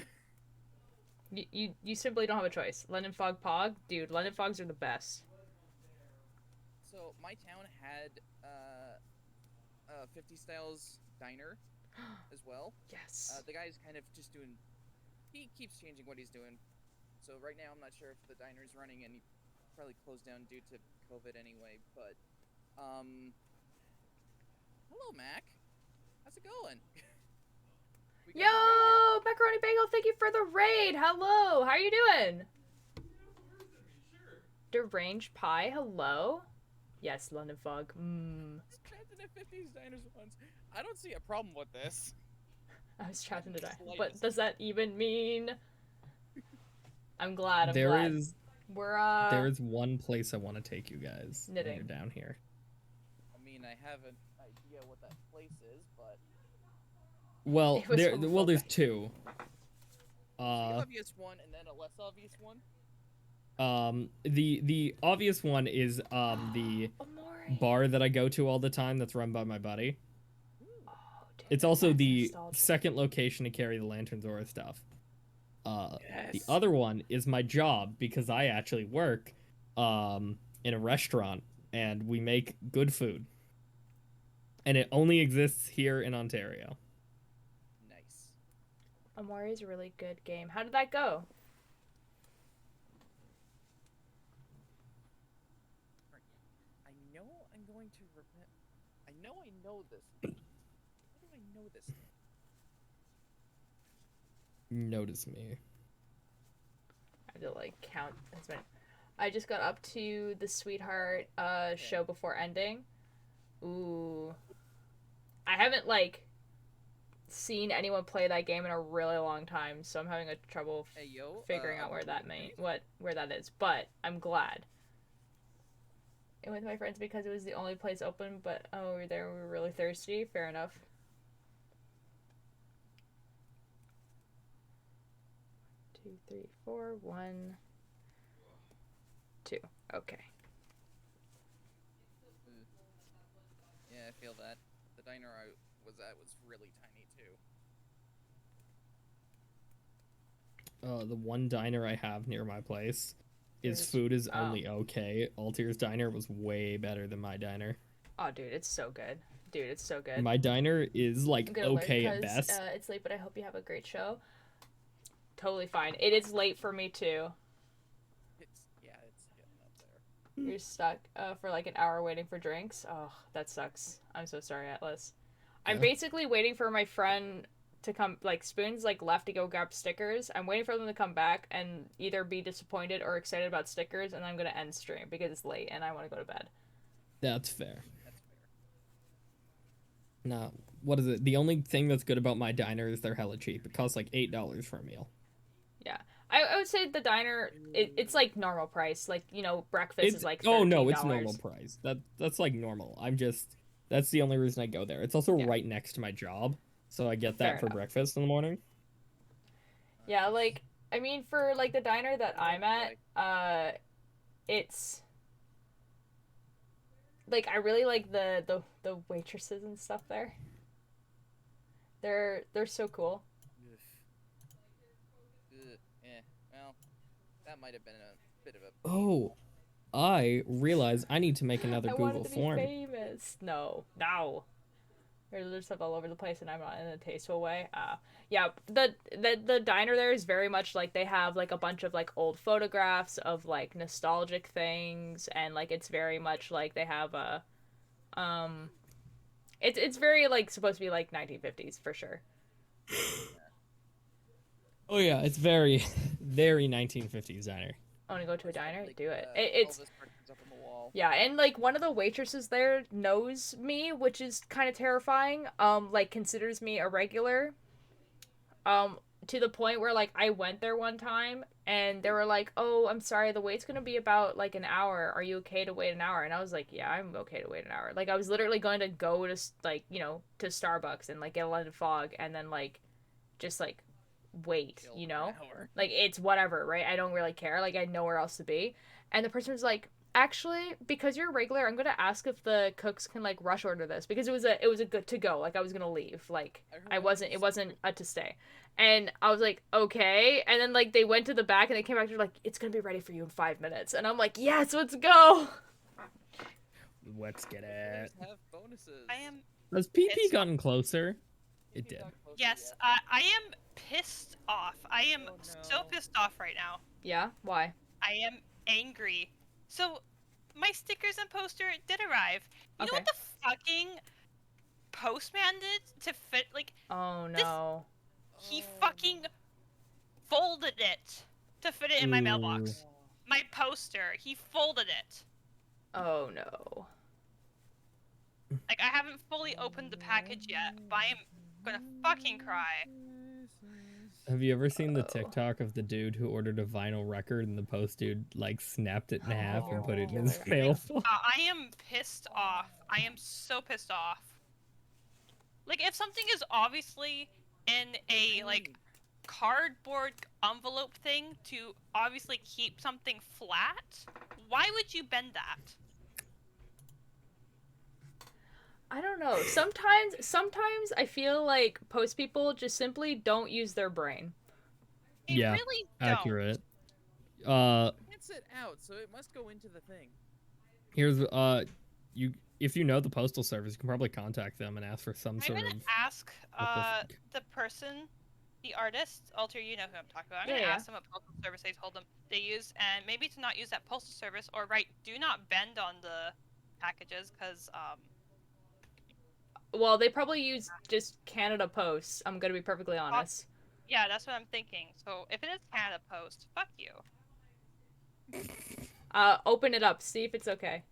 [SPEAKER 2] You simply don't have a choice. London Fog Pog, dude. London Fogs are the best.
[SPEAKER 6] So my town had a 50 Styles diner as well.
[SPEAKER 2] Yes.
[SPEAKER 6] The guy's kind of just doing. He keeps changing what he's doing. So right now I'm not sure if the diner's running, and he probably closed down due to COVID anyway. But hello Mac, how's it going? We got
[SPEAKER 2] Yo, Macaroni Bagel, thank you for the raid. Hello, how are you doing? Deranged Pie, hello. Yes, London Fog.
[SPEAKER 6] trapped in a 50s diners once. I don't see a problem with this.
[SPEAKER 2] I was trapped in the diner.
[SPEAKER 6] Slightest.
[SPEAKER 2] What does that even mean? I'm glad. I'm
[SPEAKER 3] There
[SPEAKER 2] glad.
[SPEAKER 3] is
[SPEAKER 2] We're
[SPEAKER 3] one place I want to take you guys when
[SPEAKER 2] Knitting.
[SPEAKER 3] you're down here.
[SPEAKER 6] I mean, I have an idea what that place is, but
[SPEAKER 3] Well,
[SPEAKER 2] It was from
[SPEAKER 3] there's
[SPEAKER 2] Fullback.
[SPEAKER 3] two.
[SPEAKER 6] the obvious one and then a less obvious one.
[SPEAKER 3] The obvious one is the
[SPEAKER 2] Amore.
[SPEAKER 3] bar that I go to all the time that's run by my buddy.
[SPEAKER 2] Oh, dude,
[SPEAKER 3] It's also
[SPEAKER 2] that's
[SPEAKER 3] the
[SPEAKER 2] nostalgic.
[SPEAKER 3] second location to carry the Lantern Zora stuff. The
[SPEAKER 6] Yes.
[SPEAKER 3] other one is my job because I actually work in a restaurant and we make good food. And it only exists here in Ontario.
[SPEAKER 6] Nice.
[SPEAKER 2] Amore is a really good game. How did that go?
[SPEAKER 6] I know I'm going to repent. I know this. How do I know this?
[SPEAKER 3] Notice me.
[SPEAKER 2] I have to like count. That's my. I just got up to the Sweetheart show before ending. Ooh. I haven't like seen anyone play that game in a really long time, so I'm having a trouble
[SPEAKER 6] Hey yo.
[SPEAKER 2] figuring out where that where that is. But I'm glad. I went with my friends because it was the only place open, but we were there. We were really thirsty. Fair enough. 2, 3, 4, 1, 2. Okay.
[SPEAKER 6] Yeah, I feel that. The diner I was at was really tiny too.
[SPEAKER 3] The one diner I have near my place, its
[SPEAKER 2] There's-
[SPEAKER 3] food is
[SPEAKER 2] oh.
[SPEAKER 3] only okay. Alter's diner was way better than my diner.
[SPEAKER 2] Oh, dude, it's so good. Dude, it's so good.
[SPEAKER 3] My diner is like
[SPEAKER 2] I'm gonna
[SPEAKER 3] okay
[SPEAKER 2] learn
[SPEAKER 3] at
[SPEAKER 2] 'cause,
[SPEAKER 3] best.
[SPEAKER 2] it's late, but I hope you have a great show. Totally fine. It is late for me too.
[SPEAKER 6] It's getting up there.
[SPEAKER 2] You're stuck for like an hour waiting for drinks. Oh, that sucks. I'm so sorry, Atlas. I'm
[SPEAKER 3] Yeah.
[SPEAKER 2] basically waiting for my friend to come. Like Spoon's like left to go grab stickers. I'm waiting for them to come back and either be disappointed or excited about stickers, and I'm gonna end stream because it's late and I want to go to bed.
[SPEAKER 3] That's fair.
[SPEAKER 6] That's fair.
[SPEAKER 3] Nah, what is it? The only thing that's good about my diner is they're hella cheap. It costs like $8 for a meal.
[SPEAKER 2] Yeah, I would say the diner it's like normal price. Like breakfast is like $13.
[SPEAKER 3] oh no, it's normal price. That's like normal. That's the only reason I go there. It's also
[SPEAKER 2] Yeah.
[SPEAKER 3] right next to my job, so I get
[SPEAKER 2] Fair
[SPEAKER 3] that for
[SPEAKER 2] enough.
[SPEAKER 3] breakfast in the morning.
[SPEAKER 2] Yeah, like I mean for like the diner that I'm at, it's like I really like the waitresses and stuff there. They're so cool.
[SPEAKER 6] Ugh. Well, that might have been a bit of a.
[SPEAKER 3] Oh, I realize I need to make another
[SPEAKER 2] I
[SPEAKER 3] Google
[SPEAKER 2] wanted to be
[SPEAKER 3] form.
[SPEAKER 2] famous. No. There's stuff all over the place, and I'm not in a tasteful way. Yeah, the diner there is very much like they have like a bunch of like old photographs of like nostalgic things, and like it's very much like they have a, it's very like supposed to be like 1950s for sure.
[SPEAKER 3] Oh yeah, it's very, very 1950s diner.
[SPEAKER 2] I want to go to a diner.
[SPEAKER 6] Like,
[SPEAKER 2] Do it.
[SPEAKER 6] Elvis cartoons up on the wall.
[SPEAKER 2] Yeah, and like one of the waitresses there knows me, which is kind of terrifying. Like considers me a regular. to the point where, like, I went there one time and they were like, oh, I'm sorry, the wait's gonna be about, like, an hour. Are you okay to wait an hour? And I was like, yeah, I'm okay to wait an hour. Like, I was literally going to go to, like, you know, to Starbucks and, like, get a London Fog and then, like, just, like, wait, you know? Like, it's whatever, right? I don't really care. Like, I had nowhere else to be. And the person was like, actually, because you're a regular, I'm gonna ask if the cooks can, like, rush order this. Because it was a good to go. Like, I was gonna leave. Like, it wasn't a to stay. And I was like, okay. And then, like, they went to the back and they came back and they're like, it's gonna be ready for you in 5 minutes. And I'm like, yes, let's go.
[SPEAKER 3] Let's get it.
[SPEAKER 6] Have bonuses.
[SPEAKER 4] I am.
[SPEAKER 3] Has PP gotten closer? It did.
[SPEAKER 4] Yes, I am pissed off. I am so pissed off right now.
[SPEAKER 2] Yeah? Why?
[SPEAKER 4] I am angry. So, my stickers and poster did arrive. You know
[SPEAKER 2] Okay.
[SPEAKER 4] what the fucking postman did to fit, like,
[SPEAKER 2] Oh, no.
[SPEAKER 4] he fucking folded it to fit it in my mailbox. My poster, he folded it.
[SPEAKER 2] Oh, no.
[SPEAKER 4] Like, I haven't fully opened the package yet, but I am gonna fucking cry.
[SPEAKER 3] Have you ever seen the TikTok of the dude who ordered a vinyl record and the post dude like snapped it in half and put it in his mail?
[SPEAKER 4] I am pissed off. I am so pissed off. Like, if something is obviously in a, like, cardboard envelope thing to obviously keep something flat, why would you bend that?
[SPEAKER 2] I don't know. Sometimes I feel like post people just simply don't use their brain.
[SPEAKER 4] They
[SPEAKER 3] Yeah,
[SPEAKER 4] really don't.
[SPEAKER 3] accurate.
[SPEAKER 6] It can't sit out, so it must go into the thing.
[SPEAKER 3] Here's if you know the postal service, you can probably contact them and ask for some sort
[SPEAKER 4] I'm
[SPEAKER 3] of.
[SPEAKER 4] gonna ask the person, the artist, Alter, you know who I'm talking about. I'm gonna
[SPEAKER 2] Yeah.
[SPEAKER 4] ask them what postal service they told them they use, and maybe to not use that postal service, or write do not bend on the packages, because
[SPEAKER 2] Well, they probably use just Canada Post. I'm gonna be perfectly honest.
[SPEAKER 4] yeah, that's what I'm thinking. So if it is Canada Post, fuck you.
[SPEAKER 2] Open it up. See if it's okay.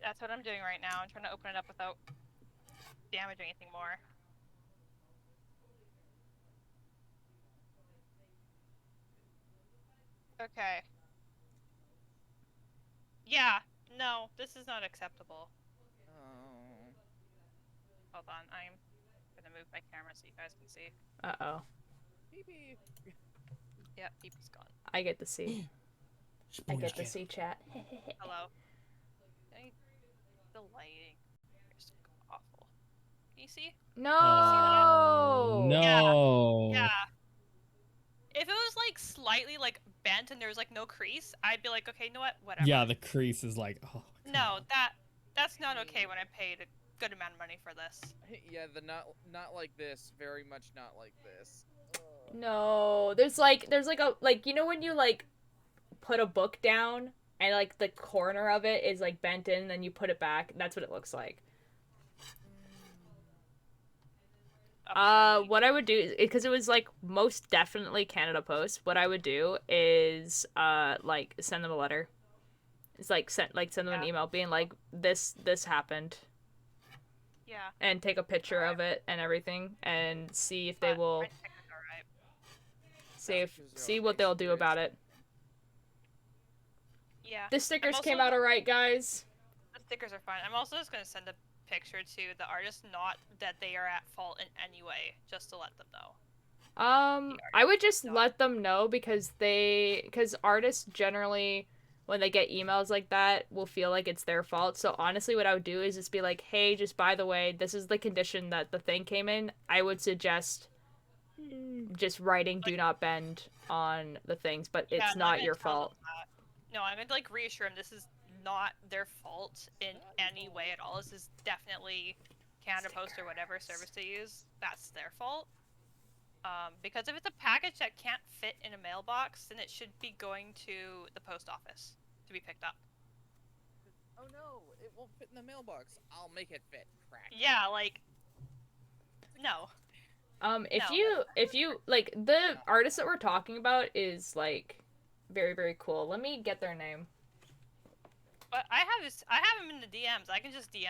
[SPEAKER 4] That's what I'm doing right now. I'm trying to open it up without damaging anything more. Okay. Yeah, no, this is not acceptable.
[SPEAKER 6] Oh.
[SPEAKER 4] Hold on, I'm gonna move my camera so you guys can see.
[SPEAKER 2] Uh-oh.
[SPEAKER 6] Maybe.
[SPEAKER 4] Yep, people's gone.
[SPEAKER 2] I get to see. I get to see chat.
[SPEAKER 4] Hello. The lighting is awful. Can you see?
[SPEAKER 2] No!
[SPEAKER 3] No.
[SPEAKER 4] Yeah. If it was like slightly like bent and there was like no crease, I'd be like, okay, you know what? Whatever.
[SPEAKER 3] Yeah, the crease is like. Oh, come
[SPEAKER 4] No,
[SPEAKER 3] on.
[SPEAKER 4] that's not okay when I paid a good amount of money for this.
[SPEAKER 6] Yeah, the not like this. Very much not like this. Ugh.
[SPEAKER 2] No. There's like a, like, you know when you, like, put a book down and, like, the corner of it is, like, bent in and then you put it back? That's what it looks like. What I would do is, because it was, like, most definitely Canada Post, what I would do is, like, send them a letter. It's like, send them an email being like, this happened.
[SPEAKER 4] Yeah.
[SPEAKER 2] And take a picture of it and everything and see if they will,
[SPEAKER 4] I think it's alright.
[SPEAKER 2] see what they'll do about it.
[SPEAKER 4] Yeah.
[SPEAKER 2] The stickers
[SPEAKER 4] I'm
[SPEAKER 2] came
[SPEAKER 4] also-
[SPEAKER 2] out alright, guys.
[SPEAKER 4] The stickers are fine. I'm also just gonna send a picture to the artist, not that they are at fault in any way, just to let them know.
[SPEAKER 2] I would just let them know because artists generally, when they get emails like that, will feel like it's their fault. So honestly, what I would do is just be like, hey, just by the way, this is the condition that the thing came in. I would suggest just writing do not bend on the things, but
[SPEAKER 4] Yeah,
[SPEAKER 2] it's
[SPEAKER 4] I'm
[SPEAKER 2] not
[SPEAKER 4] gonna
[SPEAKER 2] your
[SPEAKER 4] tell
[SPEAKER 2] fault.
[SPEAKER 4] them that. No, I'm gonna like reassure them this is not their fault in any way at all. This is definitely Canada Post or whatever service they use. That's their fault. Because if it's a package that can't fit in a mailbox, then it should be going to the post office to be picked up.
[SPEAKER 6] Oh no, it won't fit in the mailbox. I'll make it fit. Crack.
[SPEAKER 4] Yeah, like no.
[SPEAKER 2] If you like, the artist that we're talking about is like very, very cool. Let me get their name.
[SPEAKER 4] But I have him in the DMs. I can just DM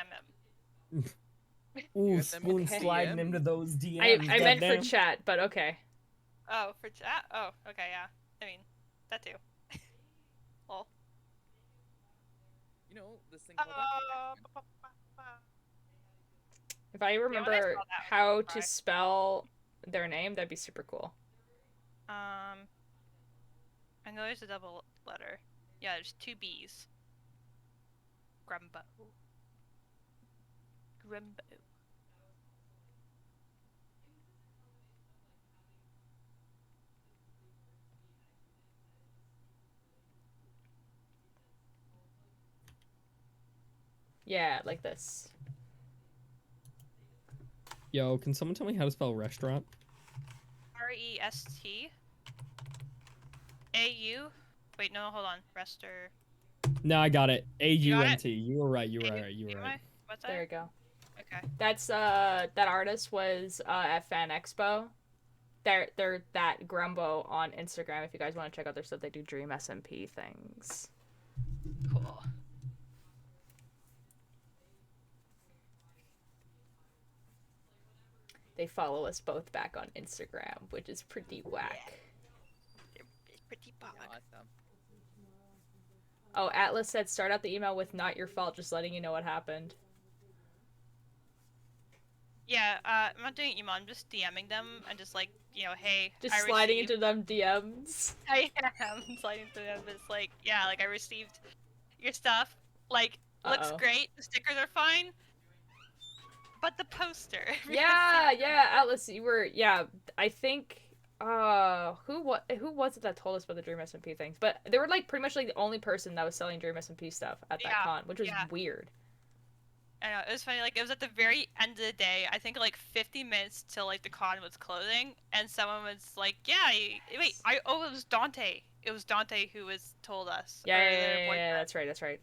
[SPEAKER 4] him.
[SPEAKER 3] Ooh,
[SPEAKER 6] Get them
[SPEAKER 3] spoon
[SPEAKER 6] in
[SPEAKER 3] sliding
[SPEAKER 6] DM?
[SPEAKER 3] into those DMs.
[SPEAKER 2] I meant for
[SPEAKER 3] goddamn.
[SPEAKER 2] chat, but okay.
[SPEAKER 4] Oh, for chat? Oh, okay, yeah. I mean, that too. Lol.
[SPEAKER 6] You know, this thing called documentation.
[SPEAKER 2] If I
[SPEAKER 4] when I
[SPEAKER 2] remember
[SPEAKER 4] saw that, I was
[SPEAKER 2] how
[SPEAKER 4] gonna
[SPEAKER 2] to
[SPEAKER 4] cry.
[SPEAKER 2] spell their name, that'd be super cool.
[SPEAKER 4] I know there's a double letter. Yeah, there's 2 B's. Grumbo. Grumbo.
[SPEAKER 2] Yeah, like this.
[SPEAKER 3] Yo, can someone tell me how to spell restaurant?
[SPEAKER 4] REST. AU. Wait, no, hold on. Rester.
[SPEAKER 3] No, I got it.
[SPEAKER 4] You got it?
[SPEAKER 3] AUNT. You were right. You were right. You were right.
[SPEAKER 4] What's that?
[SPEAKER 2] There you go.
[SPEAKER 4] Okay.
[SPEAKER 2] That's that artist was at Fan Expo. They're that Grumbo on Instagram. If you guys want to check out their stuff, they do Dream SMP things.
[SPEAKER 4] Cool.
[SPEAKER 2] They follow us both back on Instagram, which is pretty whack.
[SPEAKER 4] It's pretty bug.
[SPEAKER 6] Awesome.
[SPEAKER 2] Oh, Atlas said start out the email with "not your fault," just letting you know what happened.
[SPEAKER 4] Yeah, I'm not doing email. I'm just DMing them and just like, hey,
[SPEAKER 2] Just
[SPEAKER 4] I
[SPEAKER 2] sliding
[SPEAKER 4] received...
[SPEAKER 2] into them DMs.
[SPEAKER 4] I am sliding into them. It's like, yeah, like I received your stuff. Like, looks great. The stickers are fine. But the poster.
[SPEAKER 2] Yeah, Atlas, you were, I think, who was it that told us about the Dream SMP things? But they were like pretty much like the only person that was selling Dream SMP stuff at that con, which was weird.
[SPEAKER 4] I know, it was funny, like, it was at the very end of the day, I think, like, 50 minutes till, like, the con was closing, and someone was like, it was Dante. It was Dante who told us.
[SPEAKER 2] Yeah, that's right.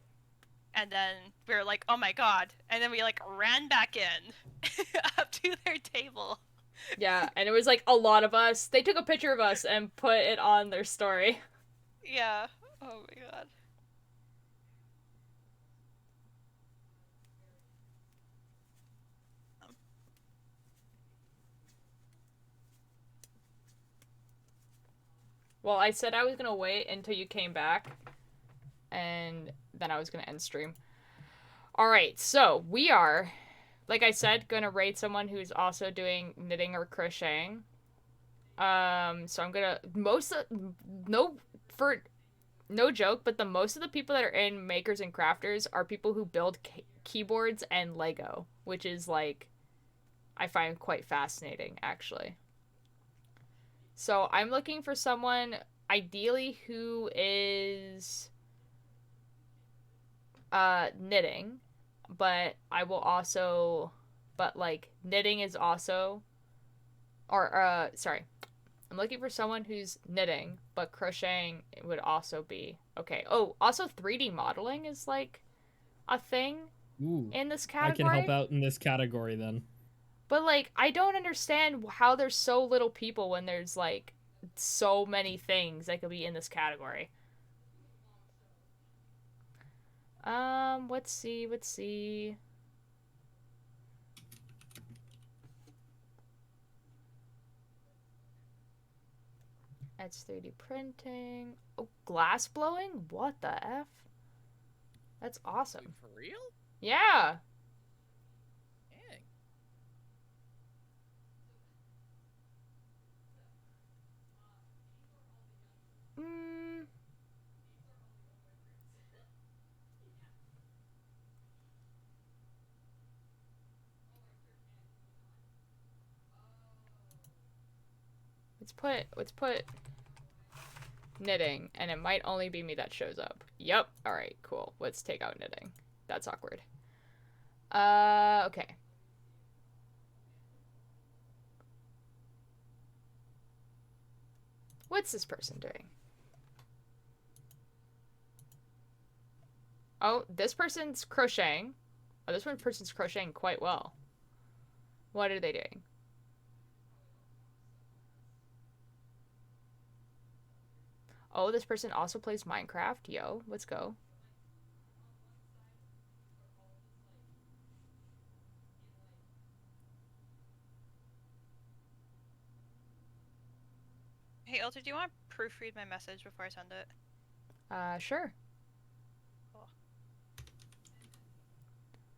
[SPEAKER 4] And then we were like, oh my god. And then we, like, ran back in, up to their table.
[SPEAKER 2] Yeah, and it was, like, a lot of us. They took a picture of us and put it on their story.
[SPEAKER 4] Yeah. Oh my god.
[SPEAKER 2] Well, I said I was gonna wait until you came back, and then I was gonna end stream. Alright, so we are, like I said, gonna raid someone who's also doing knitting or crocheting. So I'm gonna, no joke, but the most of the people that are in Makers and Crafters are people who build keyboards and Lego, which is, like, I find quite fascinating, actually. So I'm looking for someone, ideally, who is knitting, but I will also, knitting is also, I'm looking for someone who's knitting, but crocheting would also be okay. Oh, also 3D modeling is, like, a thing in this category.
[SPEAKER 3] I can help out in this category, then.
[SPEAKER 2] But, like, I don't understand how there's so little people when there's, like, so many things that could be in this category. Let's see. That's 3D printing. Oh, glass blowing? What the F? That's awesome.
[SPEAKER 6] Wait, for real?
[SPEAKER 2] Yeah.
[SPEAKER 6] Dang.
[SPEAKER 2] Let's put knitting, and it might only be me that shows up. Yep. Alright, cool. Let's take out knitting. That's awkward. Okay. What's this person doing? Oh, this person's crocheting. Oh, this one person's crocheting quite well. What are they doing? Oh, this person also plays Minecraft. Yo, let's go.
[SPEAKER 4] Hey, Ilter, do you want to proofread my message before I send it?
[SPEAKER 2] Sure.
[SPEAKER 4] Cool.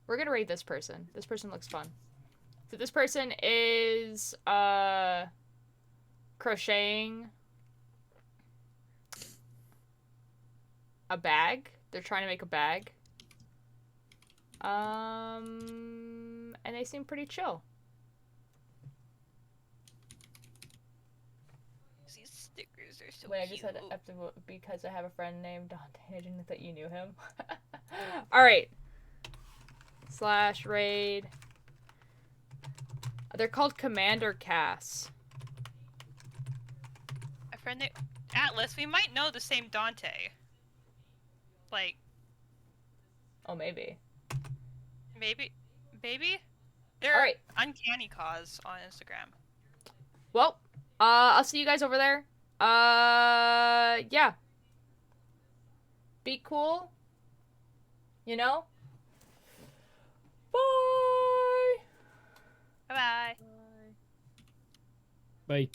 [SPEAKER 2] We're gonna rate this person. This person looks fun. So this person is, crocheting a bag. They're trying to make a bag. And they seem pretty chill.
[SPEAKER 4] These stickers are so
[SPEAKER 2] Wait, I
[SPEAKER 4] cute.
[SPEAKER 2] just had to vote because I have a friend named Dante. I didn't know that you knew him. Alright. / raid. They're called Commander Cass.
[SPEAKER 4] A friend named Atlas. We might know the same Dante. Like,
[SPEAKER 2] Oh, maybe.
[SPEAKER 4] maybe. They're
[SPEAKER 2] Alright.
[SPEAKER 4] Uncanny Cause on Instagram.
[SPEAKER 2] Well, I'll see you guys over there. Yeah. Be cool. You know? Bye!
[SPEAKER 4] Bye bye.
[SPEAKER 3] Bye.